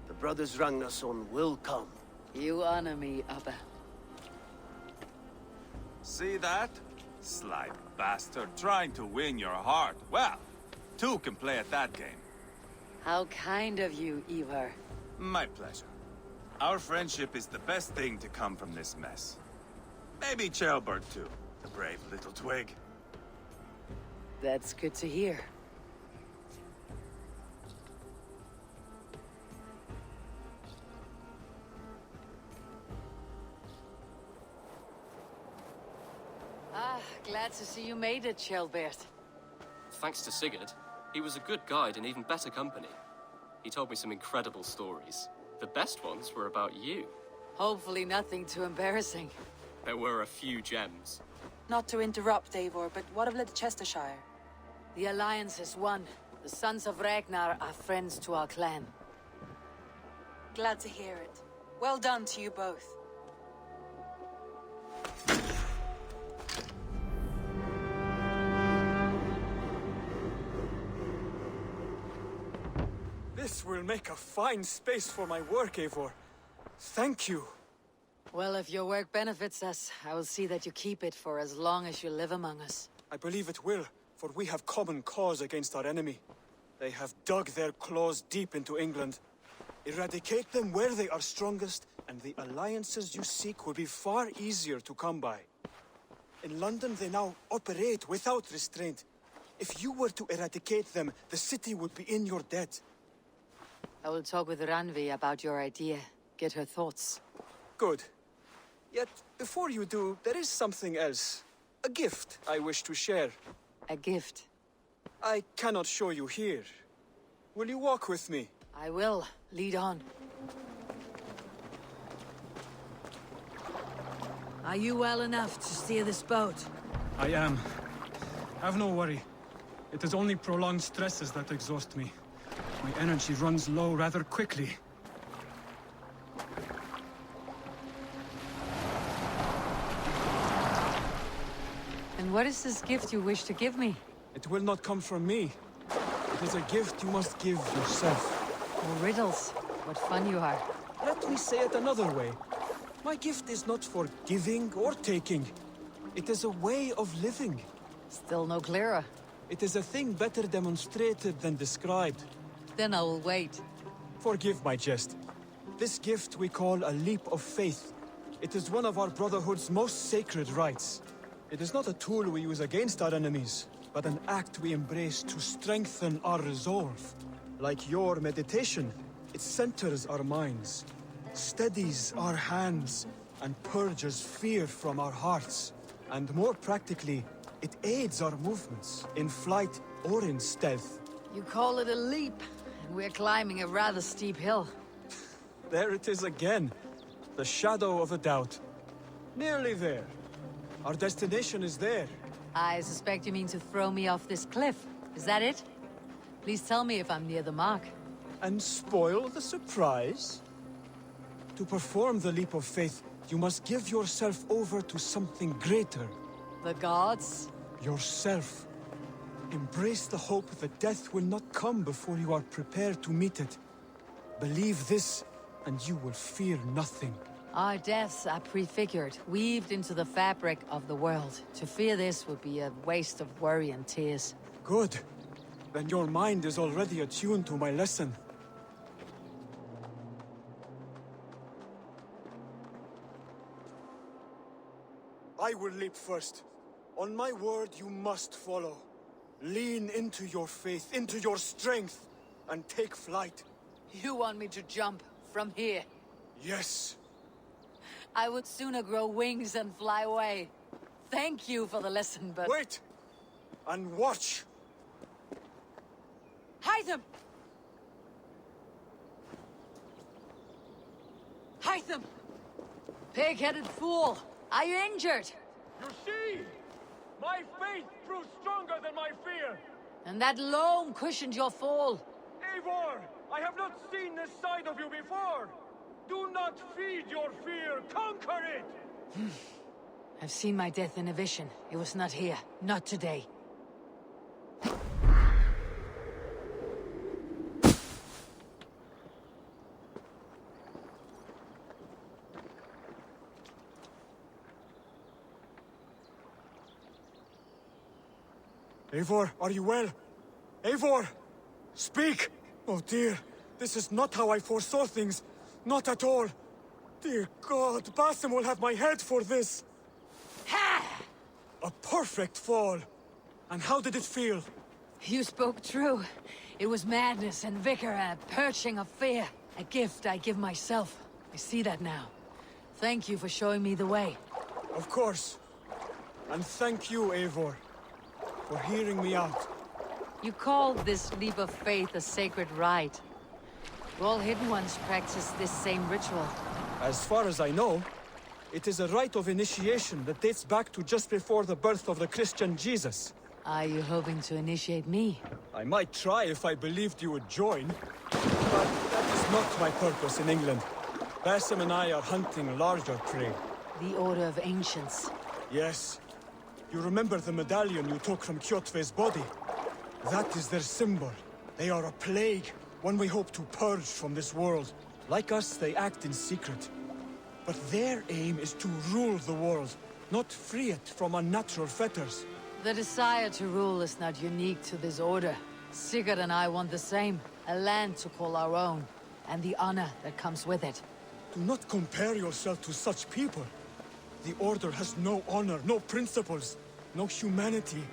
the brothers Ragnarsson will come. You honor me, Abba. See that? Sly bastard trying to win your heart. Well, two can play at that game. How kind of you, Eivor. My pleasure. Our friendship is the best thing to come from this mess. Maybe Ceolbert too, the brave little twig. That's good to hear. Glad to see you made it, Ceolbert. Thanks to Sigurd, he was a good guide and even better company. He told me some incredible stories. The best ones were about you. Hopefully nothing too embarrassing. There were a few gems. Not to interrupt, Eivor, but what of Leicestershire? The Alliance is won. The sons of Ragnar are friends to our clan. Glad to hear it. Well done to you both. This will make a fine space for my work, Eivor. Thank you. Well, if your work benefits us, I will see that you keep it for as long as you live among us. I believe it will, for we have common cause against our enemy. They have dug their claws deep into England. Eradicate them where they are strongest, and the alliances you seek will be far easier to come by. In London, they now operate without restraint. If you were to eradicate them, the city would be in your debt. I will talk with Randvi about your idea. Get her thoughts. Good. Yet, before you do, there is something else. A gift I wish to share. A gift? I cannot show you here. Will you walk with me? I will. Lead on. Are you well enough to steer this boat? I am. Have no worry. It is only prolonged stresses that exhaust me. My energy runs low rather quickly. And what is this gift you wish to give me? It will not come from me. It is a gift you must give yourself. Oh, riddles. What fun you are. Let me say it another way. My gift is not for giving or taking. It is a way of living. Still no clearer. It is a thing better demonstrated than described. Then I will wait. Forgive my jest. This gift we call a leap of faith. It is one of our Brotherhood's most sacred rites. It is not a tool we use against our enemies, but an act we embrace to strengthen our resolve. Like your meditation, it centers our minds, steadies our hands, and purges fear from our hearts. And more practically, it aids our movements, in flight or in stealth. You call it a leap, and we're climbing a rather steep hill. There it is again. The shadow of a doubt. Nearly there. Our destination is there. I suspect you mean to throw me off this cliff. Is that it? Please tell me if I'm near the mark. And spoil the surprise? To perform the leap of faith, you must give yourself over to something greater. The gods? Yourself. Embrace the hope that death will not come before you are prepared to meet it. Believe this, and you will fear nothing. Our deaths are prefigured, weaved into the fabric of the world. To fear this would be a waste of worry and tears. Good. Then your mind is already attuned to my lesson. I will leap first. On my word, you must follow. Lean into your faith, into your strength, and take flight. You want me to jump from here? Yes. I would sooner grow wings and fly away. Thank you for the lesson, but... Wait! And watch! Hytham! Hytham! Pig-headed fool! Are you injured? You see? My faith proved stronger than my fear! And that loam cushioned your fall. Eivor! I have not seen this side of you before! Do not feed your fear, conquer it! I've seen my death in a vision. It was not here. Not today. Eivor, are you well? Eivor! Speak! Oh dear, this is not how I foresaw things. Not at all. Dear God, Basim will have my head for this. A perfect fall. And how did it feel? You spoke true. It was madness and vigor, a purging of fear. A gift I give myself. I see that now. Thank you for showing me the way. Of course. And thank you, Eivor, for hearing me out. You called this leap of faith a sacred rite. All Hidden Ones practice this same ritual. As far as I know, it is a rite of initiation that dates back to just before the birth of the Christian Jesus. Are you hoping to initiate me? I might try if I believed you would join. But that is not my purpose in England. Basim and I are hunting larger prey. The Order of Ancients. Yes. You remember the medallion you took from Kjotve's body? That is their symbol. They are a plague, one we hope to purge from this world. Like us, they act in secret. But their aim is to rule the world, not free it from unnatural fetters. The desire to rule is not unique to this order. Sigurd and I want the same. A land to call our own, and the honor that comes with it. Do not compare yourself to such people. The Order has no honor, no principles, no humanity.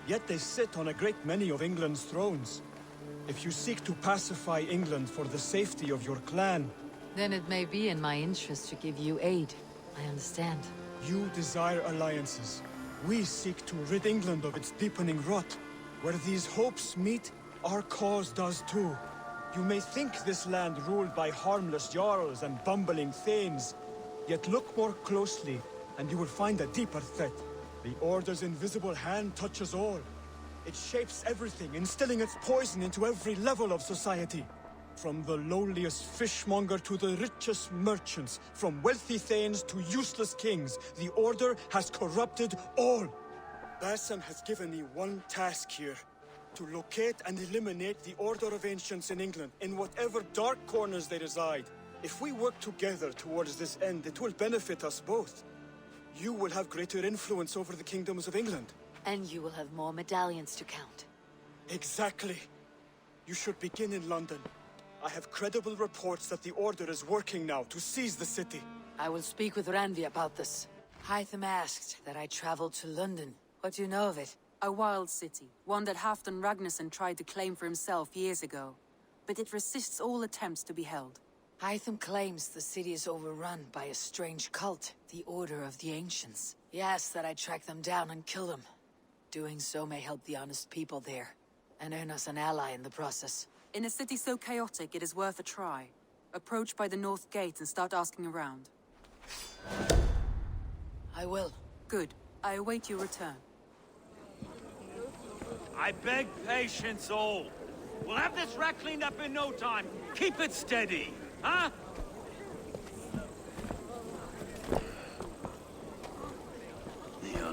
Yet they sit on a great many of England's thrones. If you seek to pacify England for the safety of your clan... Then it may be in my interest to give you aid. I understand. You desire alliances. We seek to rid England of its deepening rot. Where these hopes meet, our cause does too. You may think this land ruled by harmless jarls and bumbling thanes. Yet look more closely, and you will find a deeper threat. The Order's invisible hand touches all. It shapes everything, instilling its poison into every level of society. From the lowliest fishmonger to the richest merchants, from wealthy thanes to useless kings, the Order has corrupted all. Basim has given me one task here. To locate and eliminate the Order of Ancients in England, in whatever dark corners they reside. If we work together towards this end, it will benefit us both. You will have greater influence over the kingdoms of England. And you will have more medallions to count. Exactly. You should begin in London. I have credible reports that the Order is working now to seize the city. I will speak with Randvi about this. Hytham asked that I travel to London. What do you know of it? A wild city, one that Halfdan Ragnarsson tried to claim for himself years ago. But it resists all attempts to be held. Hytham claims the city is overrun by a strange cult, the Order of the Ancients. He asks that I track them down and kill them. Doing so may help the honest people there, and earn us an ally in the process. In a city so chaotic, it is worth a try. Approach by the North Gate and start asking around. I will. Good. I await your return. I beg patience, all. We'll have this wreck cleaned up in no time. Keep it steady, huh?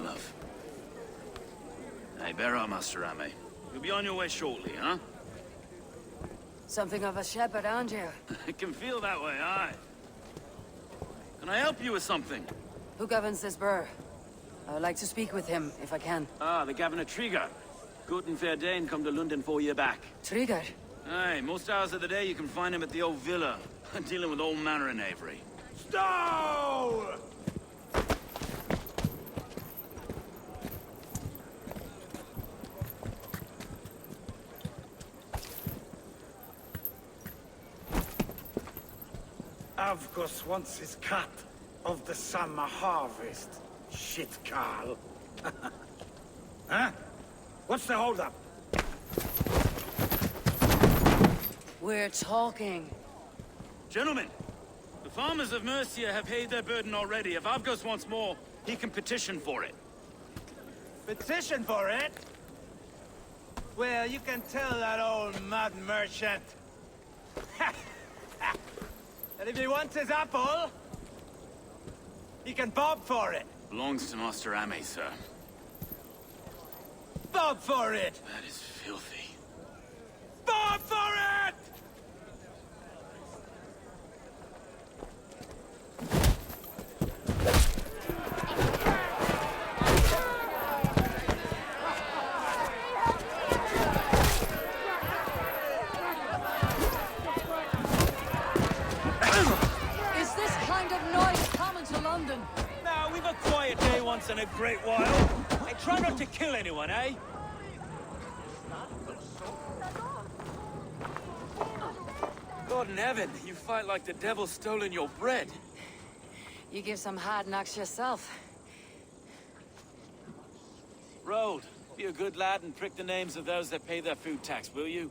Love. Hey, bear up, Master Ame. You'll be on your way shortly, huh? Something of a shepherd, aren't you? It can feel that way, aye. Can I help you with something? Who governs this burr? I would like to speak with him, if I can. Ah, the Governor Trigger. Good and fair Dane come to London 4 years back. Trigger? Aye, most hours of the day you can find him at the old villa, dealing with all manner in Avery. Stow! Avgos wants his cut of the summer harvest. Shit, Carl. Huh? What's the holdup? We're talking. Gentlemen, the farmers of Mercia have paid their burden already. If Avgos wants more, he can petition for it. Petition for it? Well, you can tell that old mud merchant. And if he wants his apple, he can bob for it. Belongs to Master Ame, sir. Bob for it! That is filthy. Bob for it! Is this kind of noise common to London? Now, we've a quiet day once in a great while. I try not to kill anyone, eh? God in heaven, you fight like the devil's stolen your bread. You give some hard knocks yourself. Road, be a good lad and prick the names of those that pay their food tax, will you?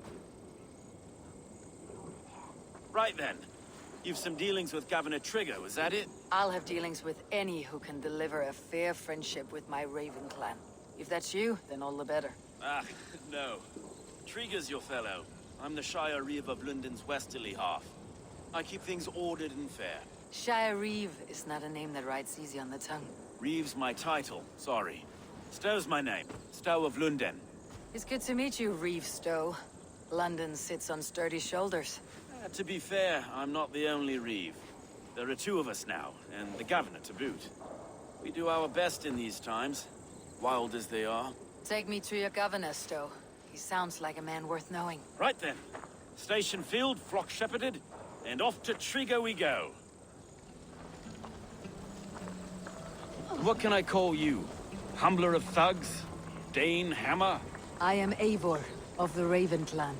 Right then. You've some dealings with Governor Trigger, was that it? I'll have dealings with any who can deliver a fair friendship with my Raven clan. If that's you, then all the better. Ah, no. Trigger's your fellow. I'm the Shire Reeve of London's westerly half. I keep things ordered and fair. Shire Reeve is not a name that rides easy on the tongue. Reeve's my title, sorry. Stow's my name. Stow of London. It's good to meet you, Reeve Stow. London sits on sturdy shoulders. To be fair, I'm not the only Reeve. There are two of us now, and the governor to boot. We do our best in these times, wild as they are. Take me to your governor, Stow. He sounds like a man worth knowing. Right then. Station filled, flock shepherded, and off to Trigo we go. What can I call you? Humbler of thugs? Dane Hammer? I am Eivor, of the Raven clan.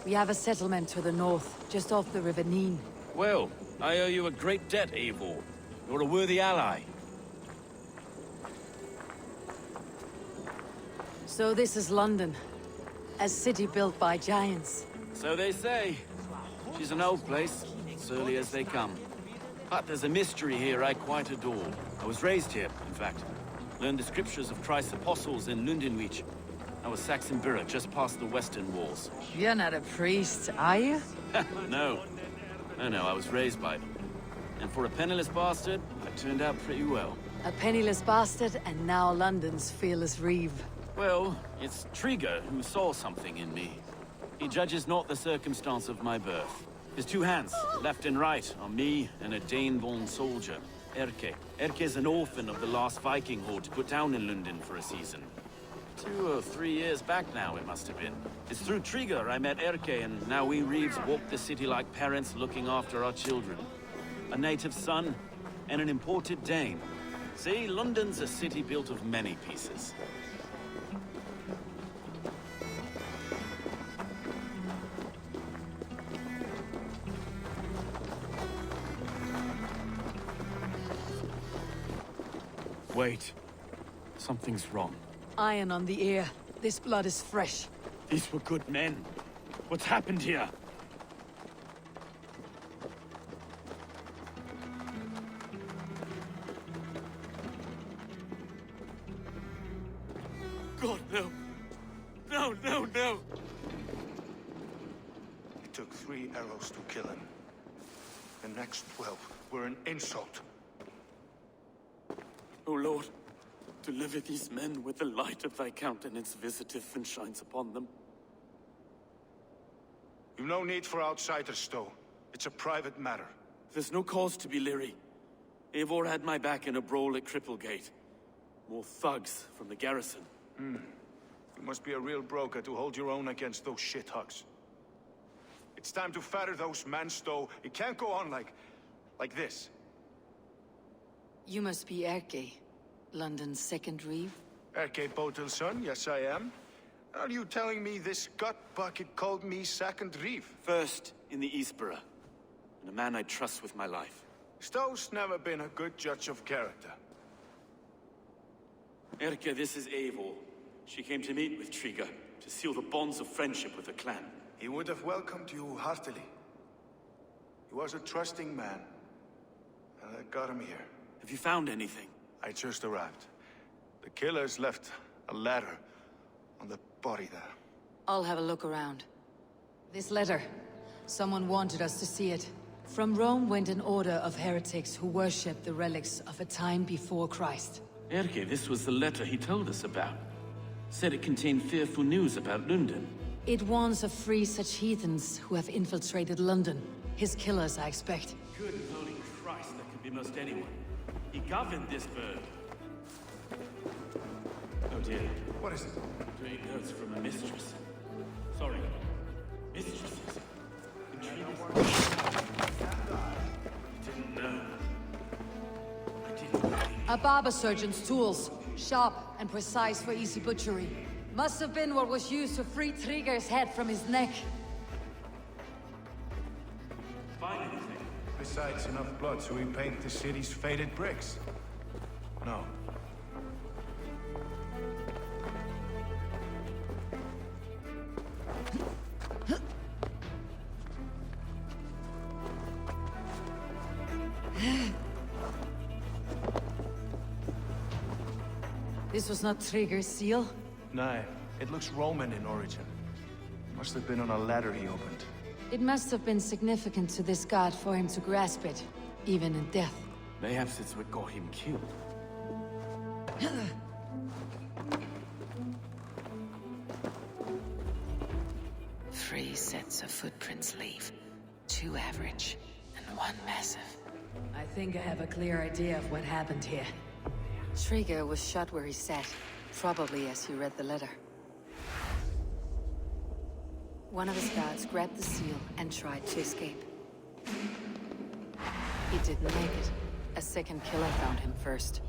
We have a settlement to the north, just off the River Neen. Well, I owe you a great debt, Eivor. You're a worthy ally. So this is London. A city built by giants. So they say. She's an old place, surly as they come. But there's a mystery here I quite adore. I was raised here, in fact. Learned the scriptures of Christ's apostles in Lundenwich. I was Saxon Borough, just past the western walls. You're not a priest, are you? No. No, I was raised by them. And for a penniless bastard, I turned out pretty well. A penniless bastard, and now London's fearless Reeve. Well, it's Trigger who saw something in me. He judges not the circumstance of my birth. His two hands, left and right, are me and a Dane-born soldier, Erke. Erke's an orphan of the last Viking horde put down in London for a season. 2 or 3 years back now, it must have been. It's through Trigger I met Erke, and now we Reeves walk the city like parents looking after our children. A native son, and an imported Dane. See, London's a city built of many pieces. Wait. Something's wrong. Iron on the ear. This blood is fresh. These were good men. What's happened here? God, no. No, no, no! It took 3 arrows to kill him. The next 12 were an insult. O Lord, deliver these men with the light of thy countenance visiteth and shines upon them. You've no need for outsiders, Stow. It's a private matter. There's no cause to be leery. Eivor had my back in a brawl at Cripplegate. More thugs from the garrison. You must be a real broker to hold your own against those shithugs. It's time to fetter those men, Stow. It can't go on like this. You must be Erke, London's second Reeve? Erke Botil's son, yes I am. Are you telling me this gut bucket called me second Reeve? First in the Eastborough, and a man I trust with my life. Stow's never been a good judge of character. Erke, this is Eivor. She came to meet with Trigger, to seal the bonds of friendship with the clan. He would have welcomed you heartily. He was a trusting man, and I got him here. Have you found anything? I just arrived. The killers left a letter on the body there. I'll have a look around. This letter. Someone wanted us to see it. From Rome went an order of heretics who worshipped the relics of a time before Christ. Erke, this was the letter he told us about. Said it contained fearful news about London. It warns of free such heathens who have infiltrated London. His killers, I expect. Good holy Christ, that could be most anyone. He governed this bird. Oh dear. What is it? Great notes from a mistress. Sorry. Mistresses. Didn't know. I didn't know. A barber surgeon's tools. Sharp and precise for easy butchery. Must have been what was used to free Trigger's head from his neck. Find anything? Besides enough blood so we paint the city's faded bricks. No. This was not Trigger's seal? No, it looks Roman in origin. Must have been on a ladder he opened. It must have been significant to this god for him to grasp it, even in death. Perhaps it's what got him killed. 3 sets of footprints leave. 2 average, and 1 massive. I think I have a clear idea of what happened here. Trigger was shot where he sat, probably as he read the letter. One of his guards grabbed the seal and tried to escape. He didn't make it. A second killer found him first.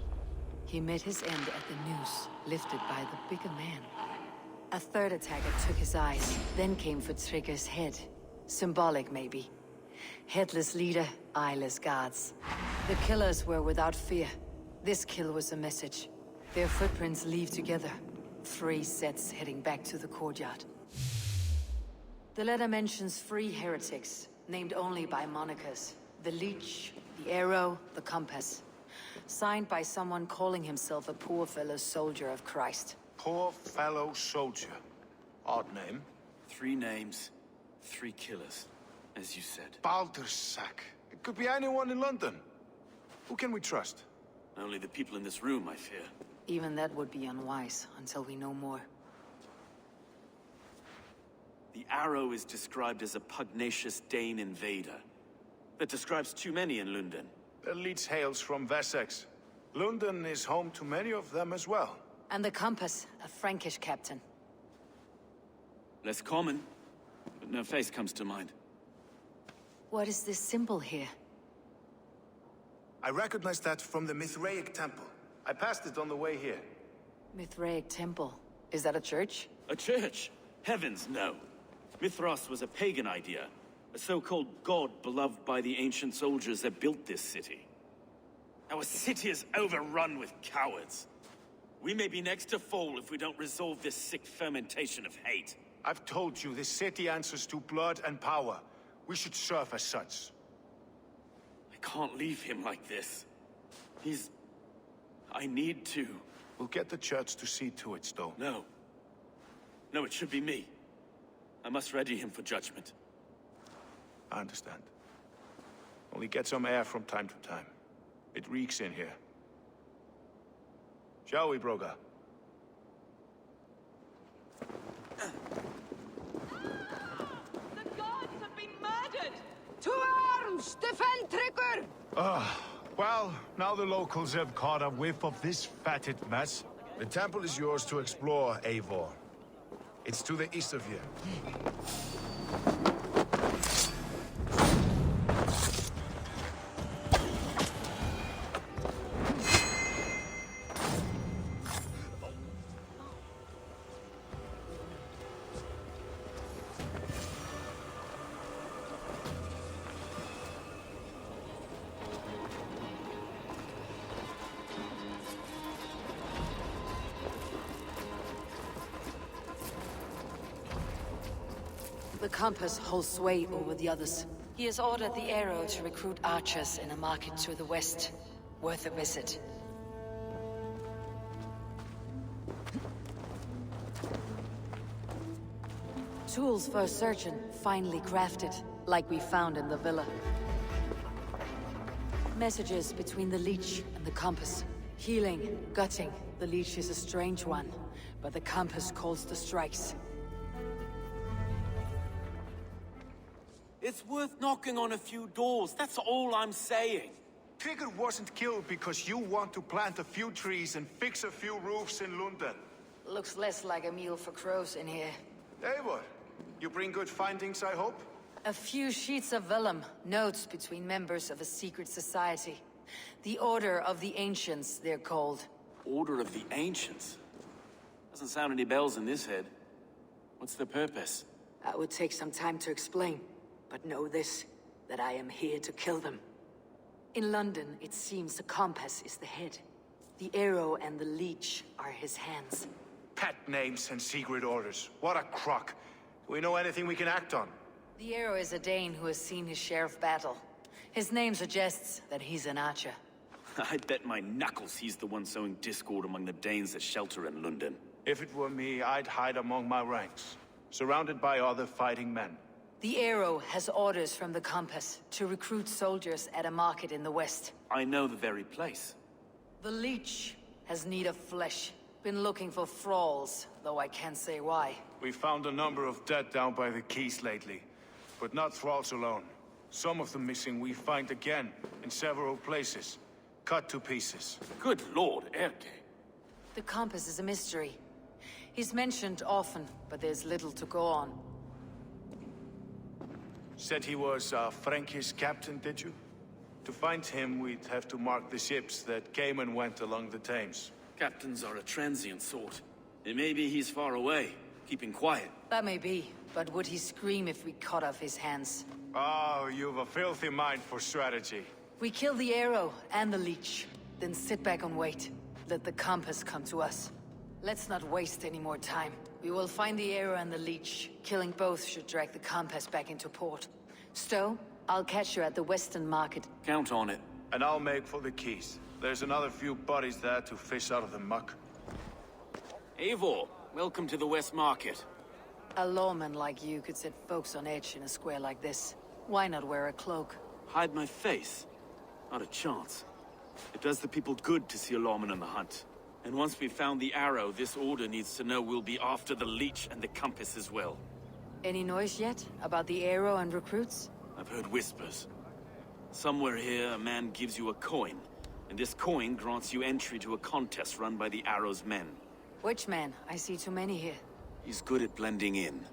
He met his end at the noose, lifted by the bigger man. A third attacker took his eyes, then came for Trigger's head. Symbolic, maybe. Headless leader, eyeless guards. The killers were without fear. This kill was a message. Their footprints leave together. 3 sets heading back to the courtyard. The letter mentions 3 heretics, named only by monikers. The Leech, the Arrow, the Compass. Signed by someone calling himself a poor fellow soldier of Christ. Poor fellow soldier. Odd name. 3 names, 3 killers, as you said. Baldersack. It could be anyone in London. Who can we trust? Only the people in this room, I fear. Even that would be unwise, until we know more. The Arrow is described as a pugnacious Dane invader. That describes too many in London. The Leech hails from Wessex. London is home to many of them as well. And the Compass, a Frankish captain. Less common, but no face comes to mind. What is this symbol here? I recognize that from the Mithraic temple. I passed it on the way here. Mithraic temple. Is that a church? A church? Heavens, no. Mithras was a pagan idea. A so-called god beloved by the ancient soldiers that built this city. Our city is overrun with cowards. We may be next to fall if we don't resolve this sick fermentation of hate. I've told you, this city answers to blood and power. We should serve as such. I can't leave him like this. I need to. We'll get the church to see to it, Stowe. No. No, it should be me. I must ready him for judgment. I understand. Only get some air from time to time. It reeks in here. Shall we, Broga? The gods have been murdered! To arms! Defend Trigger! Well, now the locals have caught a whiff of this fatted mess. The temple is yours to explore, Eivor. It's to the east of here. The Compass holds sway over the others. He has ordered the Arrow to recruit archers in a market to the west. Worth a visit. Tools for a surgeon, finely crafted, like we found in the villa. Messages between the Leech and the Compass. Healing, gutting. The Leech is a strange one, but the Compass calls the strikes. It's worth knocking on a few doors, that's all I'm saying. Trigger wasn't killed because you want to plant a few trees and fix a few roofs in London. Looks less like a meal for crows in here. Eivor, you bring good findings, I hope? A few sheets of vellum, notes between members of a secret society. The Order of the Ancients, they're called. Order of the Ancients? Doesn't sound any bells in this head. What's the purpose? That would take some time to explain. But know this, that I am here to kill them. In London, it seems the Compass is the head. The Arrow and the Leech are his hands. Pet names and secret orders. What a crock. Do we know anything we can act on? The Arrow is a Dane who has seen his share of battle. His name suggests that he's an archer. I'd bet my knuckles he's the one sowing discord among the Danes that shelter in London. If it were me, I'd hide among my ranks, surrounded by other fighting men. The Arrow has orders from the Compass to recruit soldiers at a market in the west. I know the very place. The Leech has need of flesh. Been looking for thralls, though I can't say why. We found a number of dead down by the quays lately, but not thralls alone. Some of the missing we find again, in several places, cut to pieces. Good lord, Erke. The Compass is a mystery. He's mentioned often, but there's little to go on. Said he was a Frankish captain, did you? To find him, we'd have to mark the ships that came and went along the Thames. Captains are a transient sort. It may be he's far away, keeping quiet. That may be, but would he scream if we cut off his hands? Oh, you've a filthy mind for strategy. We kill the Arrow and the Leech, then sit back and wait. Let the Compass come to us. Let's not waste any more time. We will find the Arrow and the Leech. Killing both should drag the Compass back into port. Stowe, I'll catch you at the Western Market. Count on it. And I'll make for the quays. There's another few bodies there to fish out of the muck. Eivor, welcome to the West Market. A lawman like you could set folks on edge in a square like this. Why not wear a cloak? Hide my face? Not a chance. It does the people good to see a lawman on the hunt. And once we've found the Arrow, this order needs to know we'll be after the Leech and the Compass as well. Any noise yet about the Arrow and recruits? I've heard whispers. Somewhere here, a man gives you a coin. And this coin grants you entry to a contest run by the Arrow's men. Which man? I see too many here. He's good at blending in.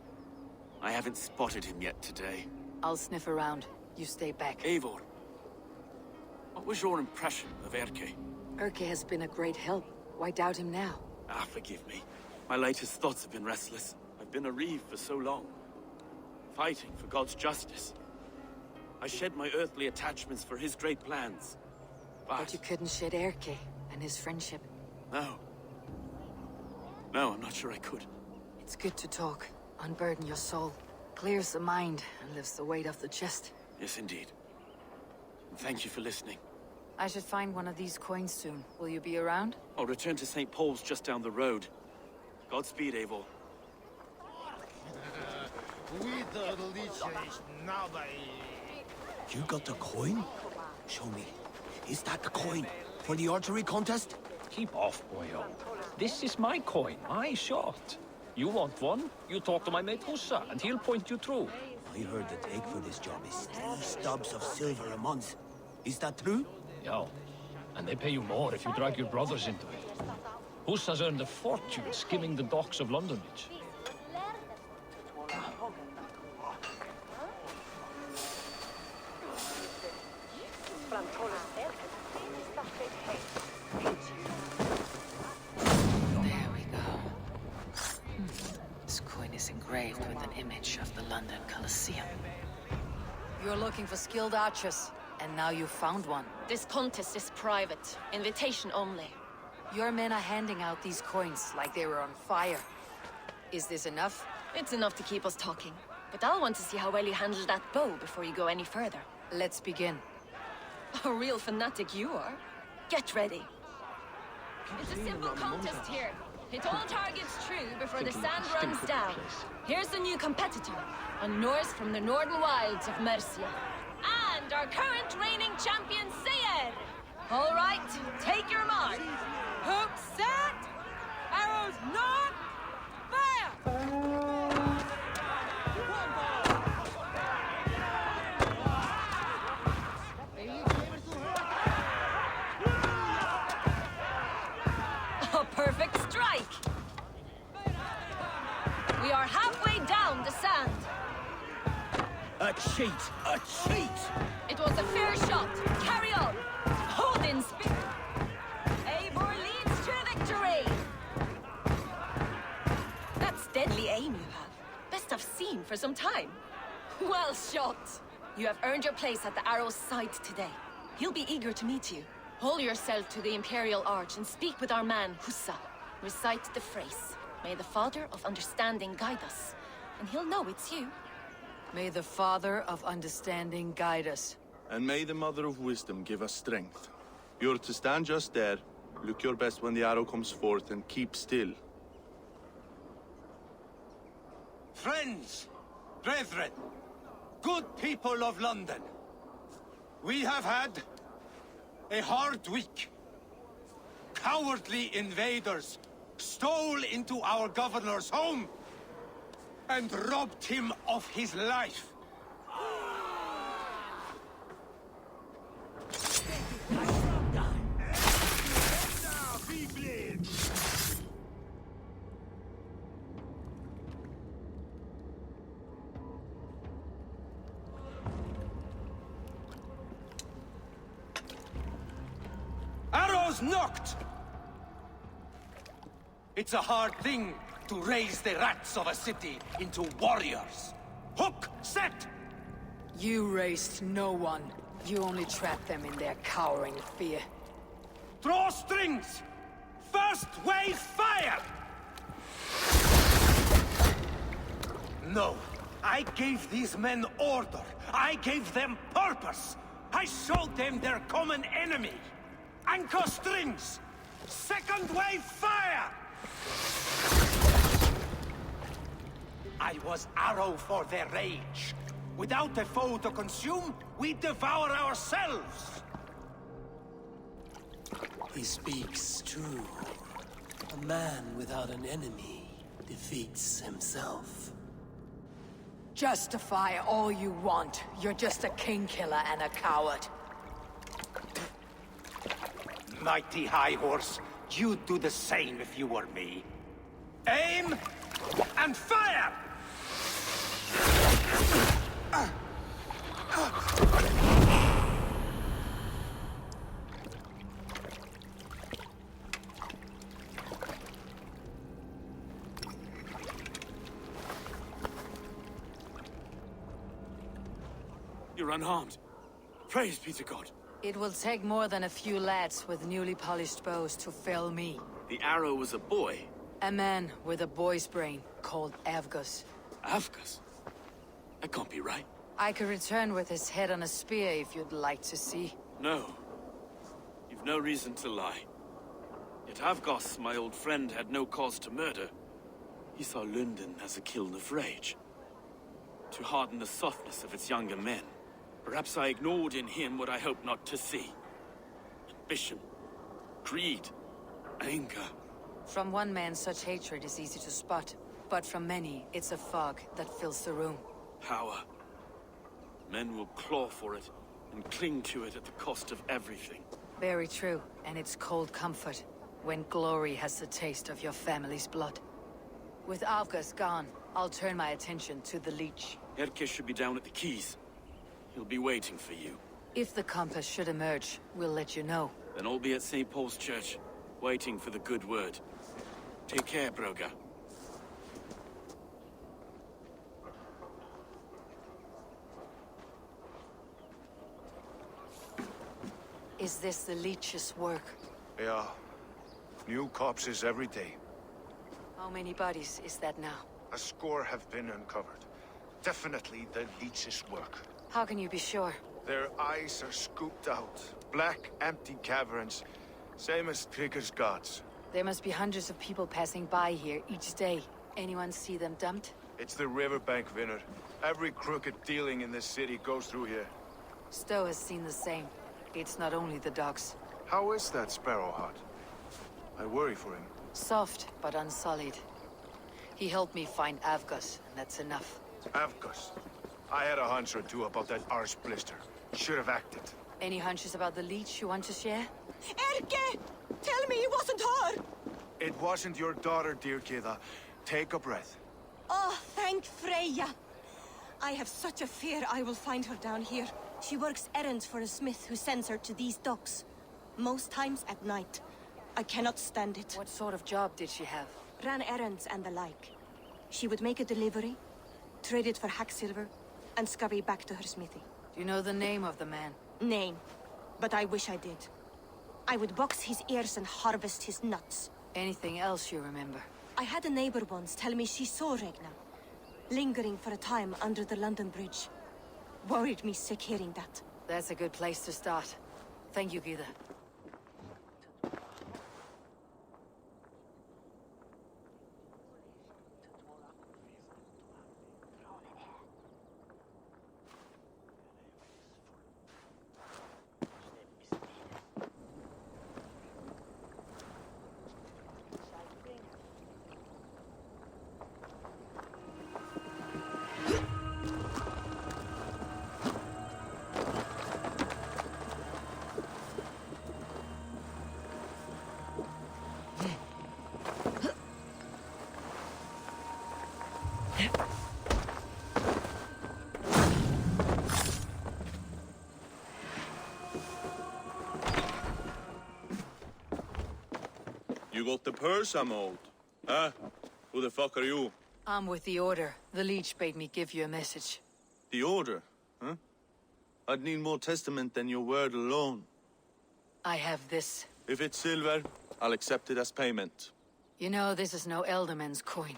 I haven't spotted him yet today. I'll sniff around. You stay back. Eivor, what was your impression of Erke? Erke has been a great help. Why doubt him now? Ah, forgive me. My latest thoughts have been restless. I've been a reeve for so long. Fighting for God's justice. I shed my earthly attachments for his great plans. But you couldn't shed Erke and his friendship. No. No, I'm not sure I could. It's good to talk. Unburden your soul. Clears the mind and lifts the weight off the chest. Yes, indeed. And thank you for listening. I should find one of these coins soon. Will you be around? I'll return to St. Paul's just down the road. Godspeed, Eivor. You got the coin? Show me. Is that the coin? For the archery contest? Keep off, boyo. This is my coin, my shot. You want one? You talk to my mate Hussa, and he'll point you through. I heard the take for this job is 3 stubs of silver a month. Is that true? Yeah. And they pay you more if you drag your brothers into it. Hussa's earned a fortune skimming the docks of London Beach. There we go. This coin is engraved with an image of the London Colosseum. You're looking for skilled archers, and now you've found one. This contest is private. Invitation only. Your men are handing out these coins like they were on fire. Is this enough? It's enough to keep us talking. But I'll want to see how well you handle that bow before you go any further. Let's begin. A real fanatic you are. Get ready. It's a simple contest here. Hit all targets true before the sand runs down. Here's the new competitor, a Norse from the northern wilds of Mercia. And our current reigning champion, Sayer. All right, take your mark. Hook set! Arrows not! Fire! A perfect strike! We are halfway down the sand. A cheat! A cheat! It was a fair shot. Carry on. Hold in spirit. Eivor leads to victory. That's deadly aim you have. Best I've seen for some time. Well shot. You have earned your place at the Arrow's side today. He'll be eager to meet you. Hold yourself to the Imperial Arch and speak with our man, Hussa. Recite the phrase. May the Father of Understanding guide us. And he'll know it's you. May the Father of Understanding guide us. And may the Mother of Wisdom give us strength. You're to stand just there, look your best when the arrow comes forth, and keep still. Friends, brethren, good people of London, we have had a hard week. Cowardly invaders stole into our governor's home and robbed him of his life. Arrows knocked! It's a hard thing to raise the rats of a city into warriors. Hook, set! You raised no one. You only trapped them in their cowering fear. Draw strings! First wave fire! No, I gave these men order. I gave them purpose. I showed them their common enemy. Anchor strings! Second wave fire! I was arrow for their rage. Without a foe to consume, we devour ourselves! He speaks true. A man without an enemy defeats himself. Justify all you want. You're just a king killer and a coward. Mighty High Horse, you'd do the same if you were me. Aim and fire! You're unharmed. Praise be to God. It will take more than a few lads with newly polished bows to fell me. The arrow was a boy. A man with a boy's brain called Avgus. Avgus? That can't be right. I could return with his head on a spear if you'd like to see. No. You've no reason to lie. Yet Avgos, my old friend, had no cause to murder. He saw London as a kiln of rage. To harden the softness of its younger men. Perhaps I ignored in him what I hoped not to see. Ambition, greed, anger. From one man, such hatred is easy to spot. But from many, it's a fog that fills the room. Power. Men will claw for it, and cling to it at the cost of everything. Very true, and it's cold comfort, when glory has the taste of your family's blood. With Avgus gone, I'll turn my attention to the Leech. Erke should be down at the quays. He'll be waiting for you. If the compass should emerge, we'll let you know. Then I'll be at St. Paul's Church, waiting for the good word. Take care, Broga. Is this the Leech's work? Yeah. New corpses every day. How many bodies is that now? A score have been uncovered. Definitely the Leech's work. How can you be sure? Their eyes are scooped out. Black, empty caverns. Same as Trigger's gods. There must be hundreds of people passing by here each day. Anyone see them dumped? It's the riverbank, Vinner. Every crooked dealing in this city goes through here. Stowe has seen the same. It's not only the dogs. How is that Sparrow Hut? I worry for him. Soft, but unsullied. He helped me find Avgus, and that's enough. Avgus. I had a hunch or two about that arse blister. Should have acted. Any hunches about the Leech you want to share? Erke! Tell me it wasn't her! It wasn't your daughter, dear Kida. Take a breath. Oh, thank Freya. I have such a fear I will find her down here. She works errands for a smith who sends her to these docks. Most times at night. I cannot stand it. What sort of job did she have? Ran errands and the like. She would make a delivery, trade it for hack silver, and scurry back to her smithy. Do you know the name of the man? Name. But I wish I did. I would box his ears and harvest his nuts. Anything else you remember? I had a neighbor once tell me she saw Regna, lingering for a time under the London Bridge. Worried me sick hearing that. That's a good place to start. Thank you, Gida. You got the purse I'm owed. Huh? Who the fuck are you? I'm with the Order. The Leech bade me give you a message. The Order? Huh? I'd need more testament than your word alone. I have this. If it's silver, I'll accept it as payment. You know, this is no Elderman's coin.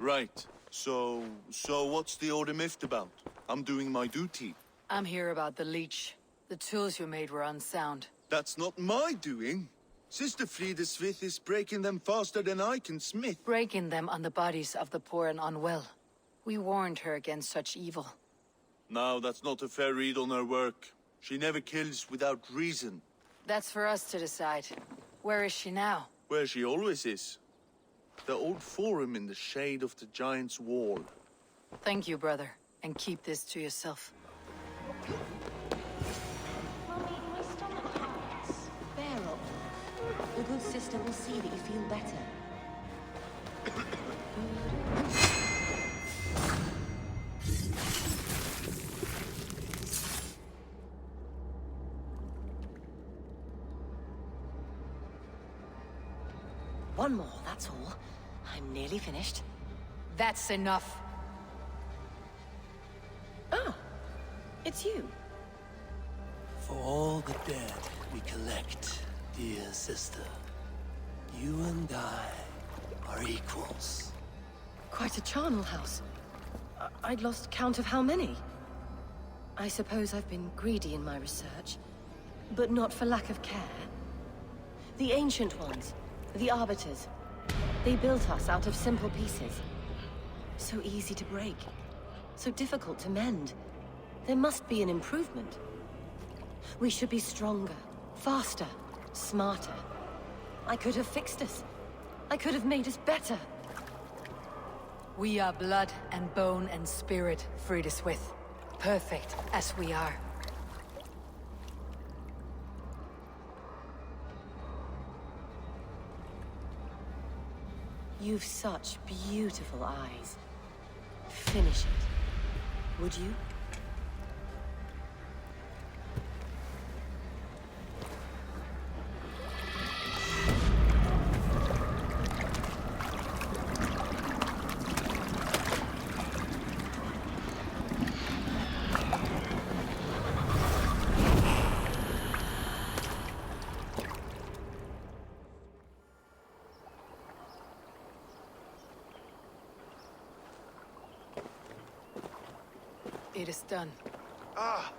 Right. So what's the Order miffed about? I'm doing my duty. I'm here about the Leech. The tools you made were unsound. That's not my doing. Sister Frida Smith is breaking them faster than I can smith. Breaking them on the bodies of the poor and unwell. We warned her against such evil. No, that's not a fair read on her work. She never kills without reason. That's for us to decide. Where is she now? Where she always is. The old forum in the shade of the Giant's Wall. Thank you, brother. And keep this to yourself. Bear up. The good sister will see that you feel better. One more, that's all. I'm nearly finished. That's enough. Ah, it's you. For all the dead we collect, dear sister, you and I are equals. Quite a charnel house. I'd lost count of how many. I suppose I've been greedy in my research, but not for lack of care. The ancient ones, the arbiters, they built us out of simple pieces. So easy to break, so difficult to mend. There must be an improvement. We should be stronger, faster, smarter. I could have fixed us. I could have made us better. We are blood and bone and spirit, Frida Smith. Perfect as we are. You've such beautiful eyes. Finish it, would you? It is done. Ah,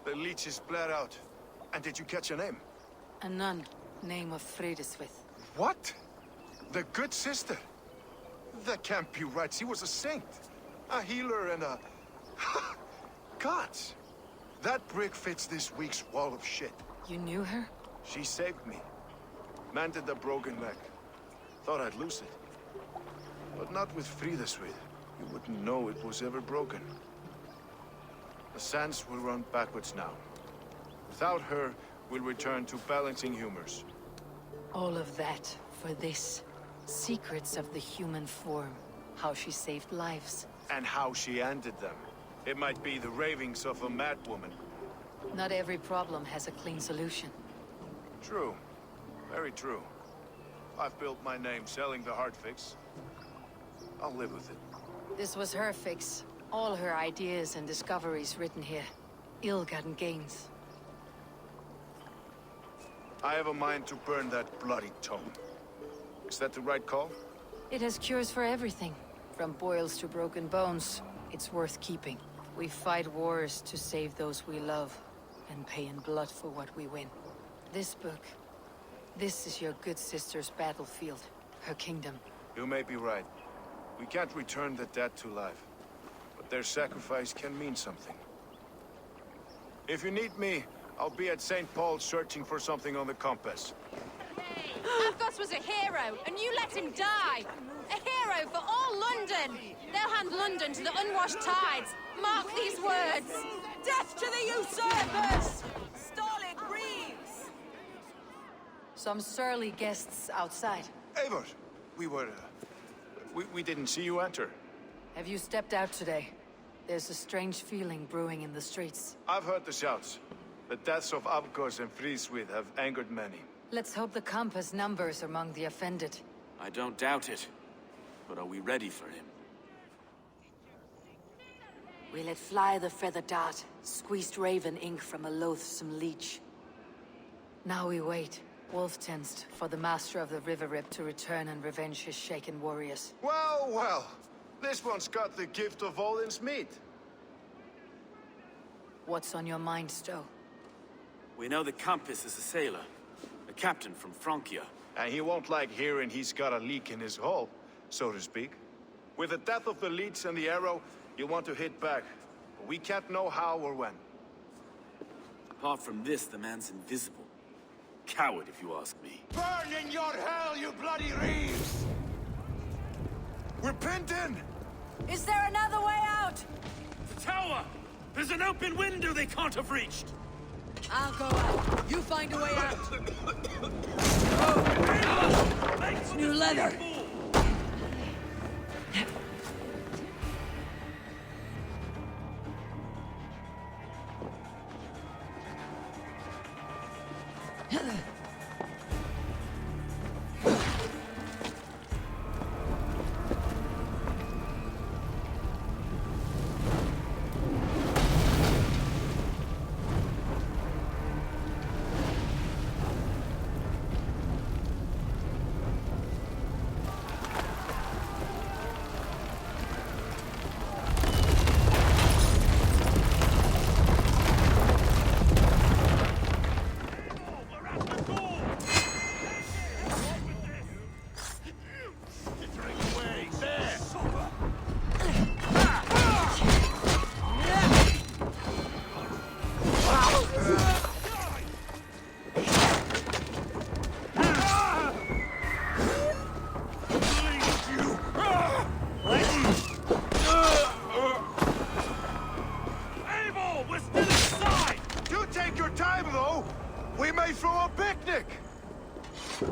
the leech is bled out. And did you catch her name? A nun, name of Frida Smith. What? The good sister? That can't be right. She was a saint. A healer and a... Gods! That brick fits this week's wall of shit. You knew her? She saved me. Mended the broken leg. Thought I'd lose it. But not with Frida Smith. You wouldn't know it was ever broken. The sands will run backwards now. Without her, we'll return to balancing humors. All of that for this. Secrets of the human form. How she saved lives. And how she ended them. It might be the ravings of a madwoman. Not every problem has a clean solution. True. Very true. I've built my name selling the heart fix. I'll live with it. This was her fix. All her ideas and discoveries written here. Ill-gotten gains. I have a mind to burn that bloody tome. Is that the right call? It has cures for everything. From boils to broken bones. It's worth keeping. We fight wars to save those we love. And pay in blood for what we win. This book. This is your good sister's battlefield. Her kingdom. You may be right. We can't return the dead to life. But their sacrifice can mean something. If you need me, I'll be at St. Paul's searching for something on the compass. Avgos was a hero, and you let him die! A hero for all London! They'll hand London to the unwashed tides! Mark these words! Death to the usurpers! Stalin breathes! Some surly guests outside. Eivor! We didn't see you enter. Have you stepped out today? There's a strange feeling brewing in the streets. I've heard the shouts. The deaths of Avgos and Friswith have angered many. Let's hope the compass numbers among the offended. I don't doubt it. But are we ready for him? We let fly the feather dart, squeezed raven ink from a loathsome leech. Now we wait, wolf-tensed, for the master of the River Rip to return and revenge his shaken warriors. Well, well. This one's got the gift of Odin's meat. What's on your mind, Stowe? We know the compass is a sailor. A captain from Francia. And he won't like hearing he's got a leak in his hull, so to speak. With the death of the leech and the arrow, you'll want to hit back. But we can't know how or when. Apart from this, the man's invisible. Coward, if you ask me. Burn in your hell, you bloody reeves! We're pinned in! Is there another way out? The tower! There's an open window they can't have reached! I'll go out. You find a way out. It's new leather.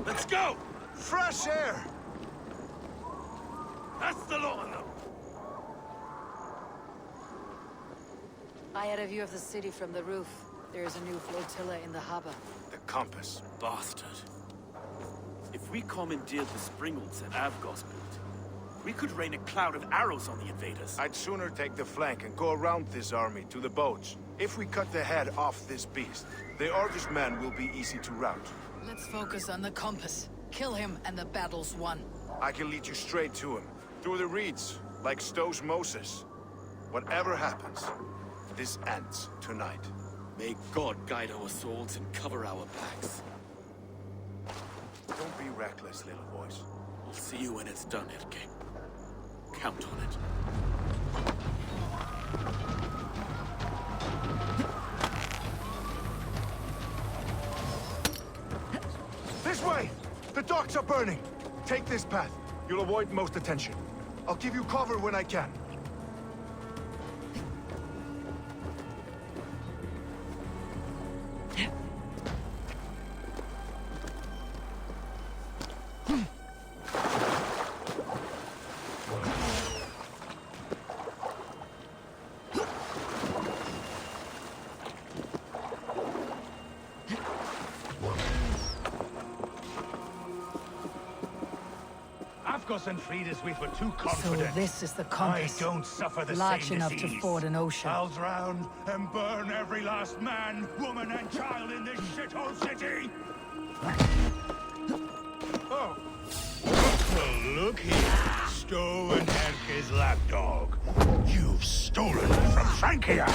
Let's go! Fresh air! That's the lot of them! I had a view of the city from the roof. There is a new flotilla in the harbor. The compass. Bastard. If we commandeered the springalds that Avgos built, we could rain a cloud of arrows on the invaders. I'd sooner take the flank and go around this army to the boats. If we cut the head off this beast, the Argus men will be easy to rout. Let's focus on the compass. Kill him and the battle's won. I can lead you straight to him. Through the reeds, like Stowe's Moses. Whatever happens, this ends tonight. May God guide our swords and cover our backs. Don't be reckless, little boys. We'll see you when it's done, Erke. Count on it. This way! The docks are burning! Take this path. You'll avoid most attention. I'll give you cover when I can. And Frida's we were too confident. So this is the compass. I don't suffer the large same enough disease. to ford an ocean. I'll drown and burn every last man, woman, and child in this shithole city. Oh. Well, look here, Stowe and Erke's lapdog. You've stolen it from Francia.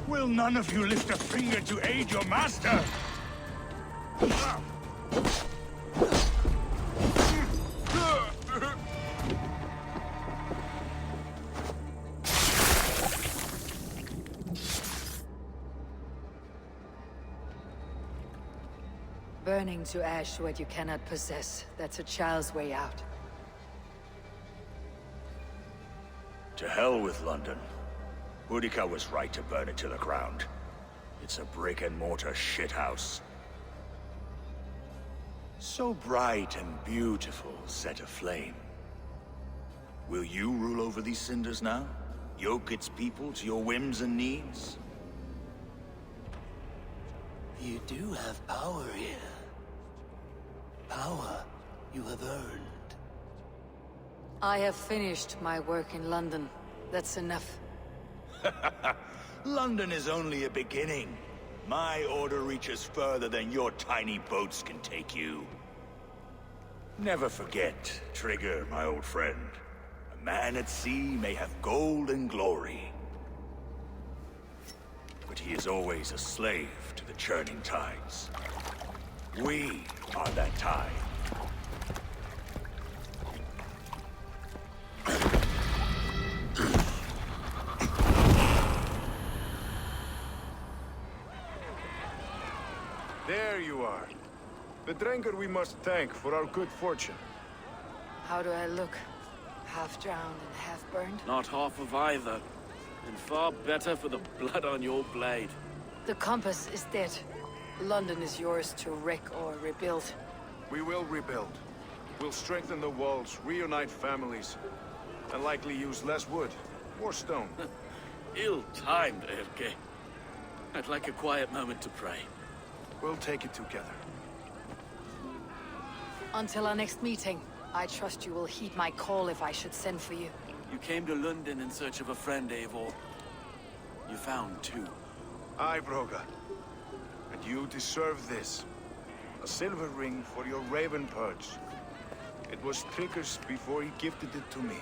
Will none of you lift a finger to aid your master? Burning to ash what you cannot possess. That's a child's way out. To hell with London. Boudica was right to burn it to the ground. It's a brick-and-mortar shithouse. So bright and beautiful, set aflame. Will you rule over these cinders now? Yoke its people to your whims and needs? You do have power here. Power you have earned. I have finished my work in London. That's enough. London is only a beginning. My order reaches further than your tiny boats can take you. Never forget, Trigger, my old friend. A man at sea may have gold and glory, but he is always a slave to the churning tides. We are that tide. There you are. The drinker we must thank for our good fortune. How do I look? Half drowned and half burned? Not half of either. And far better for the blood on your blade. The compass is dead. London is yours to wreck or rebuild. We will rebuild. We'll strengthen the walls, reunite families, and likely use less wood, more stone. Ill-timed, Erke. I'd like a quiet moment to pray. We'll take it together. Until our next meeting, I trust you will heed my call if I should send for you. You came to London in search of a friend, Eivor. You found two. Aye, Broga. And you deserve this. A silver ring for your raven perch. It was Trigger's before he gifted it to me.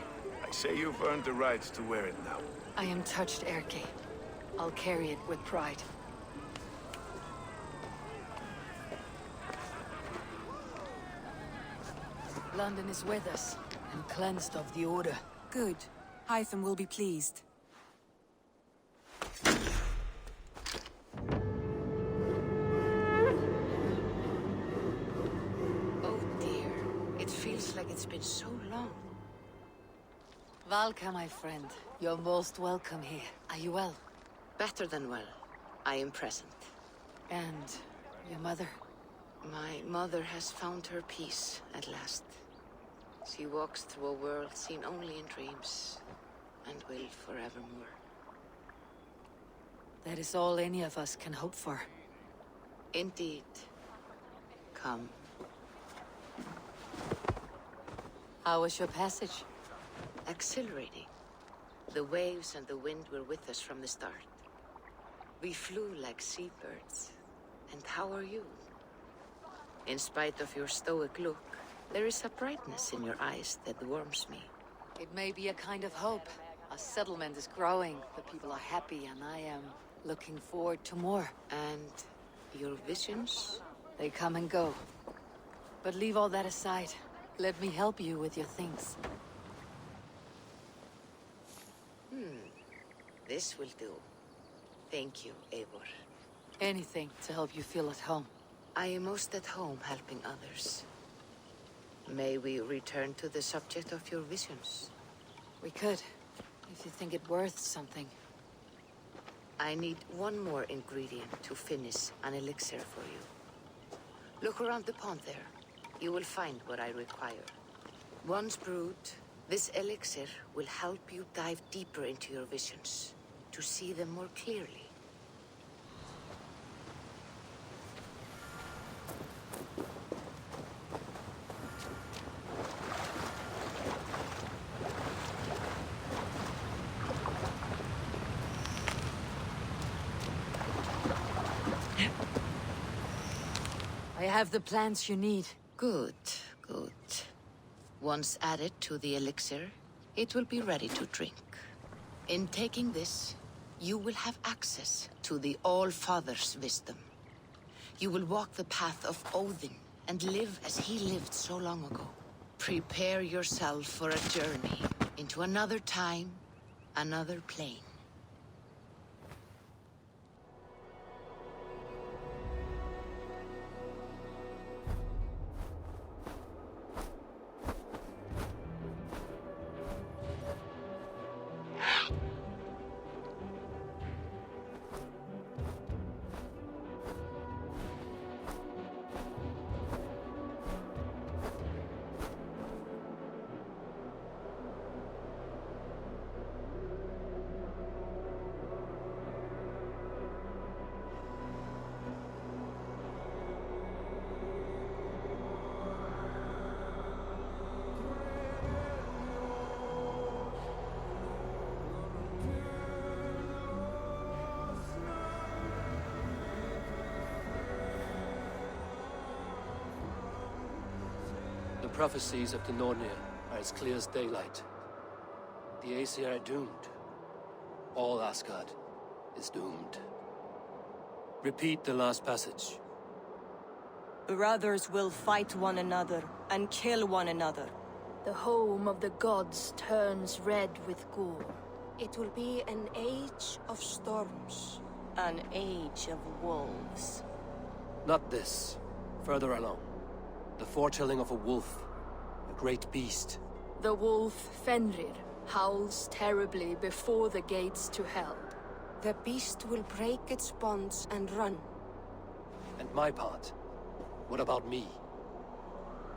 I say you've earned the right to wear it now. I am touched, Erke. I'll carry it with pride. London is with us, and cleansed of the Order. Good. Hytham will be pleased. Oh dear, it feels like it's been so long. Valka, my friend, you're most welcome here. Are you well? Better than well. I am present. And your mother? My mother has found her peace at last. She walks through a world seen only in dreams, and will forevermore. That is all any of us can hope for. Indeed. Come. How was your passage? Exhilarating. The waves and the wind were with us from the start. We flew like seabirds. And how are you? In spite of your stoic look, there is a brightness in your eyes that warms me. It may be a kind of hope. Our settlement is growing, the people are happy, and I am looking forward to more. And your visions? They come and go. But leave all that aside. Let me help you with your things. This will do. Thank you, Eivor. Anything to help you feel at home. I am most at home helping others. May we return to the subject of your visions? We could, if you think it worth something. I need one more ingredient to finish an elixir for you. Look around the pond there. You will find what I require. Once brewed, this elixir will help you dive deeper into your visions, to see them more clearly. I have the plants you need. Good, good. Once added to the elixir, it will be ready to drink. In taking this, you will have access to the All-Father's wisdom. You will walk the path of Odin and live as he lived so long ago. Prepare yourself for a journey into another time, another plane. prophecies of the Nornir are as clear as daylight. The Aesir are doomed. All Asgard is doomed. Repeat the last passage. Brothers will fight one another and kill one another. The home of the gods turns red with gore. It will be an age of storms. An age of wolves. Not this. Further along. The foretelling of a wolf. A great beast. The wolf Fenrir howls terribly before the gates to hell. The beast will break its bonds and run. And my part? What about me?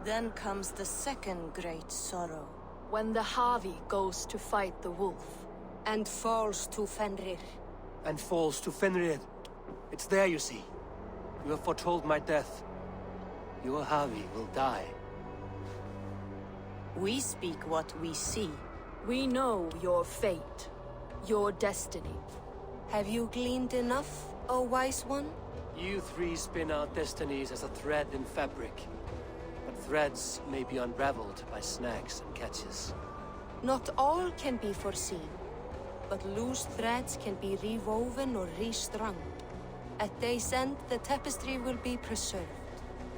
Then comes the second great sorrow. When the Havi goes to fight the wolf. And falls to Fenrir. And falls to Fenrir. It's there, you see. You have foretold my death. Your Havi will die. We speak what we see. We know your fate. Your destiny. Have you gleaned enough, O wise one? You three spin out destinies as a thread in fabric. But threads may be unraveled by snags and catches. Not all can be foreseen. But loose threads can be rewoven or restrung. At day's end, the tapestry will be preserved.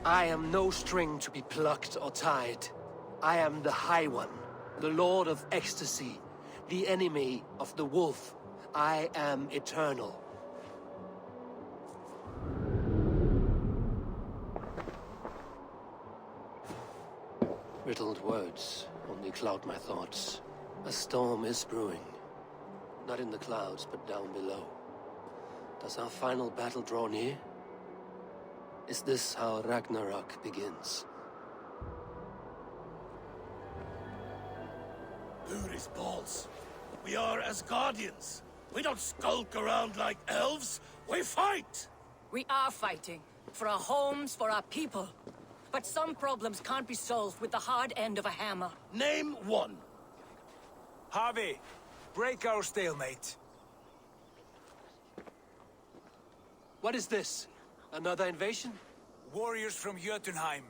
I am no string to be plucked or tied. I am the High One, the Lord of Ecstasy, the enemy of the wolf. I am eternal. Riddled words only cloud my thoughts. A storm is brewing. Not in the clouds, but down below. Does our final battle draw near? Is this how Ragnarok begins? Booty's balls. We are Asgardians. We don't skulk around like elves. We fight! We are fighting. For our homes, for our people. But some problems can't be solved with the hard end of a hammer. Name one. Harvey, break our stalemate. What is this? Another invasion? Warriors from Jotunheim.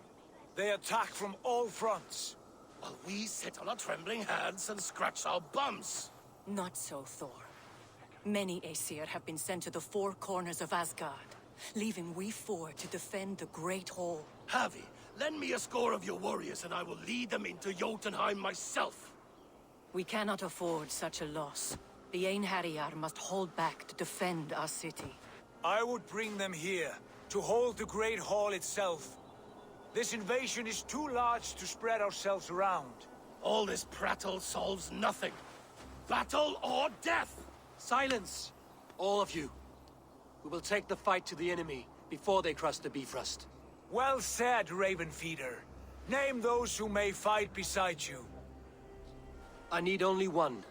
They attack from all fronts. While we sit on our trembling hands and scratch our bums. Not so, Thor. Many Aesir have been sent to the four corners of Asgard, leaving we four to defend the Great Hall. Havi, lend me a score of your warriors and I will lead them into Jotunheim myself. We cannot afford such a loss. The Einherjar must hold back to defend our city. I would bring them here, to hold the Great Hall itself. This invasion is too large to spread ourselves around. All this prattle solves nothing. Battle or death! Silence! All of you. We will take the fight to the enemy before they cross the Bifrost. Well said, Ravenfeeder. Name those who may fight beside you. I need only one.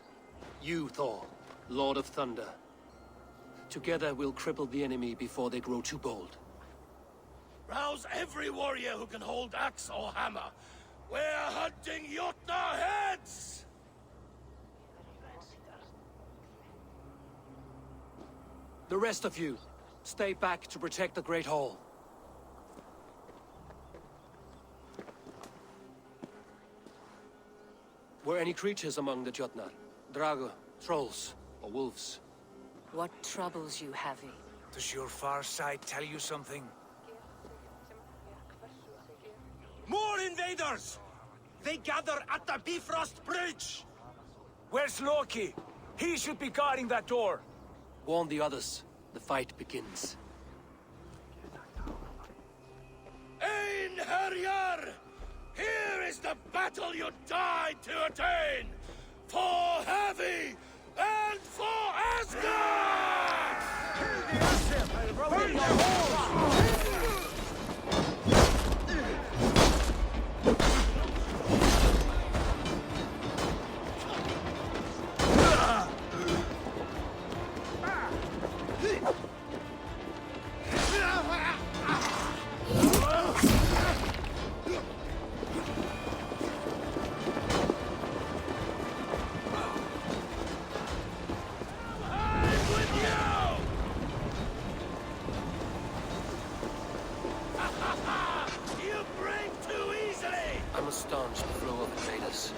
You, Thor, Lord of Thunder. Together we'll cripple the enemy before they grow too bold. Rouse every warrior who can hold axe or hammer. We're hunting Jotnar heads! The rest of you, stay back to protect the Great Hall. Were any creatures among the Jotnar? Drago, trolls, or wolves? What troubles you, Havi? Does your far side tell you something? More invaders! They gather at the Bifrost Bridge! Where's Loki? He should be guarding that door. Warn the others. The fight begins. Einherjar! Here is the battle you died to attain! For Havi and for Asgard! Kill the Asir! Burn their halls! staunch the flow of invaders.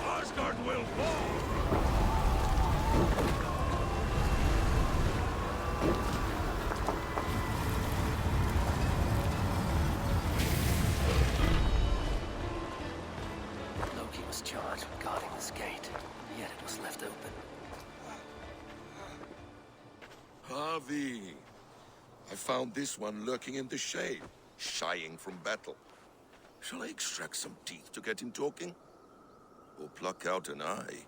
Asgard will fall! Loki was charged with guarding this gate, yet it was left open. Harvey! I found this one lurking in the shade, shying from battle. Shall I extract some teeth to get him talking? Or pluck out an eye?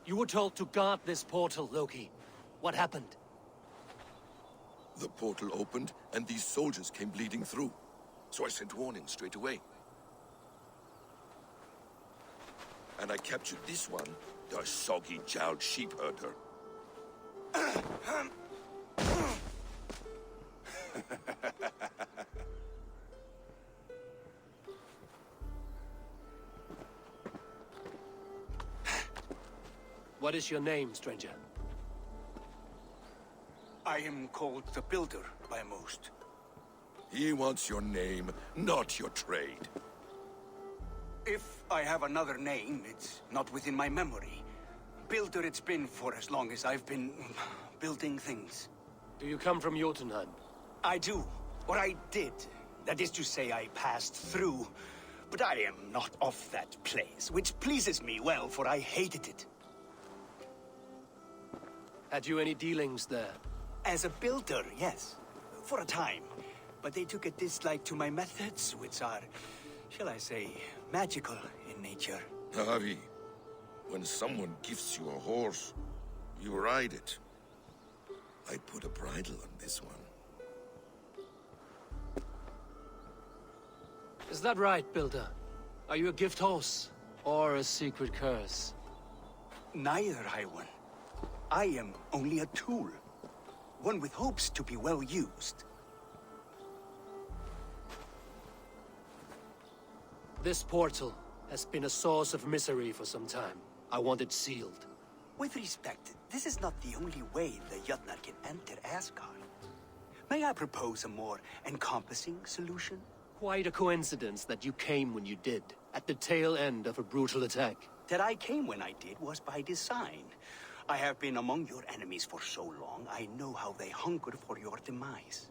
You were told to guard this portal, Loki. What happened? The portal opened, and these soldiers came bleeding through. So I sent warning straight away. And I captured this one, the soggy-jowled sheep herder. What is your name, stranger? I am called the Builder by most. He wants your name, not your trade. If I have another name, it's not within my memory. Builder it's been for as long as I've been building things. Do you come from Jotunheim? I do. Or I did. That is to say, I passed through. But I am not of that place, which pleases me well, for I hated it. Had you any dealings there? As a builder, yes. For a time. But they took a dislike to my methods, which are, shall I say, magical in nature. Harvey, when someone gifts you a horse, you ride it. I put a bridle on this one. Is that right, Builder? Are you a gift horse? Or a secret curse? Neither, High One. I am only a tool. One with hopes to be well used. This portal has been a source of misery for some time. I want it sealed. With respect, this is not the only way the Jötnar can enter Asgard. May I propose a more encompassing solution? Quite a coincidence that you came when you did, at the tail end of a brutal attack. That I came when I did was by design. I have been among your enemies for so long, I know how they hungered for your demise.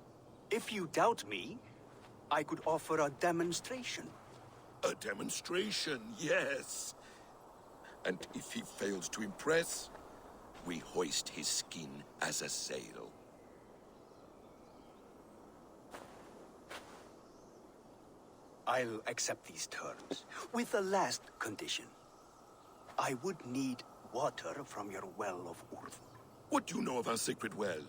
If you doubt me, I could offer a demonstration. A demonstration, yes. And if he fails to impress, we hoist his skin as a sail. I'll accept these terms, with the last condition. I would need water from your well of Urth. What do you know of our sacred well?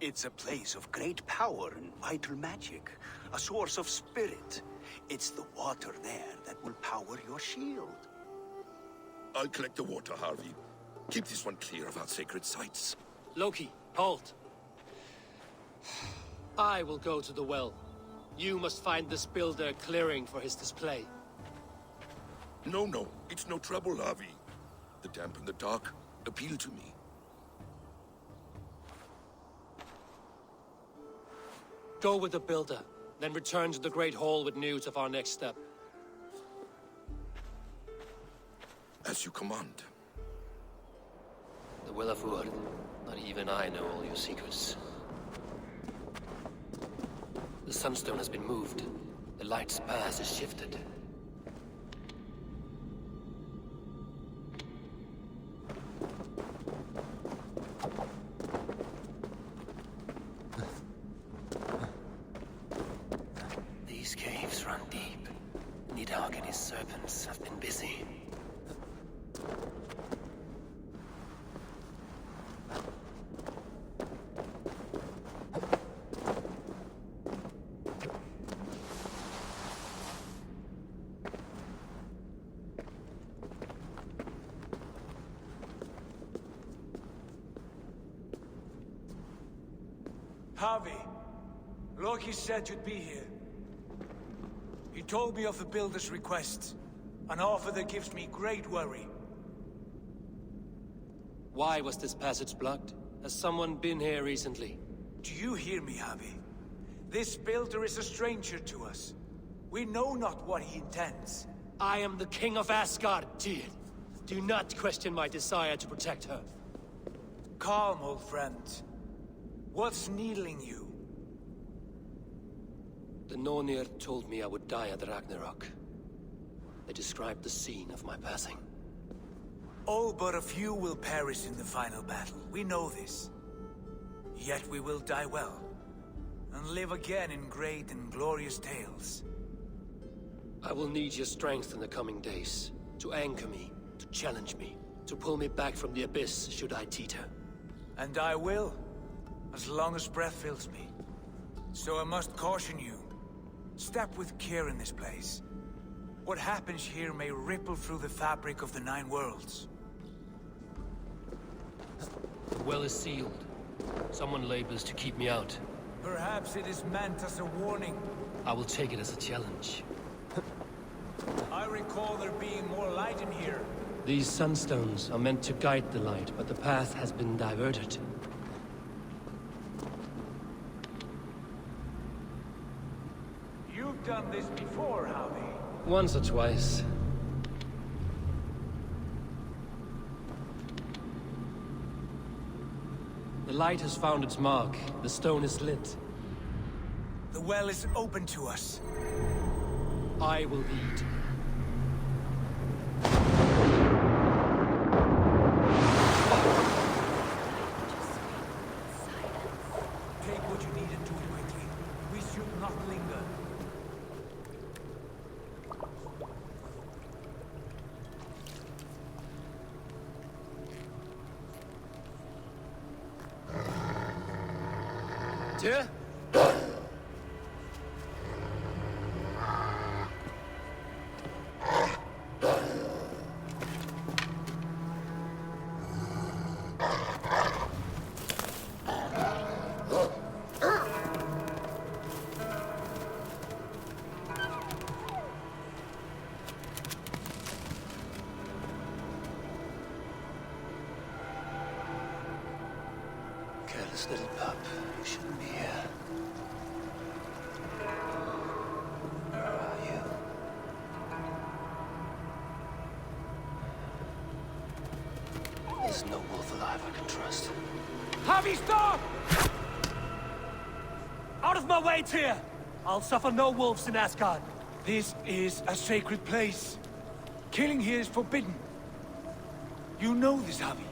It's a place of great power and vital magic, a source of spirit. It's the water there that will power your shield. I'll collect the water, Harvey. Keep this one clear of our sacred sites. Loki, halt. I will go to the well. You must find this builder clearing for his display. No, it's no trouble, Harvey. The damp and the dark appeal to me. Go with the builder, then return to the Great Hall with news of our next step. As you command. The will of Urd. Not even I know all your secrets. The sunstone has been moved. The light's path is shifted. These caves run deep. Nidhogg and his serpents have been busy. Harvey, Loki said you'd be here. He told me of the Builder's request. An offer that gives me great worry. Why was this passage blocked? Has someone been here recently? Do you hear me, Javi? This Builder is a stranger to us. We know not what he intends. I am the King of Asgard, Tyr. Do not question my desire to protect her. Calm, old friend. What's needling you? The Nornir told me I would die at Ragnarok. They described the scene of my passing. All but a few will perish in the final battle. We know this. Yet we will die well, and live again in great and glorious tales. I will need your strength in the coming days, to anchor me, to challenge me, to pull me back from the abyss should I teeter. And I will, as long as breath fills me. So I must caution you. Step with care in this place. What happens here may ripple through the fabric of the Nine Worlds. The well is sealed. Someone labors to keep me out. Perhaps it is meant as a warning. I will take it as a challenge. I recall there being more light in here. These sunstones are meant to guide the light, but the path has been diverted. You've done this before, Javi. Once or twice. The light has found its mark. The stone is lit. The well is open to us. I will lead. Take what you need and do it quickly. We should not linger. Tyr? Careless little pup. You shouldn't be here. Where are you? There's no wolf alive I can trust. Javi, stop! Out of my way, Tyr! I'll suffer no wolves in Asgard. This is a sacred place. Killing here is forbidden. You know this, Javi.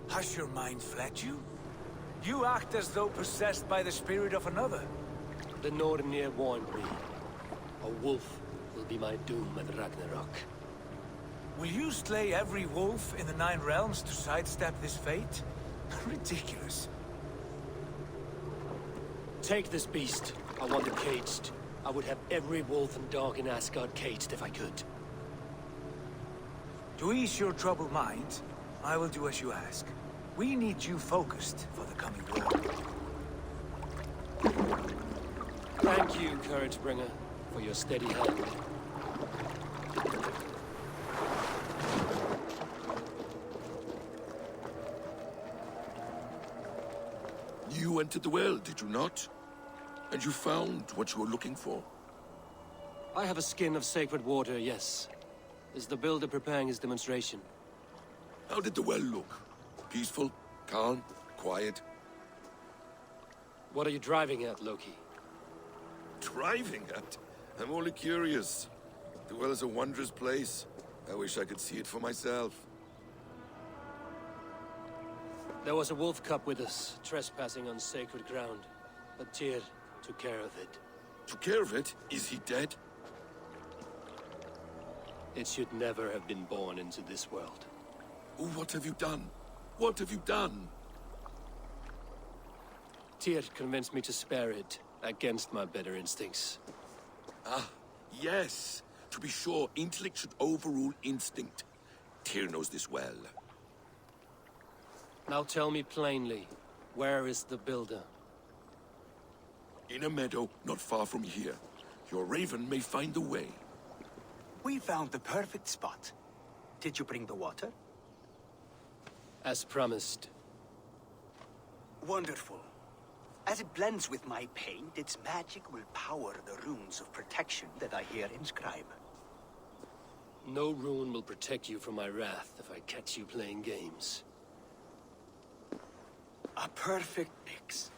Has your mind fled you? You act as though possessed by the spirit of another. The Nornir warned me. A wolf will be my doom at Ragnarok. Will you slay every wolf in the Nine Realms to sidestep this fate? Ridiculous. Take this beast. I want it caged. I would have every wolf and dog in Asgard caged if I could. To ease your troubled mind, I will do as you ask. We need you focused for the coming war. Thank you, Couragebringer, for your steady hand. You entered the well, did you not? And you found what you were looking for? I have a skin of sacred water, yes. Is the Builder preparing his demonstration? How did the well look? Peaceful? Calm? Quiet? What are you driving at, Loki? Driving at? I'm only curious. The well is a wondrous place. I wish I could see it for myself. There was a wolf cub with us, trespassing on sacred ground. But Tyr took care of it. Took care of it? Is he dead? It should never have been born into this world. Oh, what have you done? What have you done? Tyr convinced me to spare it. Against my better instincts. Ah, yes. To be sure, intellect should overrule instinct. Tyr knows this well. Now tell me plainly, where is the builder? In a meadow not far from here. Your raven may find the way. We found the perfect spot. Did you bring the water? As promised. Wonderful. As it blends with my paint, its magic will power the runes of protection that I here inscribe. No rune will protect you from my wrath if I catch you playing games. A perfect mix.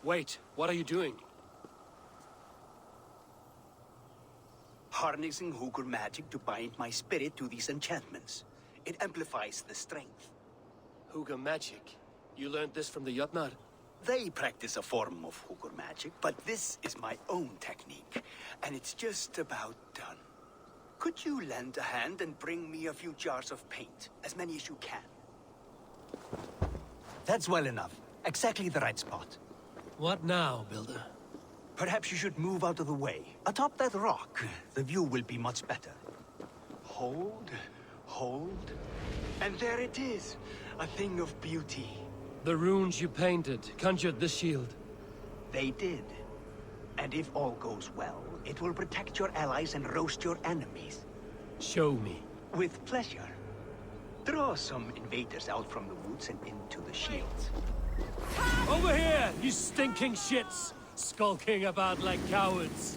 Wait, what are you doing? Harnessing Hugr magic to bind my spirit to these enchantments. It amplifies the strength. Hugr magic? You learned this from the Jotnar? They practice a form of Hugr magic, but this is my own technique, and it's just about done. Could you lend a hand and bring me a few jars of paint? As many as you can. That's well enough. Exactly the right spot. What now, Builder? Perhaps you should move out of the way. Atop that rock, the view will be much better. Hold, hold, and there it is. A thing of beauty. The runes you painted conjured the shield. They did. And if all goes well, it will protect your allies and roast your enemies. Show me. With pleasure. Draw some invaders out from the woods and into the shields. Over here, you stinking shits! Skulking about like cowards.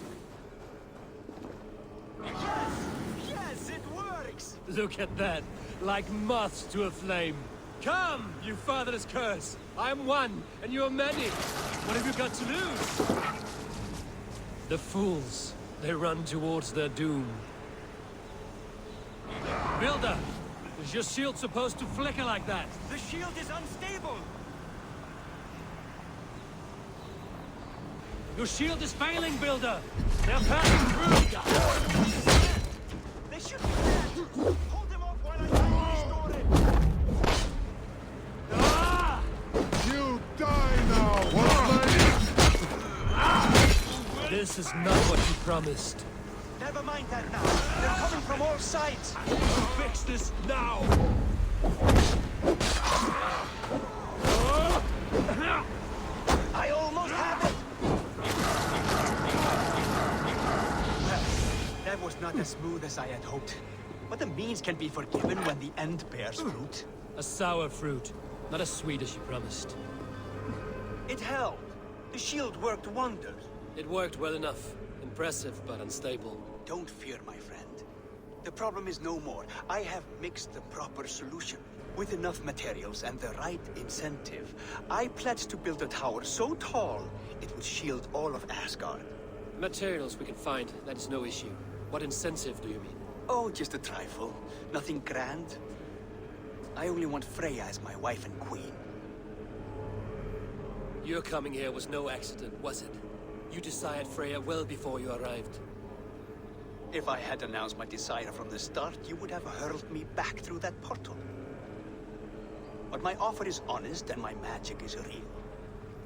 Yes, it works! Look at that, like moths to a flame. Come, you fatherless curse! I am one, and you are many. What have you got to lose? The fools, they run towards their doom. Builder, is your shield supposed to flicker like that? The shield is unstable! Your shield is failing, Builder! They're passing through! They should be dead! Hold them off while I try to restore it! Ah! You die now, This is not what you promised. Never mind that now. They're coming from all sides. Fix this now! I almost have it! That was not as smooth as I had hoped. But the means can be forgiven when the end bears fruit. A sour fruit, not as sweet as you promised. It held. The shield worked wonders. It worked well enough. Impressive, but unstable. Don't fear, my friend. The problem is no more. I have mixed the proper solution. With enough materials and the right incentive, I pledge to build a tower so tall, it would shield all of Asgard. Materials we can find, that is no issue. What incentive do you mean? Oh, just a trifle. Nothing grand. I only want Freya as my wife and queen. Your coming here was no accident, was it? You desired Freya well before you arrived. If I had announced my desire from the start, you would have hurled me back through that portal. But my offer is honest and my magic is real.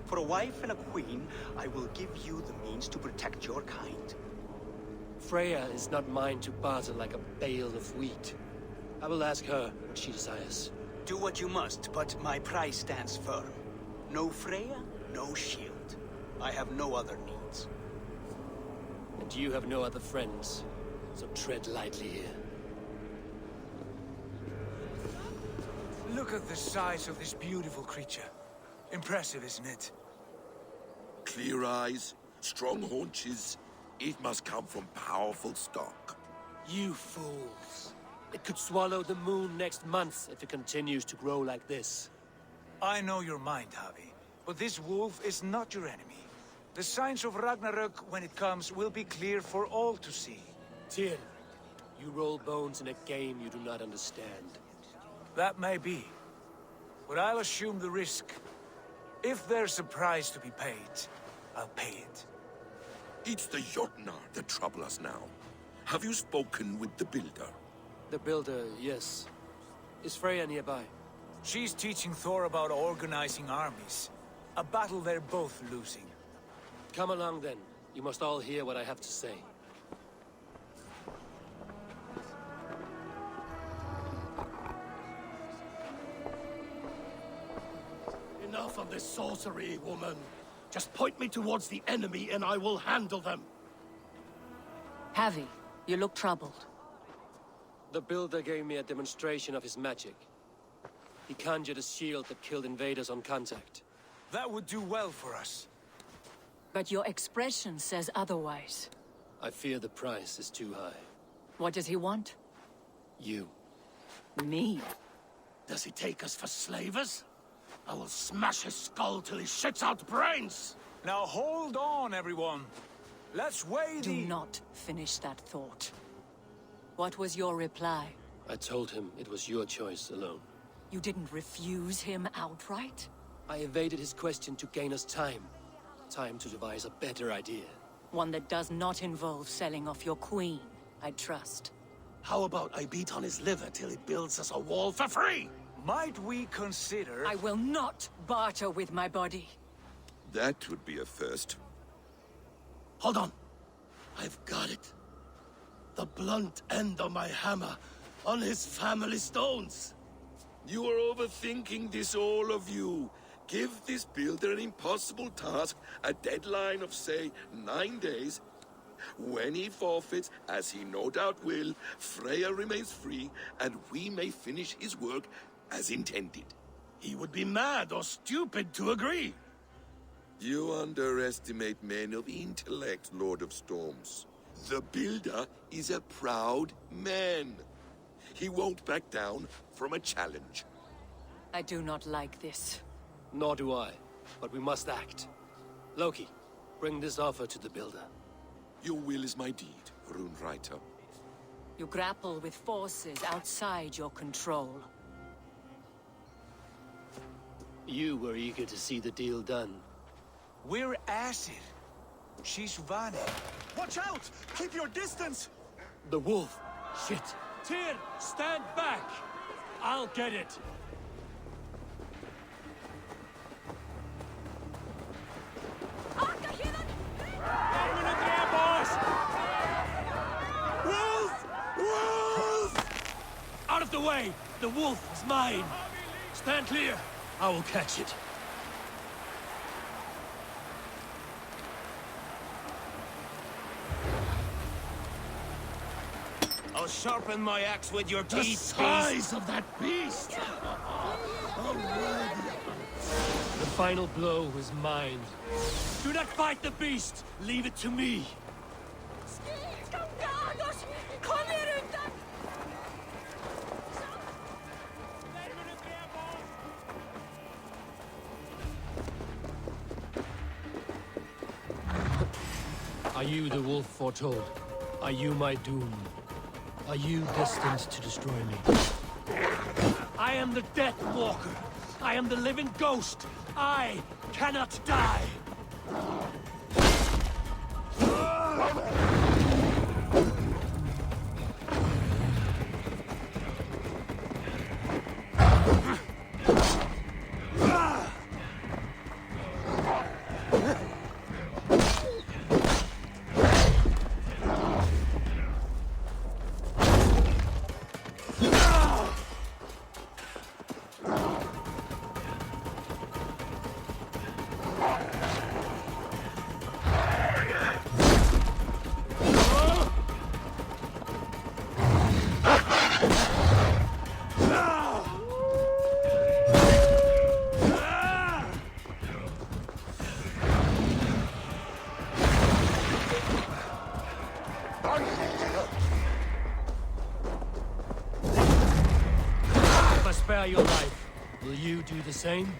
For a wife and a queen, I will give you the means to protect your kind. Freya is not mine to barter like a bale of wheat. I will ask her what she desires. Do what you must, but my price stands firm. No Freya, no shield. I have no other needs. And you have no other friends, so tread lightly here. Look at the size of this beautiful creature. Impressive, isn't it? Clear eyes, strong haunches. It must come from powerful stock. You fools. It could swallow the moon next month if it continues to grow like this. I know your mind, Javi, but this wolf is not your enemy. The signs of Ragnarök, when it comes, will be clear for all to see. Tyr, you roll bones in a game you do not understand. That may be, but I'll assume the risk. If there's a price to be paid, I'll pay it. It's the Jotnar that trouble us now. Have you spoken with the builder? The builder, yes. Is Freya nearby? She's teaching Thor about organizing armies. A battle they're both losing. Come along then. You must all hear what I have to say. Enough of this sorcery, woman. Just point me towards the enemy and I will handle them. Havi, you look troubled. The builder gave me a demonstration of his magic. He conjured a shield that killed invaders on contact. That would do well for us. But your expression says otherwise. I fear the price is too high. What does he want? You. Me? Does he take us for slavers? I will smash his skull till he shits out brains! Now hold on, everyone. Let's weigh Do not finish that thought. What was your reply? I told him it was your choice alone. You didn't refuse him outright? I evaded his question to gain us time. Time to devise a better idea. One that does not involve selling off your queen, I trust. How about I beat on his liver till he builds us a wall for free? Might we consider... I will not barter with my body. That would be a first. Hold on. I've got it. The blunt end of my hammer on his family stones. You are overthinking this, all of you. Give this builder an impossible task, a deadline of, say, 9 days. When he forfeits, as he no doubt will, Freya remains free, and we may finish his work as intended. He would be mad or stupid to agree. You underestimate men of intellect, Lord of Storms. The builder is a proud man. He won't back down from a challenge. I do not like this. Nor do I, but we must act. Loki, bring this offer to the builder. Your will is my deed, Rune Writer. You grapple with forces outside your control. You were eager to see the deal done. We're acid. She's Vani. Watch out! Keep your distance! The wolf! Shit! Tyr, stand back! I'll get it! Wolf! Wolf! Out of the way! The wolf is mine! Stand clear! I will catch it. I'll sharpen my axe with your teeth, beast. The size of that beast! The final blow is mine. Do not fight the beast! Leave it to me! Are you the wolf foretold? Are you my doom? Are you destined to destroy me? I am the Death Walker. I am the living ghost. I cannot die. Spare your life. Will you do the same?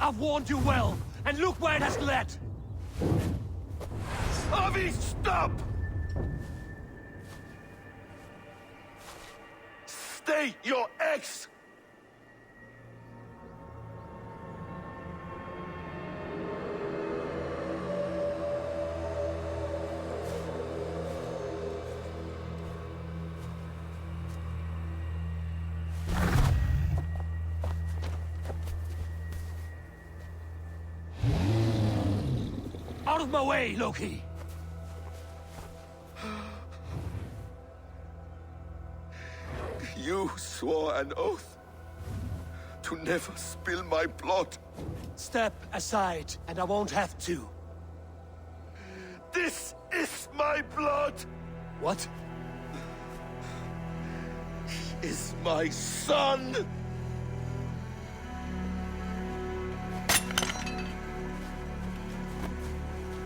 I've warned you well, and look where it has led! Avi, stop! Stay your ex! Out of my way, Loki! You swore an oath to never spill my blood. Step aside, and I won't have to. This is my blood! What? He is my son!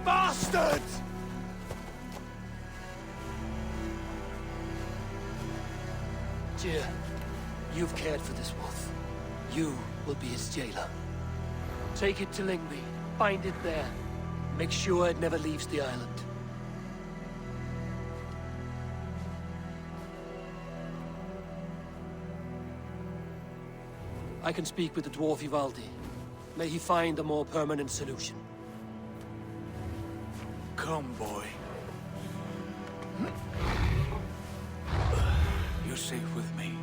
Bastard! Tyr, you've cared for this wolf. You will be its jailer. Take it to Lyngby, bind it there. Make sure it never leaves the island. I can speak with the dwarf Ivaldi. May he find a more permanent solution. Come, boy. You're safe with me.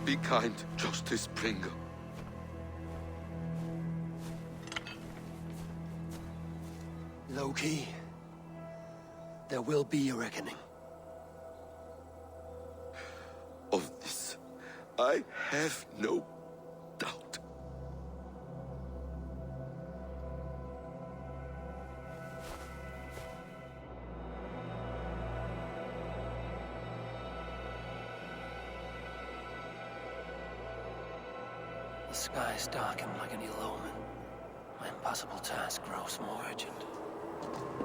Be kind, Justice Bringer. Loki, there will be a reckoning. Of this, I have no doubt. The skies darken like an ill omen. My impossible task grows more urgent.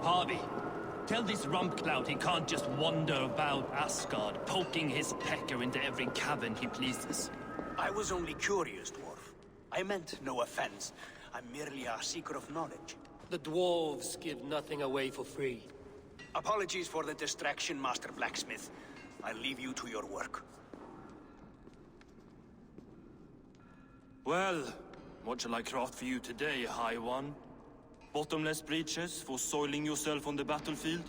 Harvey, tell this rumpclout he can't just wander about Asgard, poking his pecker into every cavern he pleases. I was only curious, dwarf. I meant no offense. I'm merely a seeker of knowledge. The dwarves give nothing away for free. Apologies for the distraction, Master Blacksmith. I'll leave you to your work. Well, what shall I craft for you today, High One? Bottomless breeches for soiling yourself on the battlefield?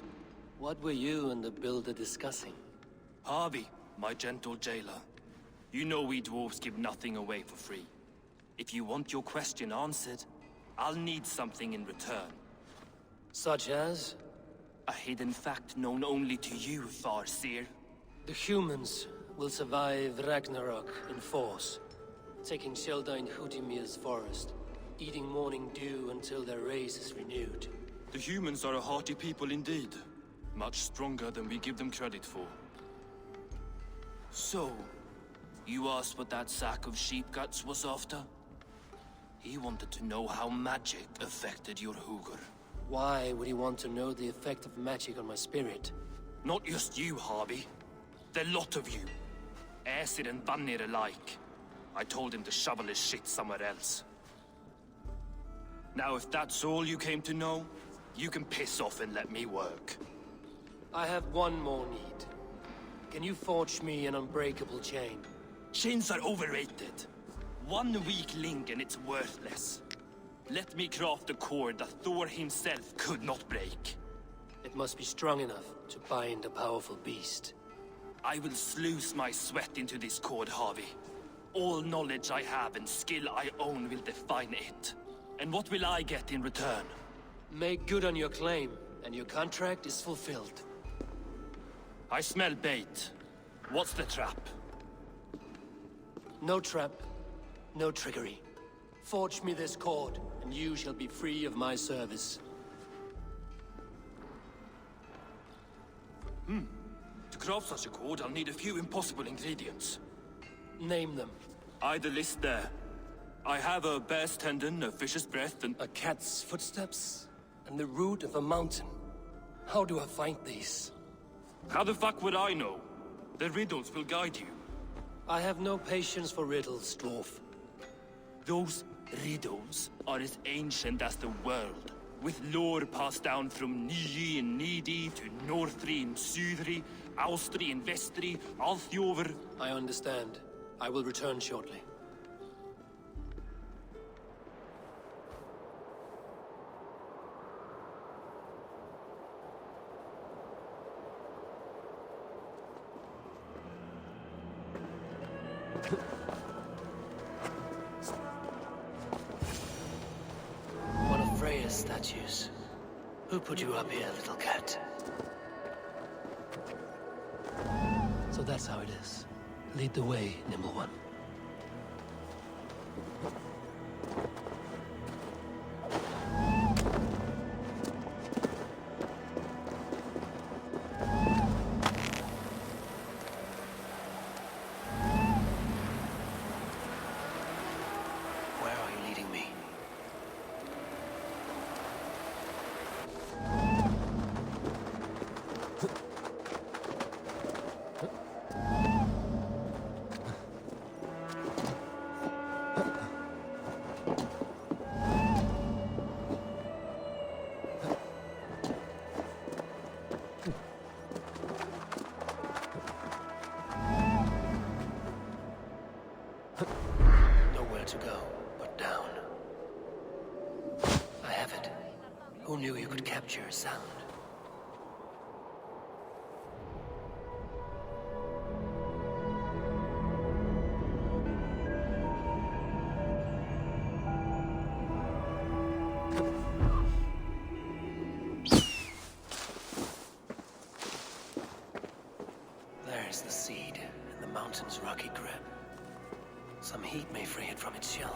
What were you and the builder discussing? Harvey, my gentle jailer. You know we dwarves give nothing away for free. If you want your question answered, I'll need something in return. Such as? A hidden fact known only to you, Farseer. The humans will survive Ragnarok in force, taking shelter in Hutimir's forest, eating morning dew until their race is renewed. The humans are a hearty people indeed. Much stronger than we give them credit for. So, you asked what that sack of sheep guts was after? He wanted to know how magic affected your Hugr. Why would he want to know the effect of magic on my spirit? Not just you, Harvey. The lot of you. Aesir and Vanir alike. I told him to shovel his shit somewhere else. Now, if that's all you came to know, you can piss off and let me work. I have one more need. Can you forge me an unbreakable chain? Chains are overrated. One weak link and it's worthless. Let me craft a cord that Thor himself could not break. It must be strong enough to bind a powerful beast. I will sluice my sweat into this cord, Harvey. All knowledge I have and skill I own will define it. And what will I get in return? Make good on your claim, and your contract is fulfilled. I smell bait. What's the trap? No trap, no trickery. Forge me this cord, and you shall be free of my service. To craft such a cord, I'll need a few impossible ingredients. Name them. The list there. I have a bear's tendon, a fish's breath, and... A cat's footsteps, and the root of a mountain. How do I find these? How the fuck would I know? The riddles will guide you. I have no patience for riddles, dwarf. Those riddles are as ancient as the world, with lore passed down from Niji and Nidi to Northri and Sudri, Austri and Vestri, Althjover. I understand. I will return shortly. statues. Who put you up here, little cat? So that's how it is. Lead the way, nimble one. Where are you leading me? Nowhere to go but down. I have it. Who knew you could capture a sound? There's the seed in the mountain's rocky grip. Some heat may free it from its shell.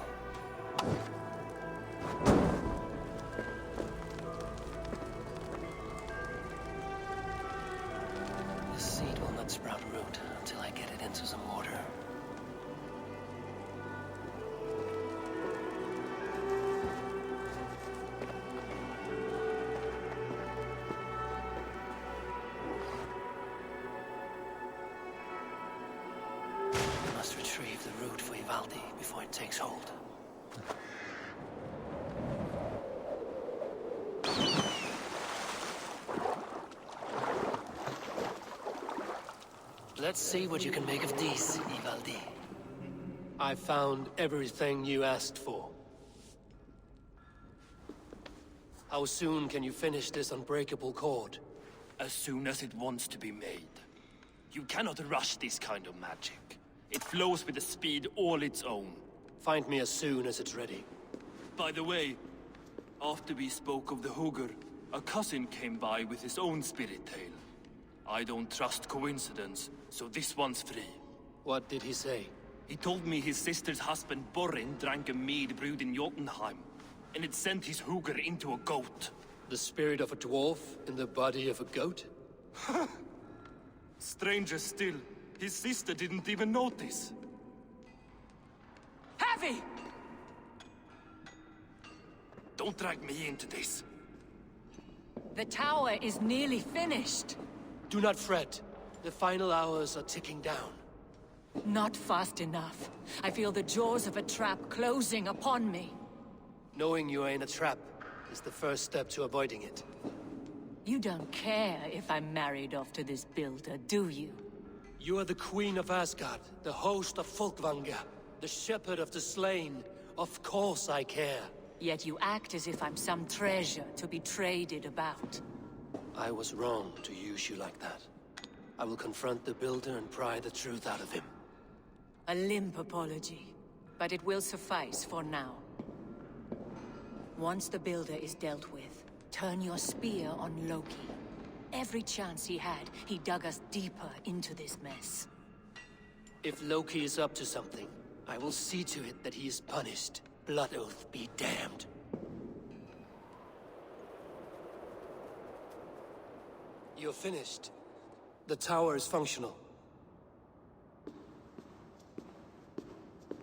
The seed will not sprout root until I get it into some water. I must retrieve the root for Ivaldi before it takes hold. Let's see what you can make of these, Ivaldi. I found everything you asked for. How soon can you finish this unbreakable cord? As soon as it wants to be made. You cannot rush this kind of magic. It flows with a speed all its own. Find me as soon as it's ready. By the way, after we spoke of the Hugr, a cousin came by with his own spirit tale. I don't trust coincidence, so this one's free. What did he say? He told me his sister's husband Borin drank a mead brewed in Jotunheim, and it sent his Hugr into a goat. The spirit of a dwarf in the body of a goat? Stranger still, his sister didn't even notice. Heavy! Don't drag me into this. The tower is nearly finished. Do not fret. The final hours are ticking down. Not fast enough. I feel the jaws of a trap closing upon me. Knowing you are in a trap is the first step to avoiding it. You don't care if I'm married off to this builder, do you? You are the Queen of Asgard, the host of Folkvanga, the shepherd of the slain. Of course I care. Yet you act as if I'm some treasure to be traded about. I was wrong to use you like that. I will confront the builder and pry the truth out of him. A limp apology, but it will suffice for now. Once the builder is dealt with, turn your spear on Loki. Every chance he had, he dug us deeper into this mess. If Loki is up to something, I will see to it that he is punished. Blood Oath be damned. You're finished. The tower is functional.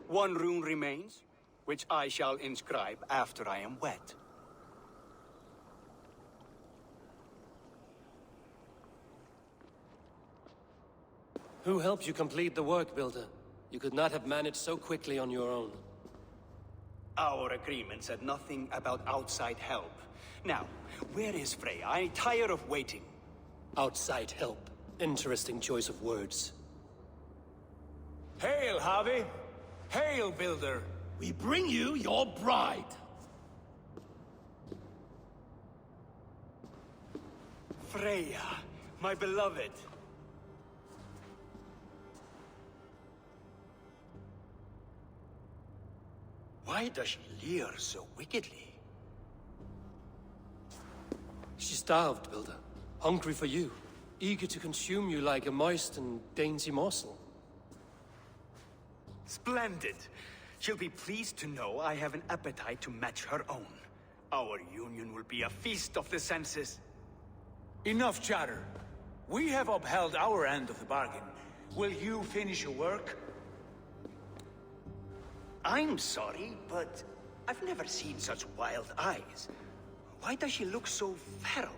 One rune remains, which I shall inscribe after I am wet. Who helped you complete the work, Builder? You could not have managed so quickly on your own. Our agreement said nothing about outside help. Now, where is Freya? I'm tired of waiting. Outside help. Interesting choice of words. Hail, Javi! Hail, Builder! We bring you your bride! Freya, my beloved. Why does she leer so wickedly? starved, Builder. Hungry for you. Eager to consume you like a moist and dainty morsel. Splendid. She'll be pleased to know I have an appetite to match her own. Our union will be a feast of the senses. Enough chatter. We have upheld our end of the bargain. Will you finish your work? I'm sorry, but I've never seen such wild eyes. Why does she look so feral?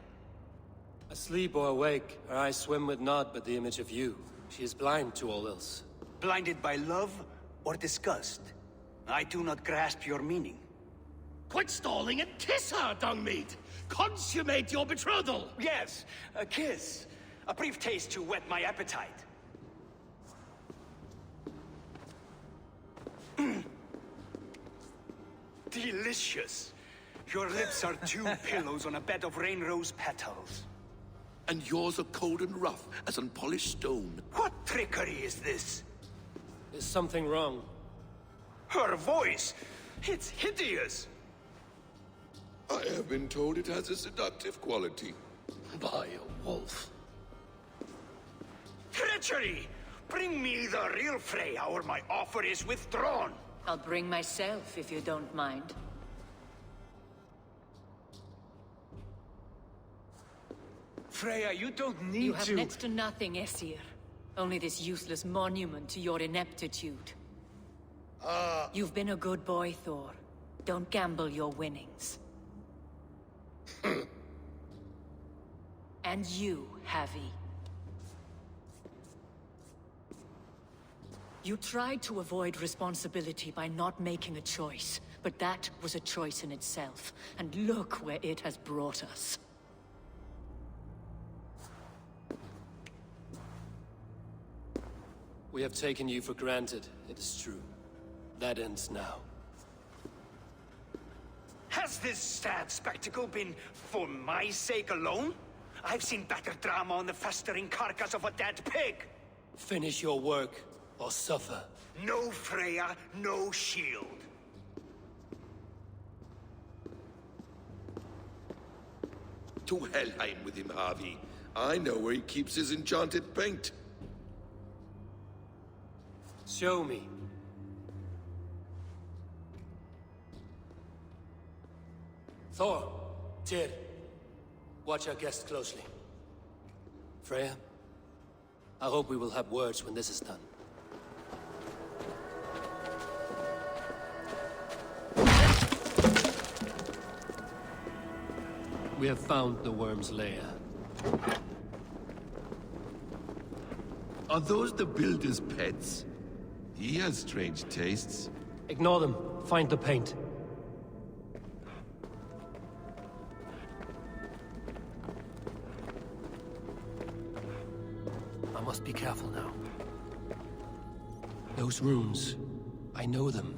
Asleep or awake, her eyes swim with naught but the image of you. She is blind to all else. Blinded by love or disgust? I do not grasp your meaning. Quit stalling and kiss her, Dungmeat! Consummate your betrothal! Yes, a kiss. A brief taste to whet my appetite. Delicious. Your lips are two pillows on a bed of rain rose petals. And yours are cold and rough as unpolished stone. What trickery is this? Is something wrong? Her voice! It's hideous! I have been told it has a seductive quality. By a wolf. Treachery! Bring me the real Freya or my offer is withdrawn! I'll bring myself if you don't mind. Freya, you don't need to... You have next to nothing, Aesir. Only this useless monument to your ineptitude. You've been a good boy, Thor. Don't gamble your winnings. And you, Havi. You tried to avoid responsibility by not making a choice, but that was a choice in itself. And look where it has brought us. We have taken you for granted, it is true. That ends now. Has this sad spectacle been for my sake alone? I've seen better drama on the festering carcass of a dead pig! Finish your work, or suffer. No Freya, no shield. To Helheim with him, Harvey. I know where he keeps his enchanted paint. Show me. Thor, Tyr, watch our guest closely. Freya, I hope we will have words when this is done. We have found the worm's lair. Are those the builder's pets? He has strange tastes. Ignore them. Find the paint. I must be careful now. Those runes. I know them.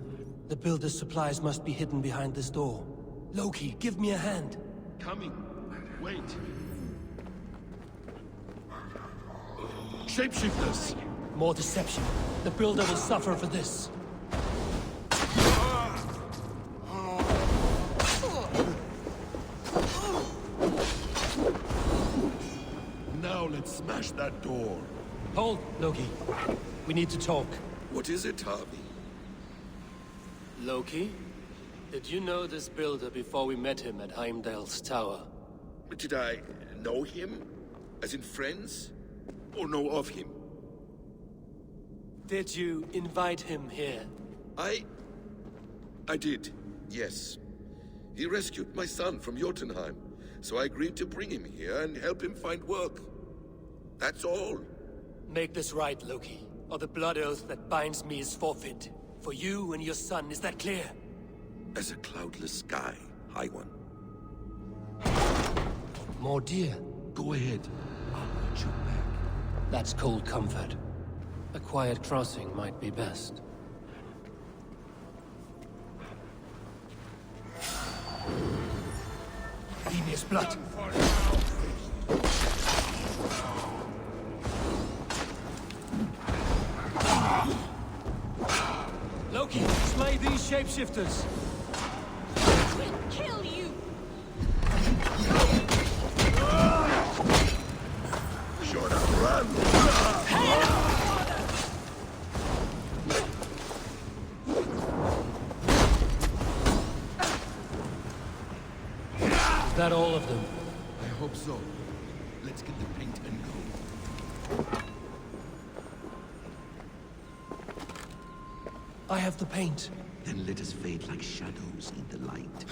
The builder's supplies must be hidden behind this door. Loki, give me a hand. Coming. Wait. Shapeshifters! More deception. The builder will suffer for this. Now let's smash that door. Hold, Loki. We need to talk. What is it, Harvey? Loki? Did you know this builder before we met him at Heimdall's tower? Did I know him? As in friends? Or know of him? Did you invite him here? I did, yes. He rescued my son from Jotunheim, so I agreed to bring him here and help him find work. That's all. Make this right, Loki, or the blood oath that binds me is forfeit. For you and your son, is that clear? As a cloudless sky, High One. More dear. Go ahead. I'll watch you back. That's cold comfort. A quiet crossing might be best. Emir's blood. Loki, slay these shapeshifters. We'll kill you! that all of them? I hope so. Let's get the paint and go. I have the paint. Then let us fade like shadows in the light.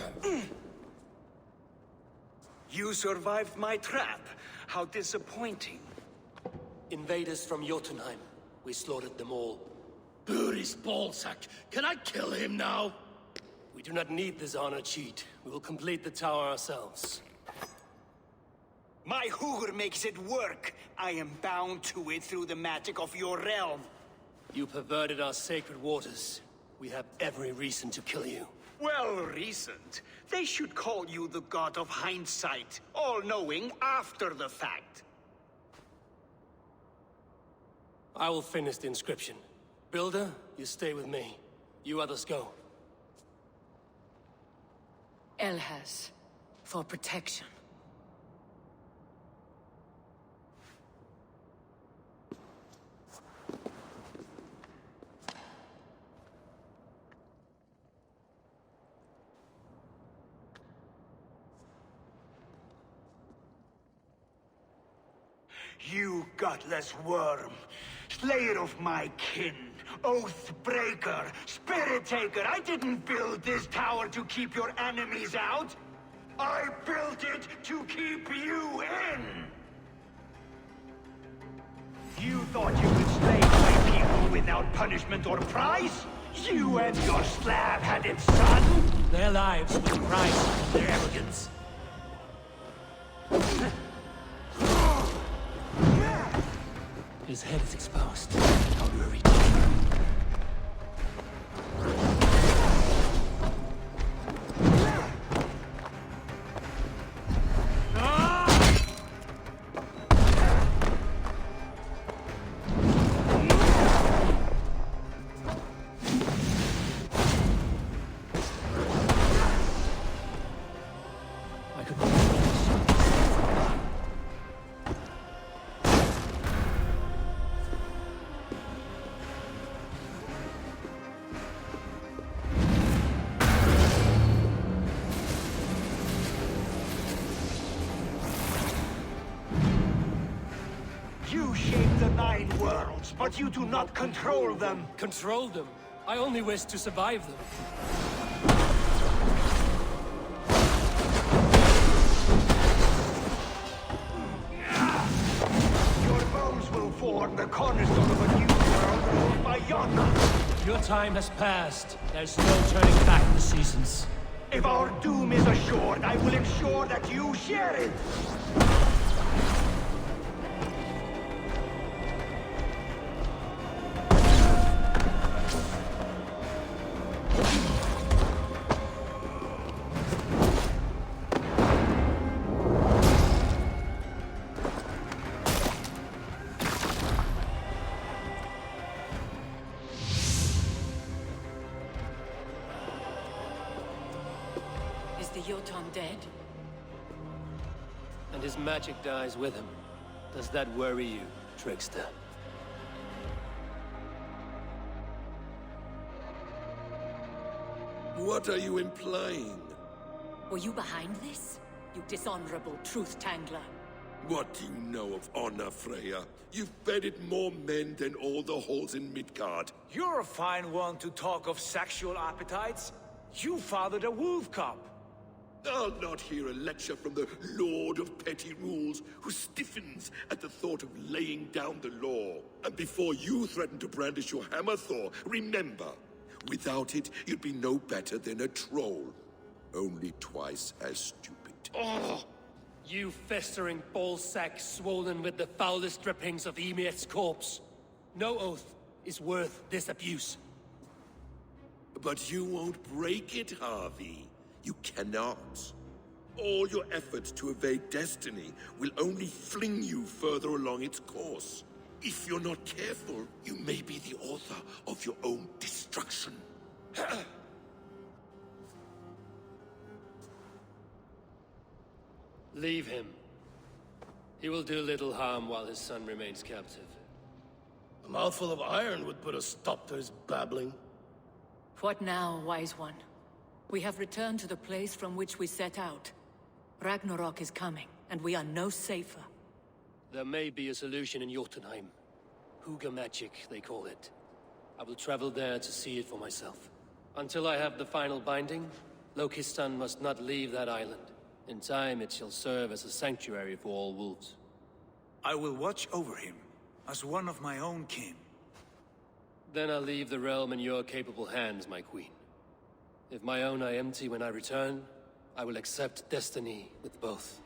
You survived my trap. How disappointing. Invaders from Jotunheim. We slaughtered them all. Buri's ballsack. Can I kill him now? We do not need this honor cheat. We will complete the tower ourselves. My hooger makes it work. I am bound to it through the magic of your realm. You perverted our sacred waters. We have every reason to kill you. Well reasoned. They should call you the god of hindsight, all-knowing after the fact. I will finish the inscription. Builder, you stay with me. You others go. Elhas, for protection. You gutless worm, slayer of my kin, oath breaker, spirit taker. I didn't build this tower to keep your enemies out. I built it to keep you in. You thought you could slay my people without punishment or price? You and your slab-headed son? Their lives will price their arrogance. His head is exposed. How do I reach him? But you do not control them. Control them? I only wish to survive them. Your bones will form the cornerstone of a new world ruled by Yonna. Your time has passed. There's no turning back the seasons. If our doom is assured, I will ensure that you share it. Jotun dead? And his magic dies with him. Does that worry you, trickster? What are you implying? Were you behind this? You dishonorable truth-tangler. What do you know of honor, Freya? You've bedded more men than all the halls in Midgard. You're a fine one to talk of sexual appetites. You fathered a wolf cub. I'll not hear a lecture from the Lord of Petty Rules, who stiffens at the thought of laying down the law. And before you threaten to brandish your hammer, Thor, remember, without it, you'd be no better than a troll. Only twice as stupid. Oh! You festering ballsack swollen with the foulest drippings of Ymir's corpse. No oath is worth this abuse. But you won't break it, Harvey. You cannot. All your efforts to evade destiny will only fling you further along its course. If you're not careful, you may be the author of your own destruction. Leave him. He will do little harm while his son remains captive. A mouthful of iron would put a stop to his babbling. What now, wise one? We have returned to the place from which we set out. Ragnarok is coming, and we are no safer. There may be a solution in Jotunheim. Huga magic, they call it. I will travel there to see it for myself. Until I have the final binding, Lokistan must not leave that island. In time, it shall serve as a sanctuary for all wolves. I will watch over him, as one of my own kin. Then I'll leave the realm in your capable hands, my queen. If my own are empty when I return, I will accept destiny with both.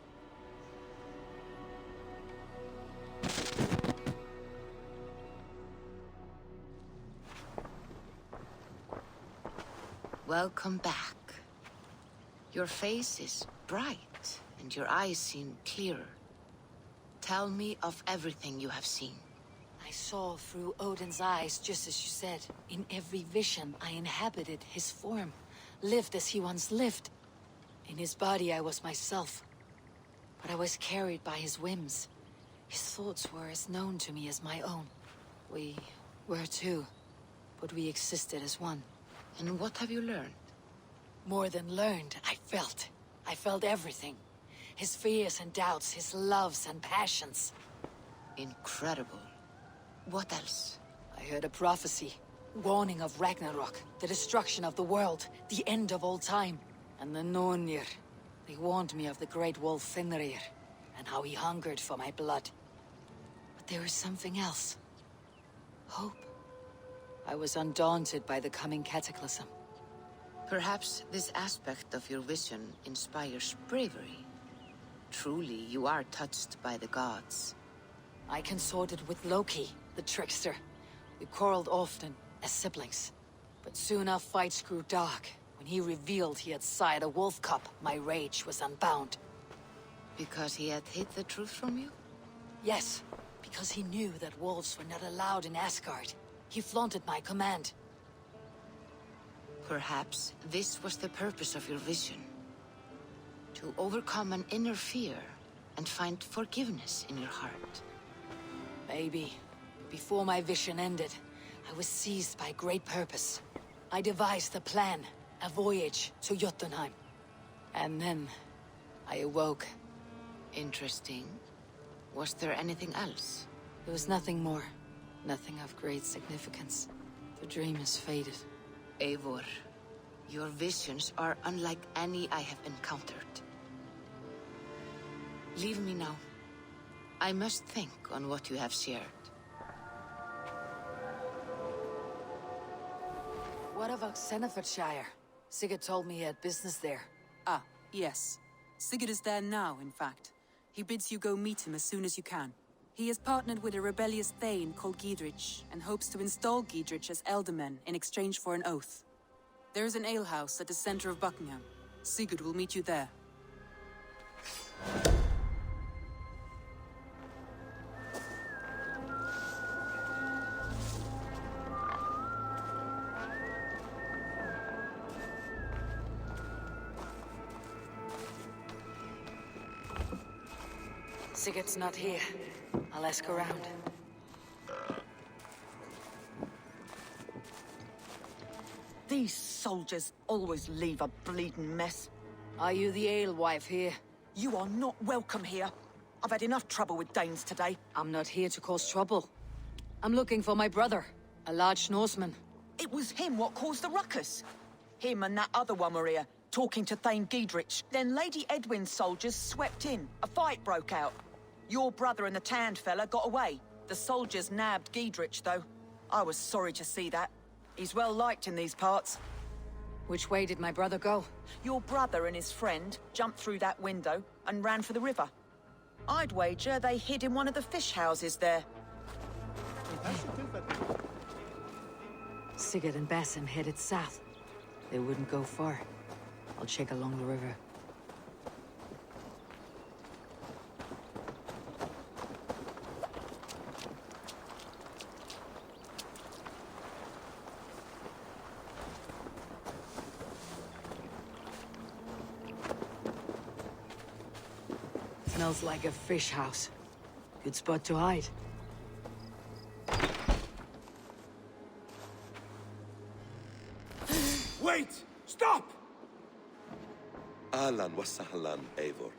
Welcome back. Your face is bright, and your eyes seem clearer. Tell me of everything you have seen. I saw through Odin's eyes, just as you said. In every vision, I inhabited his form, lived as he once lived. In his body, I was myself. But I was carried by his whims. His thoughts were as known to me as my own. We were two, but we existed as one. And what have you learned? More than learned, I felt. I felt everything. His fears and doubts, his loves and passions. Incredible. What else? I heard a prophecy, warning of Ragnarok, the destruction of the world, the end of all time. And the Nornir, they warned me of the great wolf Fenrir, and how he hungered for my blood. But there was something else. Hope. I was undaunted by the coming cataclysm. Perhaps this aspect of your vision inspires bravery. Truly, you are touched by the gods. I consorted with Loki, the trickster. We quarreled often, as siblings. But soon our fights grew dark. When he revealed he had sired a wolf cub, my rage was unbound. Because he had hid the truth from you? Yes, because he knew that wolves were not allowed in Asgard. He flaunted my command. Perhaps this was the purpose of your vision. To overcome an inner fear and find forgiveness in your heart. Maybe. Before my vision ended, I was seized by great purpose. I devised a plan, a voyage to Jotunheim. And then, I awoke. Interesting. Was there anything else? There was nothing more. Nothing of great significance. The dream has faded. Eivor, your visions are unlike any I have encountered. Leave me now. I must think on what you have shared. What about Senefordshire? Sigurd told me he had business there. Ah, yes. Sigurd is there now, in fact. He bids you go meet him as soon as you can. He has partnered with a rebellious Thane called Giedrich, and hopes to install Giedrich as Elderman in exchange for an oath. There is an alehouse at the center of Buckingham. Sigurd will meet you there. Sigurd's not here. I'll ask around. These soldiers always leave a bleeding mess. Are you the alewife here? You are not welcome here. I've had enough trouble with Danes today. I'm not here to cause trouble. I'm looking for my brother, a large Norseman. It was him what caused the ruckus. Him and that other one were here, talking to Thane Giedrich. Then Lady Edwin's soldiers swept in. A fight broke out. Your brother and the tanned fella got away. The soldiers nabbed Giedrich, though. I was sorry to see that. He's well liked in these parts. Which way did my brother go? Your brother and his friend jumped through that window and ran for the river. I'd wager they hid in one of the fish houses there. Sigurd and Basim headed south. They wouldn't go far. I'll check along the river. Smells like a fish house. Good spot to hide. Wait! Stop! Ahlan wa sahlan, Eivor.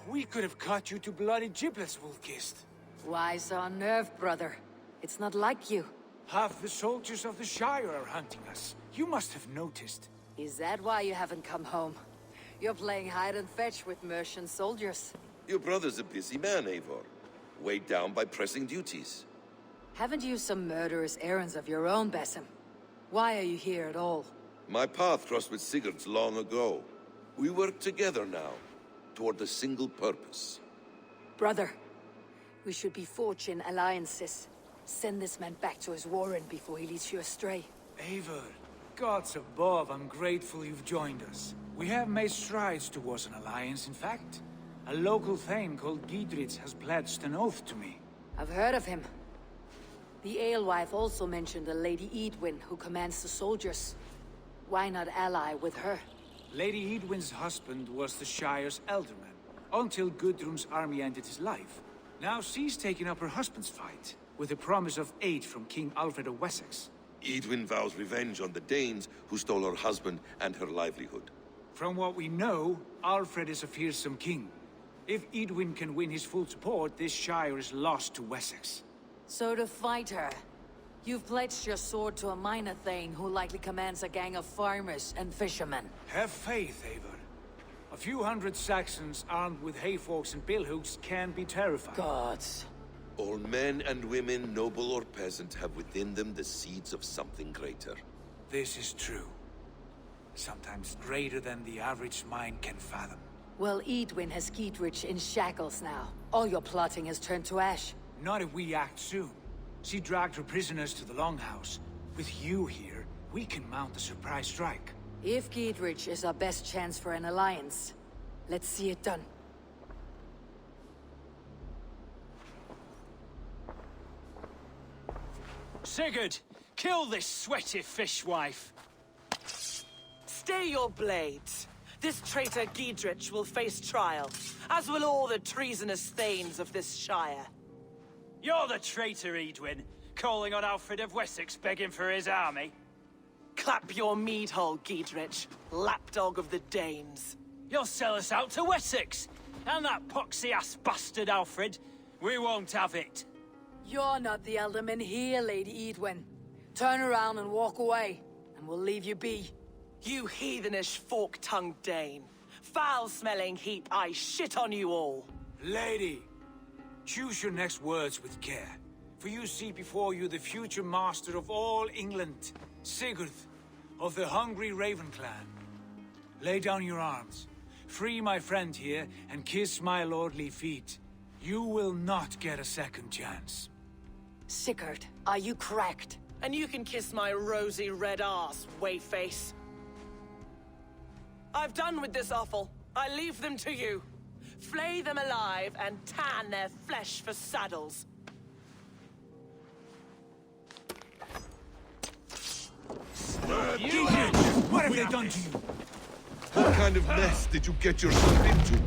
We could have cut you to bloody giblets, Wolf-Kissed. Why so unnerved, brother? It's not like you. Half the soldiers of the Shire are hunting us. You must have noticed. Is that why you haven't come home? You're playing hide and fetch with Mercian soldiers. Your brother's a busy man, Eivor. Weighed down by pressing duties. Haven't you some murderous errands of your own, Basim? Why are you here at all? My path crossed with Sigurd's long ago. We work together now, toward a single purpose. Brother, we should be forging alliances. Send this man back to his warren before he leads you astray. Eivor, gods above, I'm grateful you've joined us. We have made strides towards an alliance, in fact. A local thane called Giedrich has pledged an oath to me. I've heard of him. The alewife also mentioned a Lady Eadwyn who commands the soldiers. Why not ally with her? Lady Eadwyn's husband was the Shire's elderman, until Gudrun's army ended his life. Now she's taken up her husband's fight, with a promise of aid from King Alfred of Wessex. Eadwyn vows revenge on the Danes who stole her husband and her livelihood. From what we know, Alfred is a fearsome king. If Eadwyn can win his full support, this Shire is lost to Wessex. So to fight her, you've pledged your sword to a minor thane who likely commands a gang of farmers and fishermen. Have faith, Eivor. A few hundred Saxons armed with hayforks and billhooks can be terrifying. Gods. All men and women, noble or peasant, have within them the seeds of something greater. This is true. Sometimes greater than the average mind can fathom. Well, Eadwyn has Giedrich in shackles now. All your plotting has turned to ash. Not if we act soon. She dragged her prisoners to the Longhouse. With you here, we can mount a surprise strike. If Giedrich is our best chance for an alliance, let's see it done. Sigurd, kill this sweaty fishwife. Stay your blades. This traitor Giedrich will face trial, as will all the treasonous thanes of this shire. You're the traitor, Eadwyn, calling on Alfred of Wessex begging for his army. Clap your mead hole, Giedrich, lapdog of the Danes. You'll sell us out to Wessex, and that poxy-ass bastard Alfred. We won't have it. You're not the alderman here, Lady Eadwyn. Turn around and walk away, and we'll leave you be. You heathenish fork-tongued Dane. Foul-smelling heap, I shit on you all. Lady, choose your next words with care. For you see before you the future master of all England, Sigurd, of the hungry Raven clan. Lay down your arms. Free my friend here, and kiss my lordly feet. You will not get a second chance. Sigurd, are you cracked? And you can kiss my rosy red ass, wayface. I've done with this offal. I leave them to you. Flay them alive and tan their flesh for saddles. Giedrich, what have they done to you? What kind of mess did you get yourself into?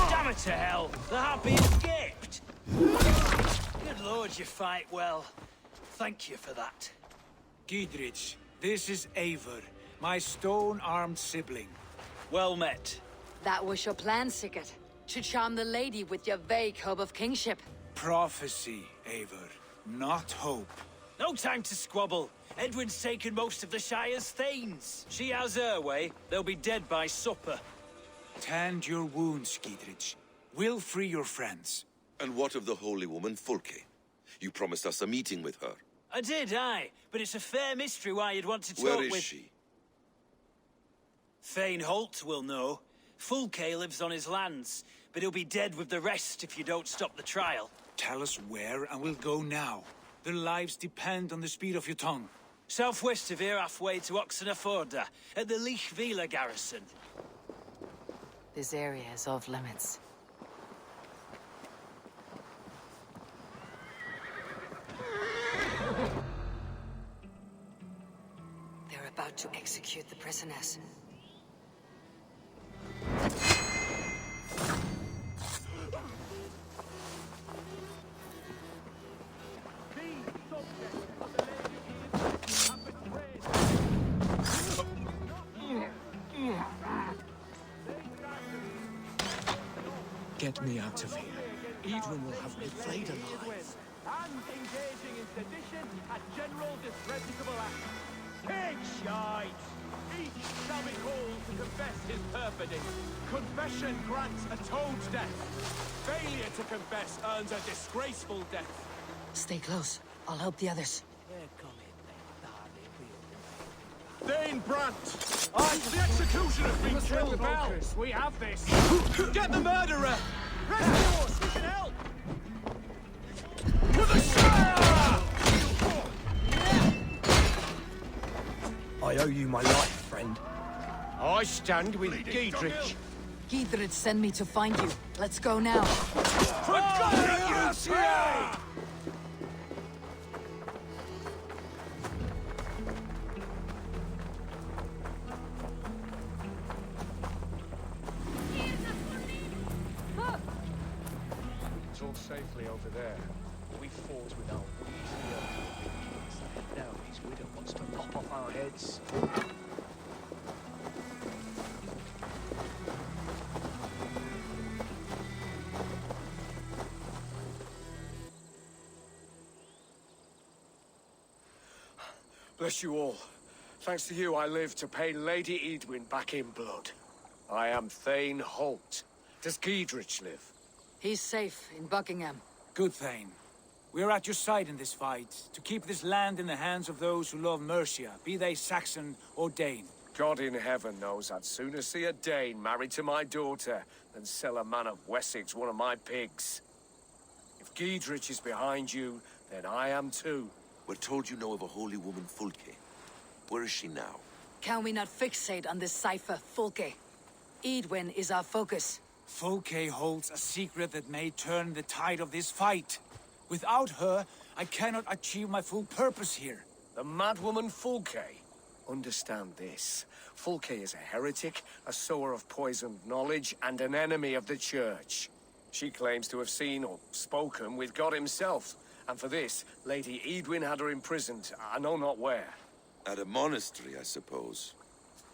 Damn it to hell! The happy escaped! Good lord, you fight well. Thank you for that. Giedrich, this is Eivor, my stone-armed sibling. Well met. That was your plan, Sigurd. To charm the lady with your vague hope of kingship. Prophecy, Eivor, not hope. No time to squabble. Edwin's taken most of the Shire's thanes. She has her way. They'll be dead by supper. Tend your wounds, Giedrich. We'll free your friends. And what of the holy woman Fulke? You promised us a meeting with her. I did, aye. But it's a fair mystery why you'd want to talk Where is with... she? Thane Holt will know. Fulke lives on his lands, but he'll be dead with the rest if you don't stop the trial. Tell us where, and we'll go now. Their lives depend on the speed of your tongue. Southwest of here, halfway to Oxenaforda, at the Lichvila garrison. This area is off limits. They're about to execute the prisoners. get me out of here, Eivor will have me flayed alive. And engaging in sedition and general disreputable acts. Take shite! Each shall be called to confess his perfidy. Confession grants atoned death. Failure to confess earns a disgraceful death. Stay close. I'll help the others. Thane Brandt! The executioner's been killed, Bell! We have this! Get the murderer! Rescue us! We can help! With a shire! I owe you my life, friend. I stand with Giedrich. Giedrich sent me to find you. Let's go now. For God's sake! It's all safely over there. We fought without Vikings. Now his widow wants to lop off our heads. Bless you all. Thanks to you, I live to pay Lady Eadwyn back in blood. I am Thane Holt. Does Giedrich live? He's safe in Buckingham. Good, Thane. We are at your side in this fight, to keep this land in the hands of those who love Mercia, be they Saxon or Dane. God in heaven knows I'd sooner see a Dane married to my daughter than sell a man of Wessex one of my pigs. If Giedrich is behind you, then I am too. We're told you know of a holy woman, Fulke. Where is she now? Can we not fixate on this cipher, Fulke? Eadwyn is our focus. Fulke holds a secret that may turn the tide of this fight. Without her, I cannot achieve my full purpose here. The madwoman Fulke? Understand this. Fulke is a heretic, a sower of poisoned knowledge, and an enemy of the Church. She claims to have seen or spoken with God himself. And for this, Lady Eadwyn had her imprisoned, I know not where. At a monastery, I suppose.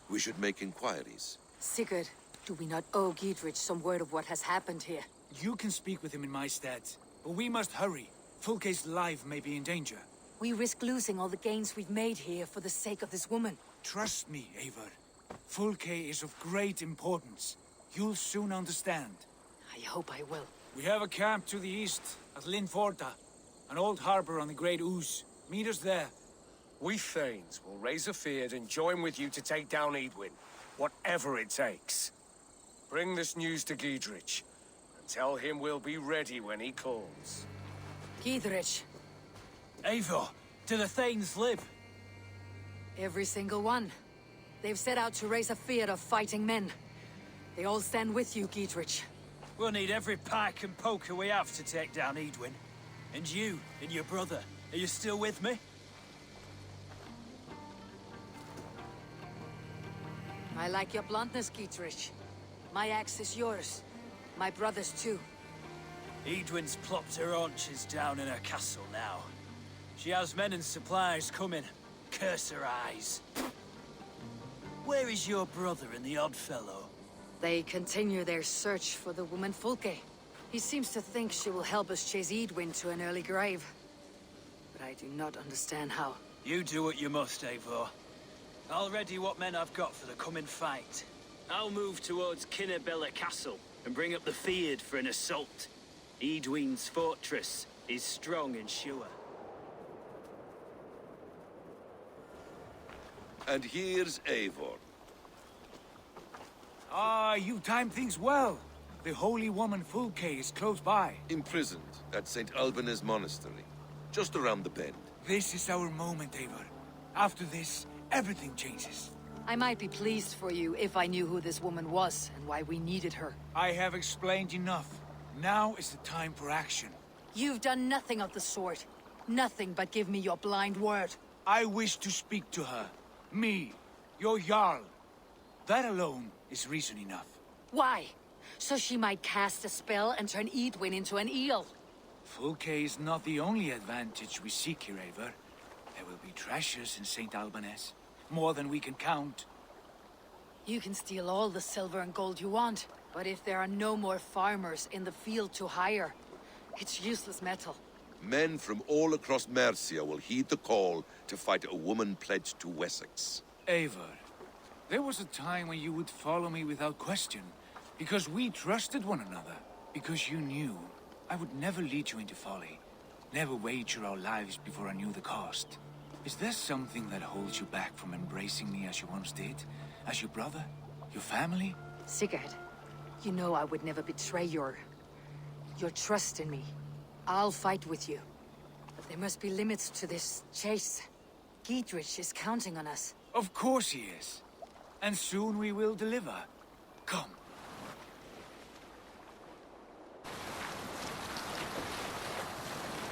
We should make inquiries. Sigurd, do we not owe Giedrich some word of what has happened here? You can speak with him in my stead, but we must hurry. Fulke's life may be in danger. We risk losing all the gains we've made here for the sake of this woman. Trust me, Eivor. Fulke is of great importance. You'll soon understand. I hope I will. We have a camp to the east, at Linforta. An old harbor on the Great Ouse. Meet us there. We Thanes will raise a feard and join with you to take down Eadwyn, whatever it takes. Bring this news to Giedrich, and tell him we'll be ready when he calls. Giedrich. Eivor, do the Thanes live? Every single one. They've set out to raise a fear of fighting men. They all stand with you, Giedrich. We'll need every pack and poker we have to take down Eadwyn. And you, and your brother, are you still with me? I like your bluntness, Giedrich. My axe is yours. My brother's too. Eadwyn's plopped her haunches down in her castle now. She has men and supplies coming. Curse her eyes. Where is your brother and the odd fellow? They continue their search for the woman Fulke. He seems to think she will help us chase Eadwyn to an early grave. But I do not understand how. You do what you must, Eivor. I'll ready what men I've got for the coming fight. I'll move towards Kinnabella Castle and bring up the feared for an assault. Eadwyn's fortress is strong and sure. And here's Eivor. Ah, you timed things well. The holy woman Fulke is close by. Imprisoned at St. Alban's Monastery, just around the bend. This is our moment, Eivor. After this, everything changes. I might be pleased for you if I knew who this woman was and why we needed her. I have explained enough. Now is the time for action. You've done nothing of the sort. Nothing but give me your blind word. I wish to speak to her. Me, your Jarl. That alone is reason enough. Why? So she might cast a spell and turn Eadwyn into an eel. Fulke is not the only advantage we seek here, Eivor. There will be treasures in St. Alban's. More than we can count. You can steal all the silver and gold you want, But if there are no more farmers in the field to hire, it's useless metal. Men from all across Mercia will heed the call to fight a woman pledged to Wessex. Eivor, there was a time when you would follow me without question, because we trusted one another, because you knew I would never lead you into folly, never wager our lives before I knew the cost. Is there something that holds you back from embracing me as you once did? As your brother? Your family? Sigurd, you know I would never betray your trust in me. I'll fight with you. But there must be limits to this chase. Giedrich is counting on us. Of course he is. And soon we will deliver. Come.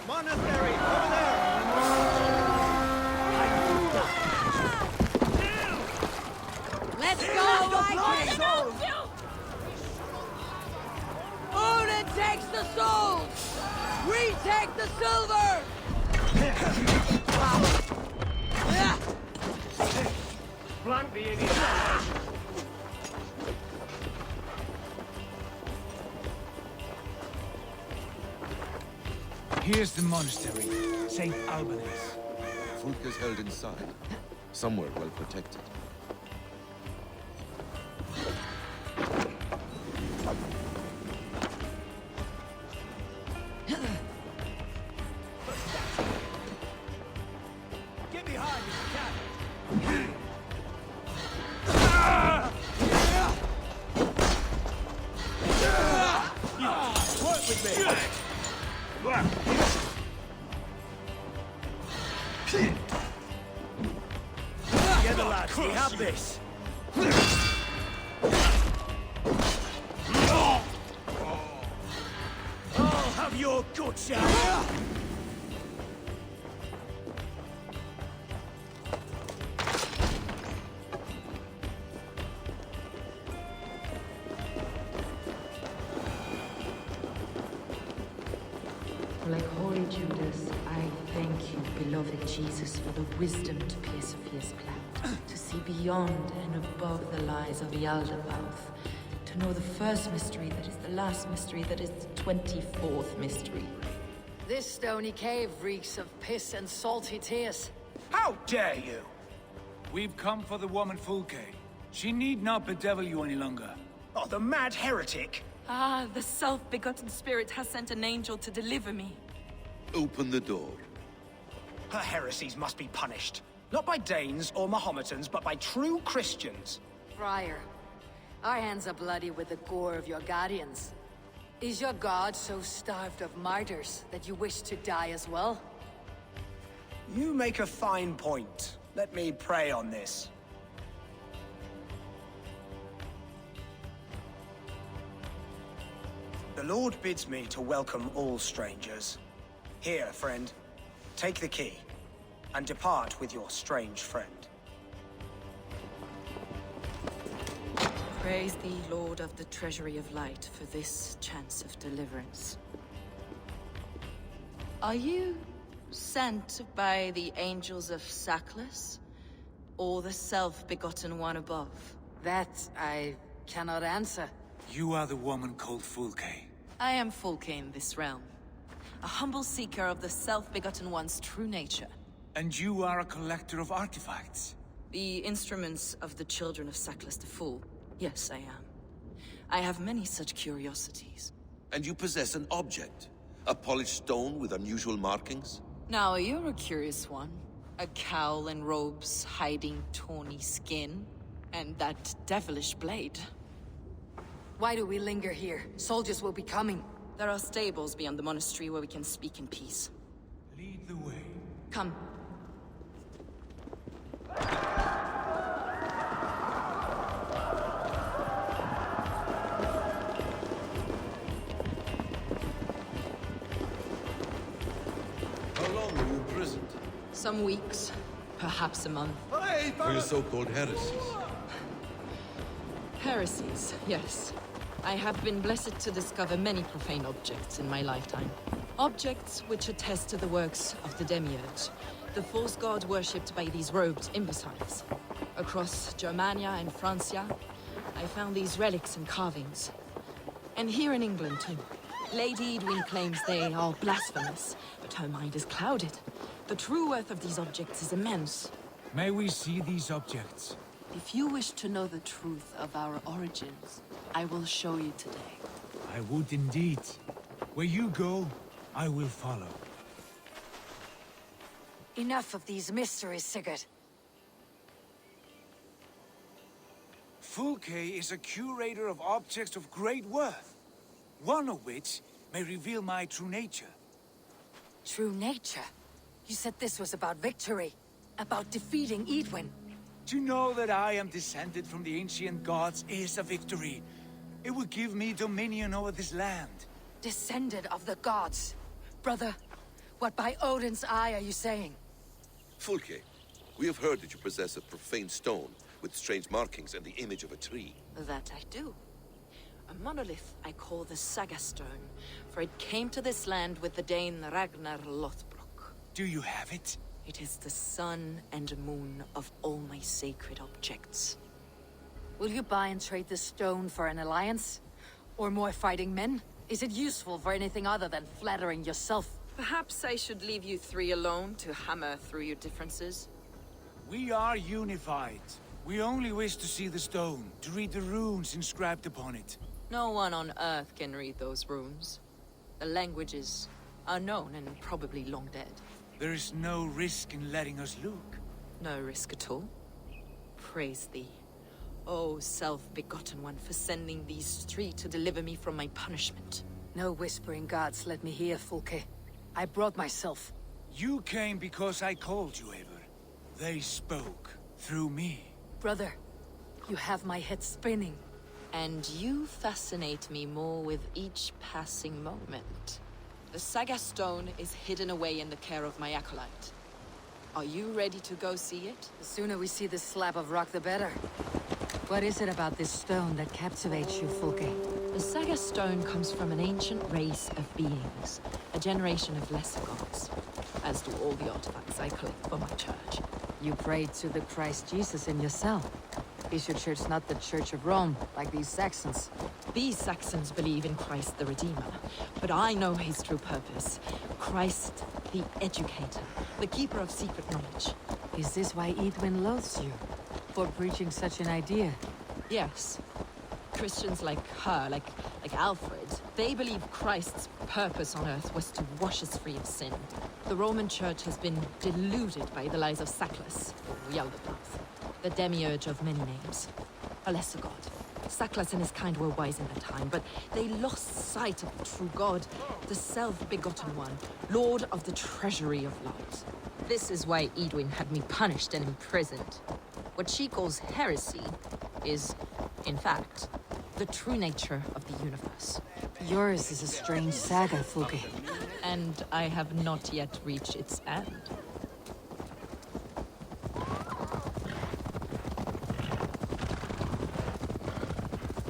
Monastery, over there! Let's go, Vikings! Odin takes the souls! We take the silver! Flank the idiot! Here's the monastery, St. Albanese. Fulka's held inside, somewhere well protected. Get behind me, cat! Work with me! Together, lads, we have this. I'll have your guts out. Like holy Judas, I thank you, beloved Jesus, for the wisdom to pierce a fierce cloud, to see beyond and above the lies of the Aldermouth, to know the first mystery that is the last mystery that is the 24th mystery. This stony cave reeks of piss and salty tears. How dare you! We've come for the woman Fulke. She need not bedevil you any longer. Oh, the mad heretic! Ah, the self-begotten spirit has sent an angel to deliver me. Open the door. Her heresies must be punished. Not by Danes or Mahometans, but by true Christians. Friar, our hands are bloody with the gore of your guardians. Is your god so starved of martyrs that you wish to die as well? You make a fine point. Let me pray on this. The Lord bids me to welcome all strangers. Here, friend, take the key, and depart with your strange friend. Praise thee, Lord of the Treasury of Light, for this chance of deliverance. Are you sent by the angels of Sackless, or the self-begotten one above? That I cannot answer. You are the woman called Fulke. I am Fulke in this realm. A humble seeker of the self-begotten one's true nature. And you are a collector of artifacts? The instruments of the children of Sackless the Fool. Yes, I am. I have many such curiosities. And you possess an object? A polished stone with unusual markings? Now, you're a curious one. A cowl and robes hiding tawny skin. And that devilish blade. Why do we linger here? Soldiers will be coming. There are stables beyond the monastery where we can speak in peace. Lead the way. Come. How long were you imprisoned? Some weeks, perhaps a month. For your so-called heresies? Heresies, yes. I have been blessed to discover many profane objects in my lifetime. Objects which attest to the works of the Demiurge, the false god worshipped by these robed imbeciles. Across Germania and Francia, I found these relics and carvings. And here in England, too. Lady Edwin claims they are blasphemous, but her mind is clouded. The true worth of these objects is immense. May we see these objects? If you wish to know the truth of our origins, I will show you today. I would indeed. Where you go, I will follow. Enough of these mysteries, Sigurd. Fulke is a curator of objects of great worth, one of which may reveal my true nature. True nature? You said this was about victory, about defeating Edwin. To know that I am descended from the ancient gods is a victory. It will give me dominion over this land. Descended of the gods. Brother, what by Odin's eye are you saying? Fulke, we have heard that you possess a profane stone with strange markings and the image of a tree. That I do. A monolith I call the Saga Stone, for it came to this land with the Dane Ragnar Lothbrok. Do you have it? It is the sun and moon of all my sacred objects. Will you buy and trade this stone for an alliance? Or more fighting men? Is it useful for anything other than flattering yourself? Perhaps I should leave you three alone to hammer through your differences. We are unified. We only wish to see the stone, to read the runes inscribed upon it. No one on Earth can read those runes. The languages are known and probably long dead. There is no risk in letting us look. No risk at all. Praise thee, O self-begotten one, for sending these three to deliver me from my punishment. No whispering gods let me hear, Fulke. I brought myself. You came because I called you, Eivor. They spoke through me. Brother, you have my head spinning. And you fascinate me more with each passing moment. The Saga Stone is hidden away in the care of my acolyte. Are you ready to go see it? The sooner we see this slab of rock, the better. What is it about this stone that captivates you, Fulke? The Saga Stone comes from an ancient race of beings, a generation of lesser gods, as do all the artifacts I collect for my church. You prayed to the Christ Jesus in your cell. Is your church not the Church of Rome, like these Saxons? These Saxons believe in Christ the Redeemer, but I know his true purpose. Christ the Educator, the keeper of secret knowledge. Is this why Edwin loathes you? For preaching such an idea? Yes. Christians like her, like Alfred, they believe Christ's purpose on earth was to wash us free of sin. The Roman Church has been deluded by the lies of Saclas, or Yaldabaoth, the demiurge of many names. A lesser god. Saclas and his kind were wise in their time, but they lost sight of the true god, the self-begotten one, lord of the treasury of light. This is why Edwin had me punished and imprisoned. What she calls heresy is, in fact, the true nature of the universe. Yours is a strange saga, Fulke. And I have not yet reached its end.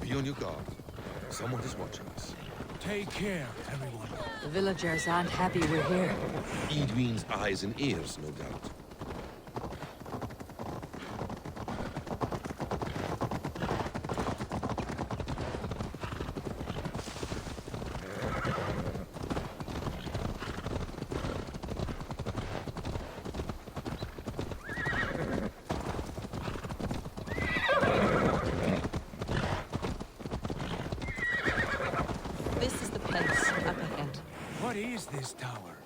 Be on your guard. Someone is watching us. Take care, everyone. The villagers aren't happy we're here. Edwin's eyes and ears, no doubt. What is this tower?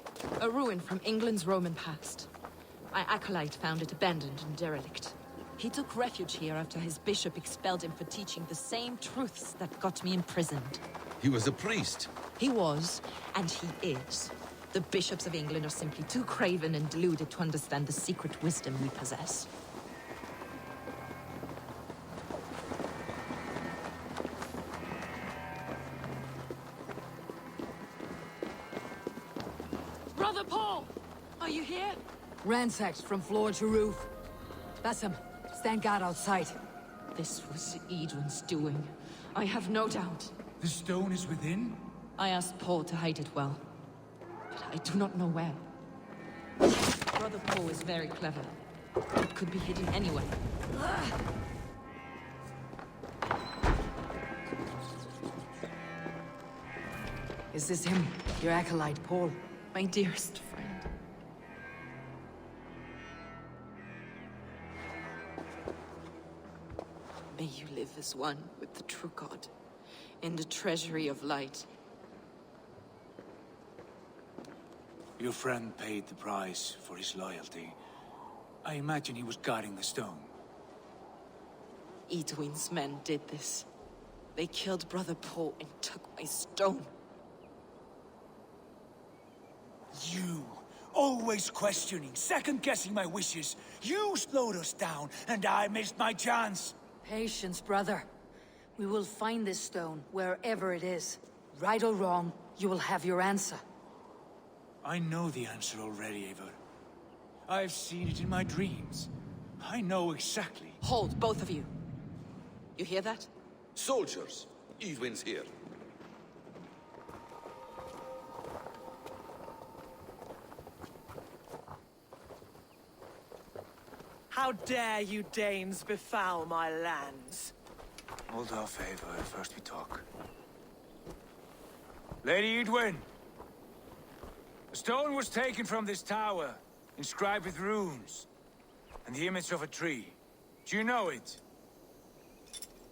A ruin from England's Roman past. My acolyte found it abandoned and derelict. He took refuge here after his bishop expelled him for teaching the same truths that got me imprisoned. He was a priest. He was, and he is. The bishops of England are simply too craven and deluded to understand the secret wisdom we possess. Brother Paul! Are you here? Ransacked from floor to roof. That's him. Stand guard outside. This was Edwin's doing. I have no doubt. The stone is within? I asked Paul to hide it well, but I do not know where. Brother Paul is very clever. It could be hidden anywhere. Is this him? Your acolyte, Paul? My dearest friend. May you live as one with the true God, in the treasury of light. Your friend paid the price for his loyalty. I imagine he was guarding the stone. Eadwin's men did this. They killed Brother Paul and took my stone. You, always questioning, second-guessing my wishes. You slowed us down, and I missed my chance. Patience, brother. We will find this stone, wherever it is. Right or wrong, you will have your answer. I know the answer already, Eivor. I've seen it in my dreams. I know exactly. Hold, both of you. You hear that? Soldiers, Eadwin's here. How dare you Danes befoul my lands? Hold off, Eivor. First we talk. Lady Eadwin! A stone was taken from this tower, inscribed with runes, and the image of a tree. Do you know it?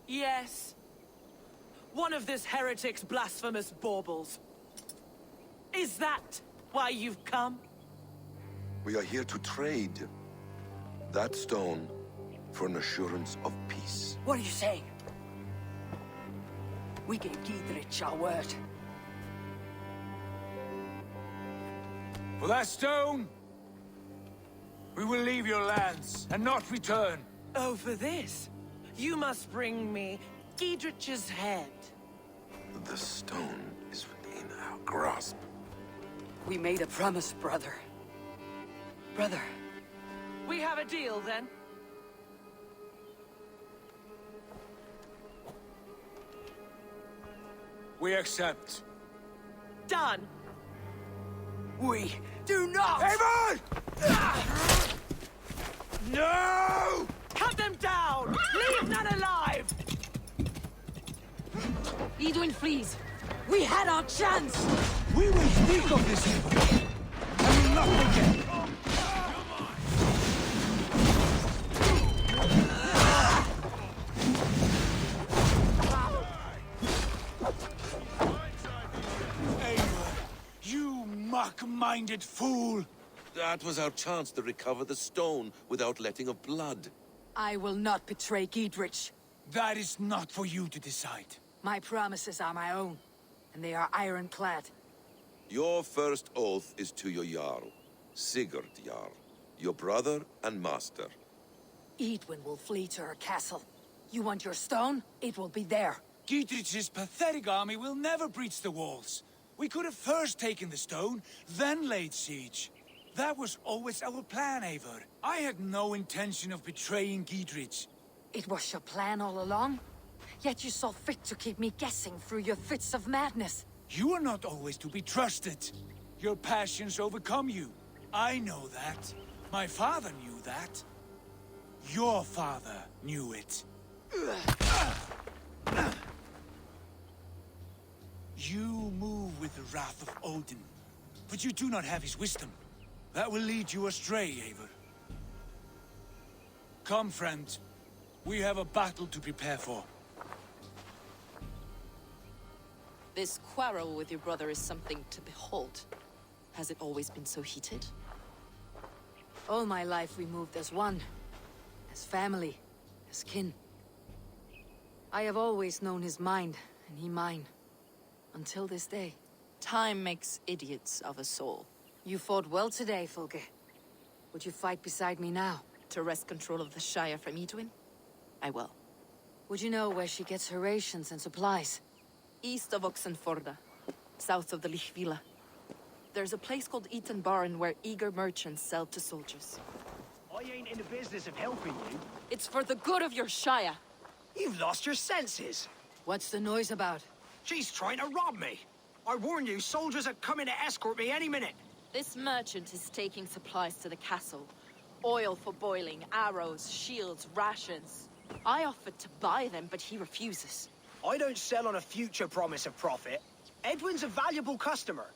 Yes. One of this heretic's blasphemous baubles. Is that why you've come? We are here to trade that stone for an assurance of peace. What are you saying? We gave Giedrich our word. For that stone, we will leave your lands and not return. Oh, for this? You must bring me Giedrich's head. The stone is within our grasp. We made a promise, brother. Brother. We have a deal, then? We accept. Done. We do not! Eivor! No! Cut them down! Leave none alive! Eadwin flees. We had our chance! We will speak of this, Eivor. I will not forget. Mock-minded fool! That was our chance to recover the stone without letting of blood. I will not betray Giedrich. That is not for you to decide. My promises are my own, and they are ironclad. Your first oath is to your Jarl, Sigurd Jarl, your brother and master. Eadwin will flee to her castle. You want your stone? It will be there. Giedrich's pathetic army will never breach the walls. We could have first taken the stone, then laid siege. That was always our plan, Eivor. I had no intention of betraying Giedrich. It was your plan all along? Yet you saw fit to keep me guessing through your fits of madness. You are not always to be trusted. Your passions overcome you. I know that. My father knew that. Your father knew it. You move with the wrath of Odin, but you do not have his wisdom. That will lead you astray, Eivor. Come, friend. We have a battle to prepare for. This quarrel with your brother is something to behold. Has it always been so heated? All my life we moved as one. As family. As kin. I have always known his mind, and he mine. Until this day. Time makes idiots of us all. You fought well today, Fulke. Would you fight beside me now? To wrest control of the Shire from Eadwin? I will. Would you know where she gets her rations and supplies? East of Oxenforda. South of the Lichvila. There's a place called Eaton Barn where eager merchants sell to soldiers. I ain't in the business of helping you. It's for the good of your Shire. You've lost your senses. What's the noise about? She's trying to rob me. I warn you, soldiers are coming to escort me any minute. This merchant is taking supplies to the castle. Oil for boiling, arrows, shields, rations. I offered to buy them, but he refuses. I don't sell on a future promise of profit. Edwin's a valuable customer.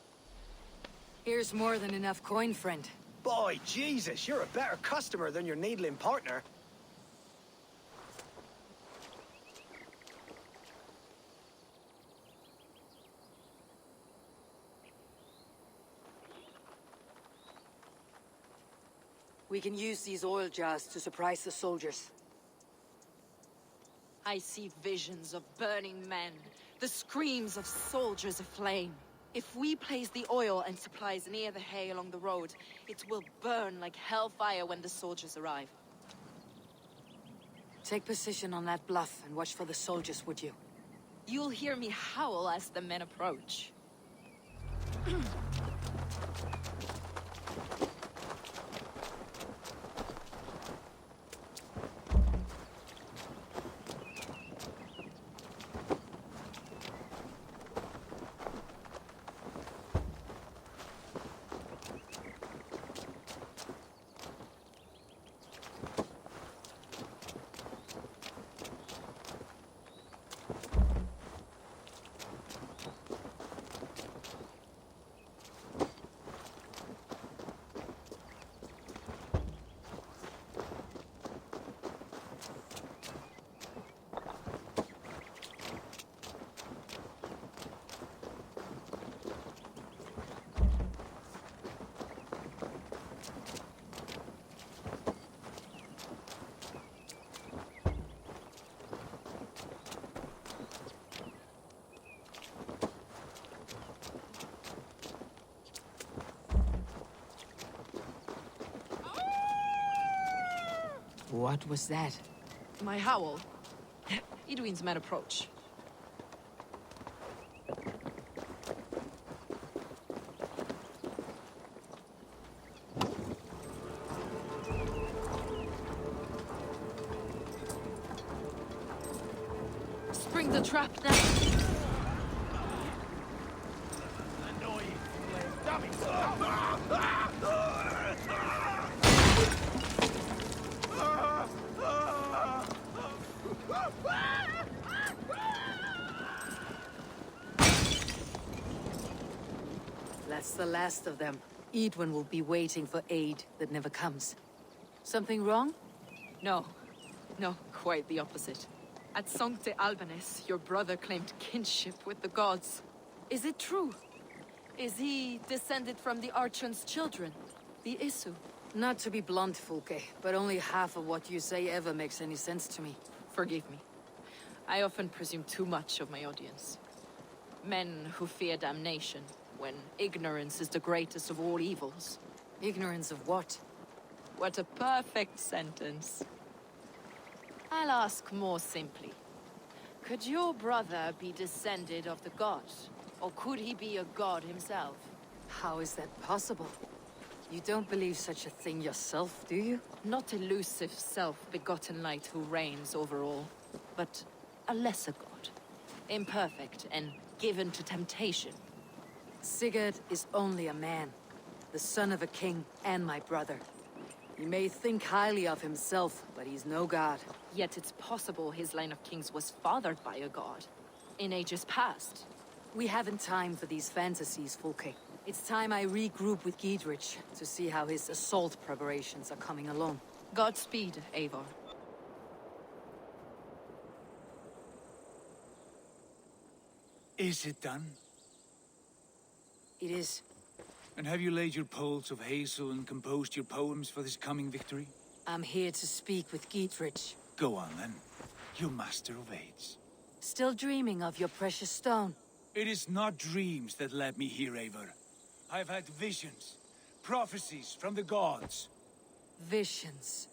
Here's more than enough coin, friend. Boy, Jesus, you're a better customer than your needling partner. We can use these oil jars to surprise the soldiers. I see visions of burning men, the screams of soldiers aflame. If we place the oil and supplies near the hay along the road, it will burn like hellfire when the soldiers arrive. Take position on that bluff and watch for the soldiers, would you? You'll hear me howl as the men approach. What was that? My howl. Edwin's men approach. Spring the trap now. That's the last of them. Edwin will be waiting for aid that never comes. Something wrong? No. No, quite the opposite. At Sancte Albanus, your brother claimed kinship with the gods. Is it true? Is he descended from the Archon's children, the Isu? Not to be blunt, Fulke, but only half of what you say ever makes any sense to me. Forgive me. I often presume too much of my audience. Men who fear damnation, when ignorance is the greatest of all evils. Ignorance of what? What a perfect sentence. I'll ask more simply. Could your brother be descended of the gods? Or could he be a god himself? How is that possible? You don't believe such a thing yourself, do you? Not elusive self-begotten light who reigns over all, but a lesser god. Imperfect and given to temptation. Sigurd is only a man, the son of a king and my brother. He may think highly of himself, but he's no god. Yet it's possible his line of kings was fathered by a god, in ages past. We haven't time for these fantasies, Fulke. It's time I regroup with Giedrich to see how his assault preparations are coming along. Godspeed, Eivor. Is it done? It is. And have you laid your poles of hazel and composed your poems for this coming victory? I'm here to speak with Giedrich. Go on, then. You master of aids. Still dreaming of your precious stone? It is not dreams that led me here, Eivor. I've had visions, prophecies from the gods. Visions.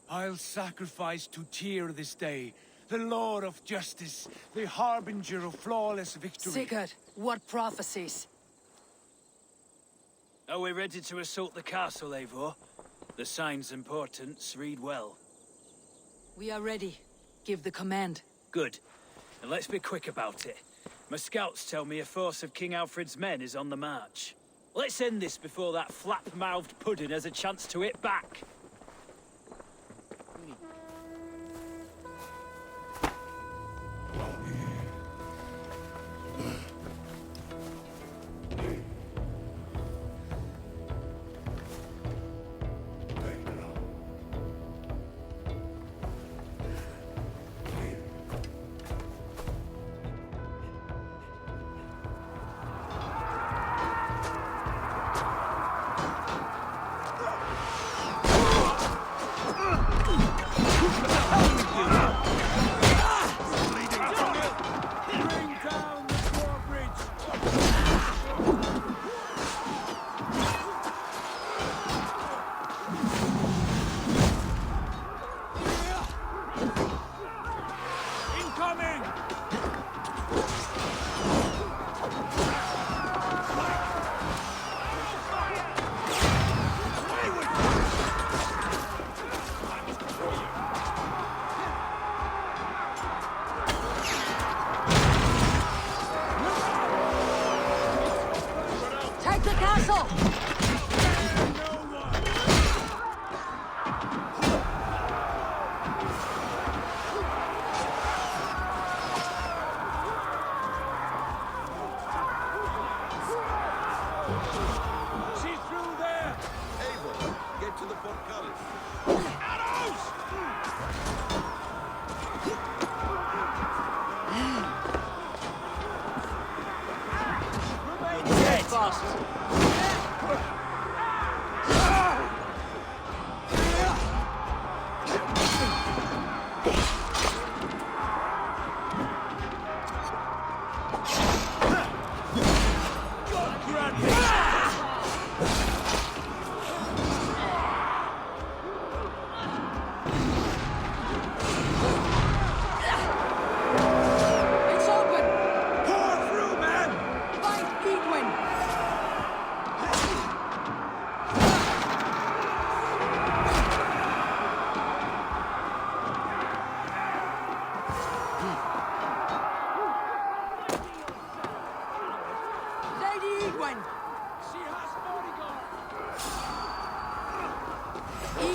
I'll sacrifice to Tyr this day, the Lord of Justice, the harbinger of flawless victory. Sigurd, what prophecies? Are we ready to assault the castle, Eivor? The sign's importance, read well. We are ready. Give the command. Good. And let's be quick about it. My scouts tell me a force of King Alfred's men is on the march. Let's end this before that flap-mouthed pudding has a chance to hit back.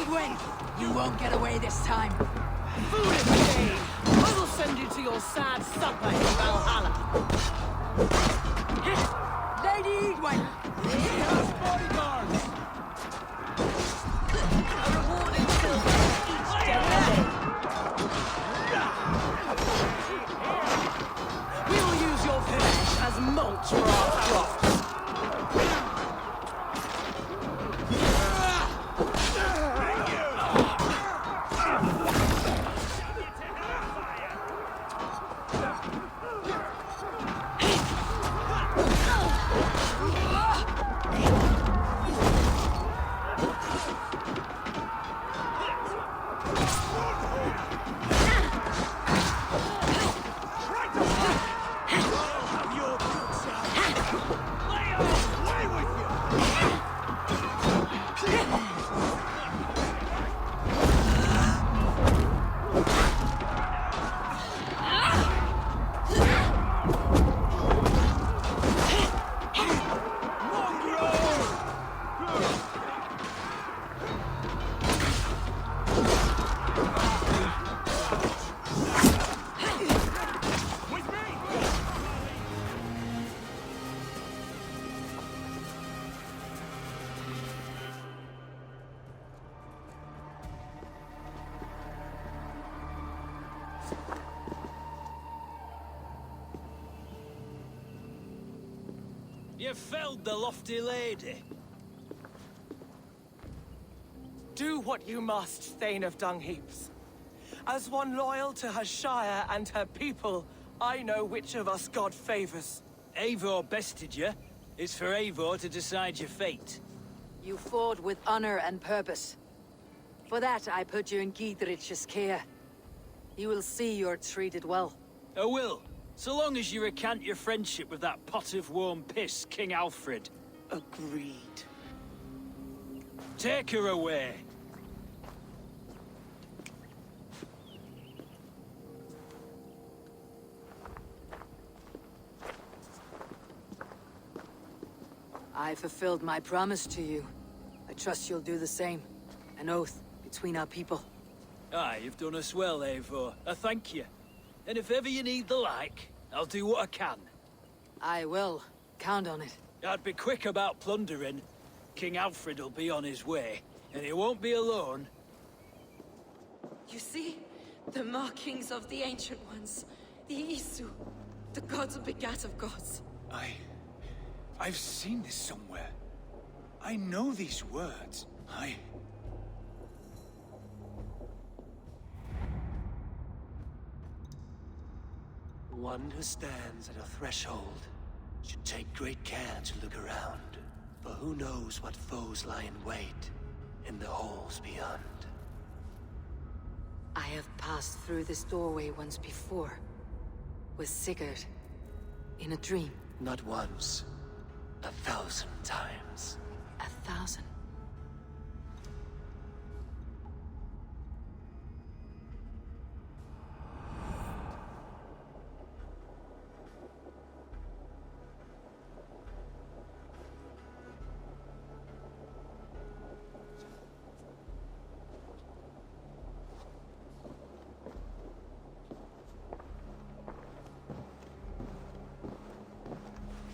Eivor! You won't get away this time. Foolish Dane! I will send you to your sad supper in Valhalla. Lady Eivor! Yes, bodyguards! A reward in silver each day. We will use your flesh as mulch for our crops. You felled the lofty lady. Do what you must, Thane of Dungheaps. As one loyal to her shire and her people, I know which of us God favors. Eivor bested you. It's for Eivor to decide your fate. You fought with honor and purpose. For that, I put you in Giedrich's care. You will see you're treated well. I will, so long as you recant your friendship with that pot of warm piss, King Alfred. Agreed. Take her away. I fulfilled my promise to you. I trust you'll do the same. An oath between our people. Aye, you've done us well, Eivor. I thank you. And if ever you need the like, I'll do what I can. I will. Count on it. I'd be quick about plundering. King Alfred will be on his way, and he won't be alone. You see? The markings of the Ancient Ones. The Isu. The gods of begat of gods. I've seen this somewhere. I know these words. One who stands at a threshold should take great care to look around, for who knows what foes lie in wait in the halls beyond. I have passed through this doorway once before. With Sigurd. In a dream. Not once, 1,000 times. 1,000?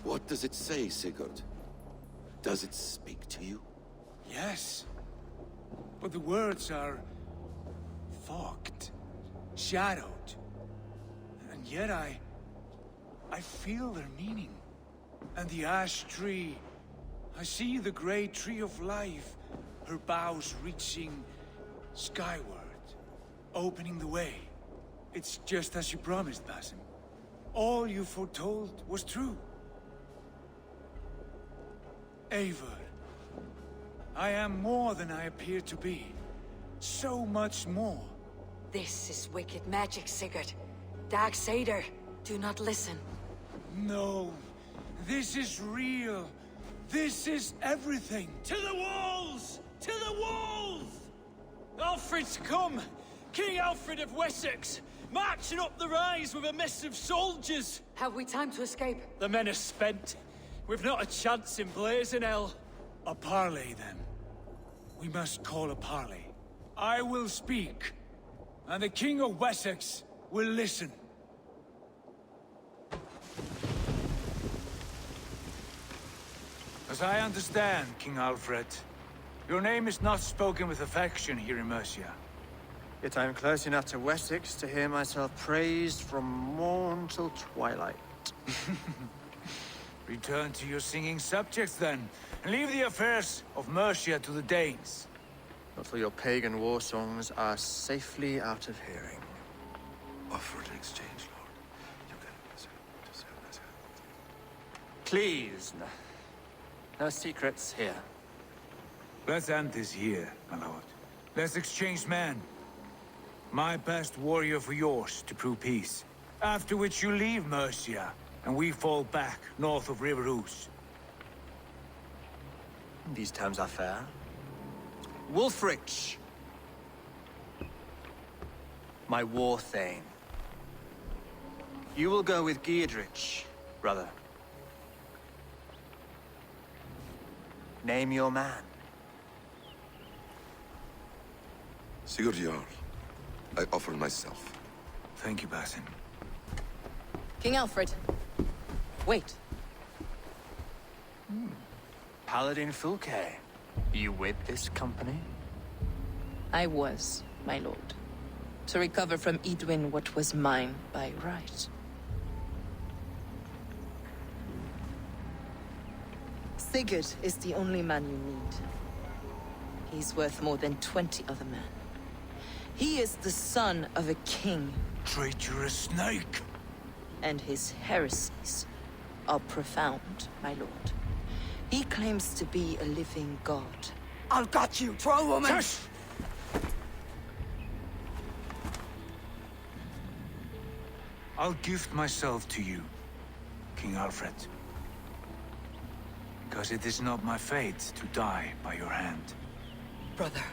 What does it say, Sigurd? Does it speak to you? Yes. But the words are... fogged. Shadowed. And yet I feel their meaning. And the ash tree... I see the great tree of life, her boughs reaching skyward, opening the way. It's just as you promised, Basim. All you foretold was true. Eivor, I am more than I appear to be. So much more. This is wicked magic, Sigurd. Darksader, do not listen. No, this is real. This is everything. To the walls! To the walls! Alfred's come! King Alfred of Wessex! Marching up the rise with a mess of soldiers! Have we time to escape? The men are spent. We've not a chance in blazing hell. A parley, then. We must call a parley. I will speak, and the King of Wessex will listen. As I understand, King Alfred, your name is not spoken with affection here in Mercia. Yet I am close enough to Wessex to hear myself praised from morn till twilight. Return to your singing subjects, then, and leave the affairs of Mercia to the Danes. Not till your pagan war songs are safely out of hearing. Offer an exchange, Lord. Please, no secrets here. Let's end this here, my lord. Let's exchange men. My best warrior for yours to prove peace. After which you leave Mercia, and we fall back north of River Ouse. These terms are fair. Wulfrich! My war thane. You will go with Giedrich, brother. Name your man. Sigurd Jarl, I offer myself. Thank you, Basim. King Alfred. Wait. Paladin Fulke. You with this company? I was, my lord. To recover from Edwin what was mine by right. Sigurd is the only man you need. He's worth more than 20 other men. He is the son of a king. Traitorous snake! And his heresies are profound, my lord. He claims to be a living god. I've got you, troll woman! Shush! I'll gift myself to you, King Alfred. Because it is not my fate to die by your hand. Brother.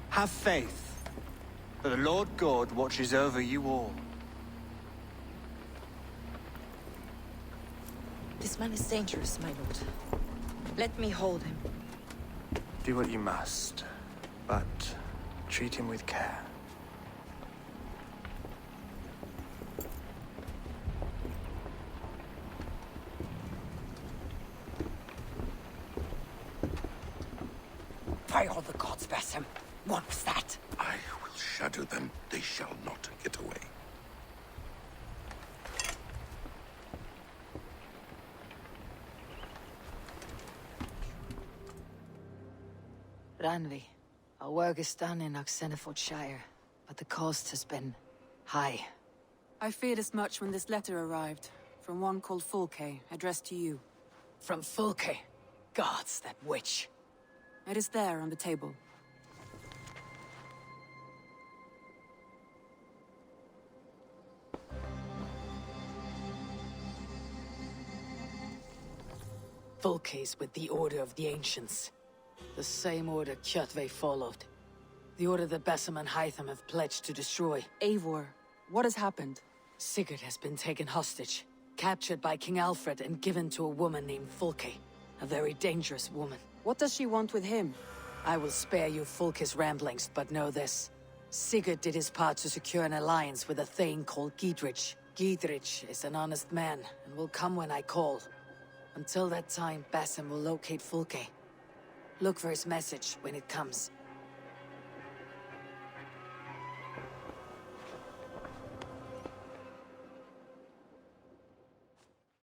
Have faith, for the Lord God watches over you all. This man is dangerous, my lord. Let me hold him. Do what you must, but treat him with care. By all the gods, Basim. What was that? I will shadow them. They shall not get away. Ranvi, our work is done in Oxenfordshire, but the cost has been high. I feared as much when this letter arrived, from one called Fulke, addressed to you. From Fulke? Gods, that witch. It is there on the table. Fulke's with the Order of the Ancients. The same order Kjotve followed. The order that Basim and Hytham have pledged to destroy. Eivor, what has happened? Sigurd has been taken hostage, captured by King Alfred and given to a woman named Fulke. A very dangerous woman. What does she want with him? I will spare you Fulke's ramblings, but know this. Sigurd did his part to secure an alliance with a thane called Giedrich. Giedrich is an honest man, and will come when I call. Until that time, Basim will locate Fulke. Look for his message when it comes.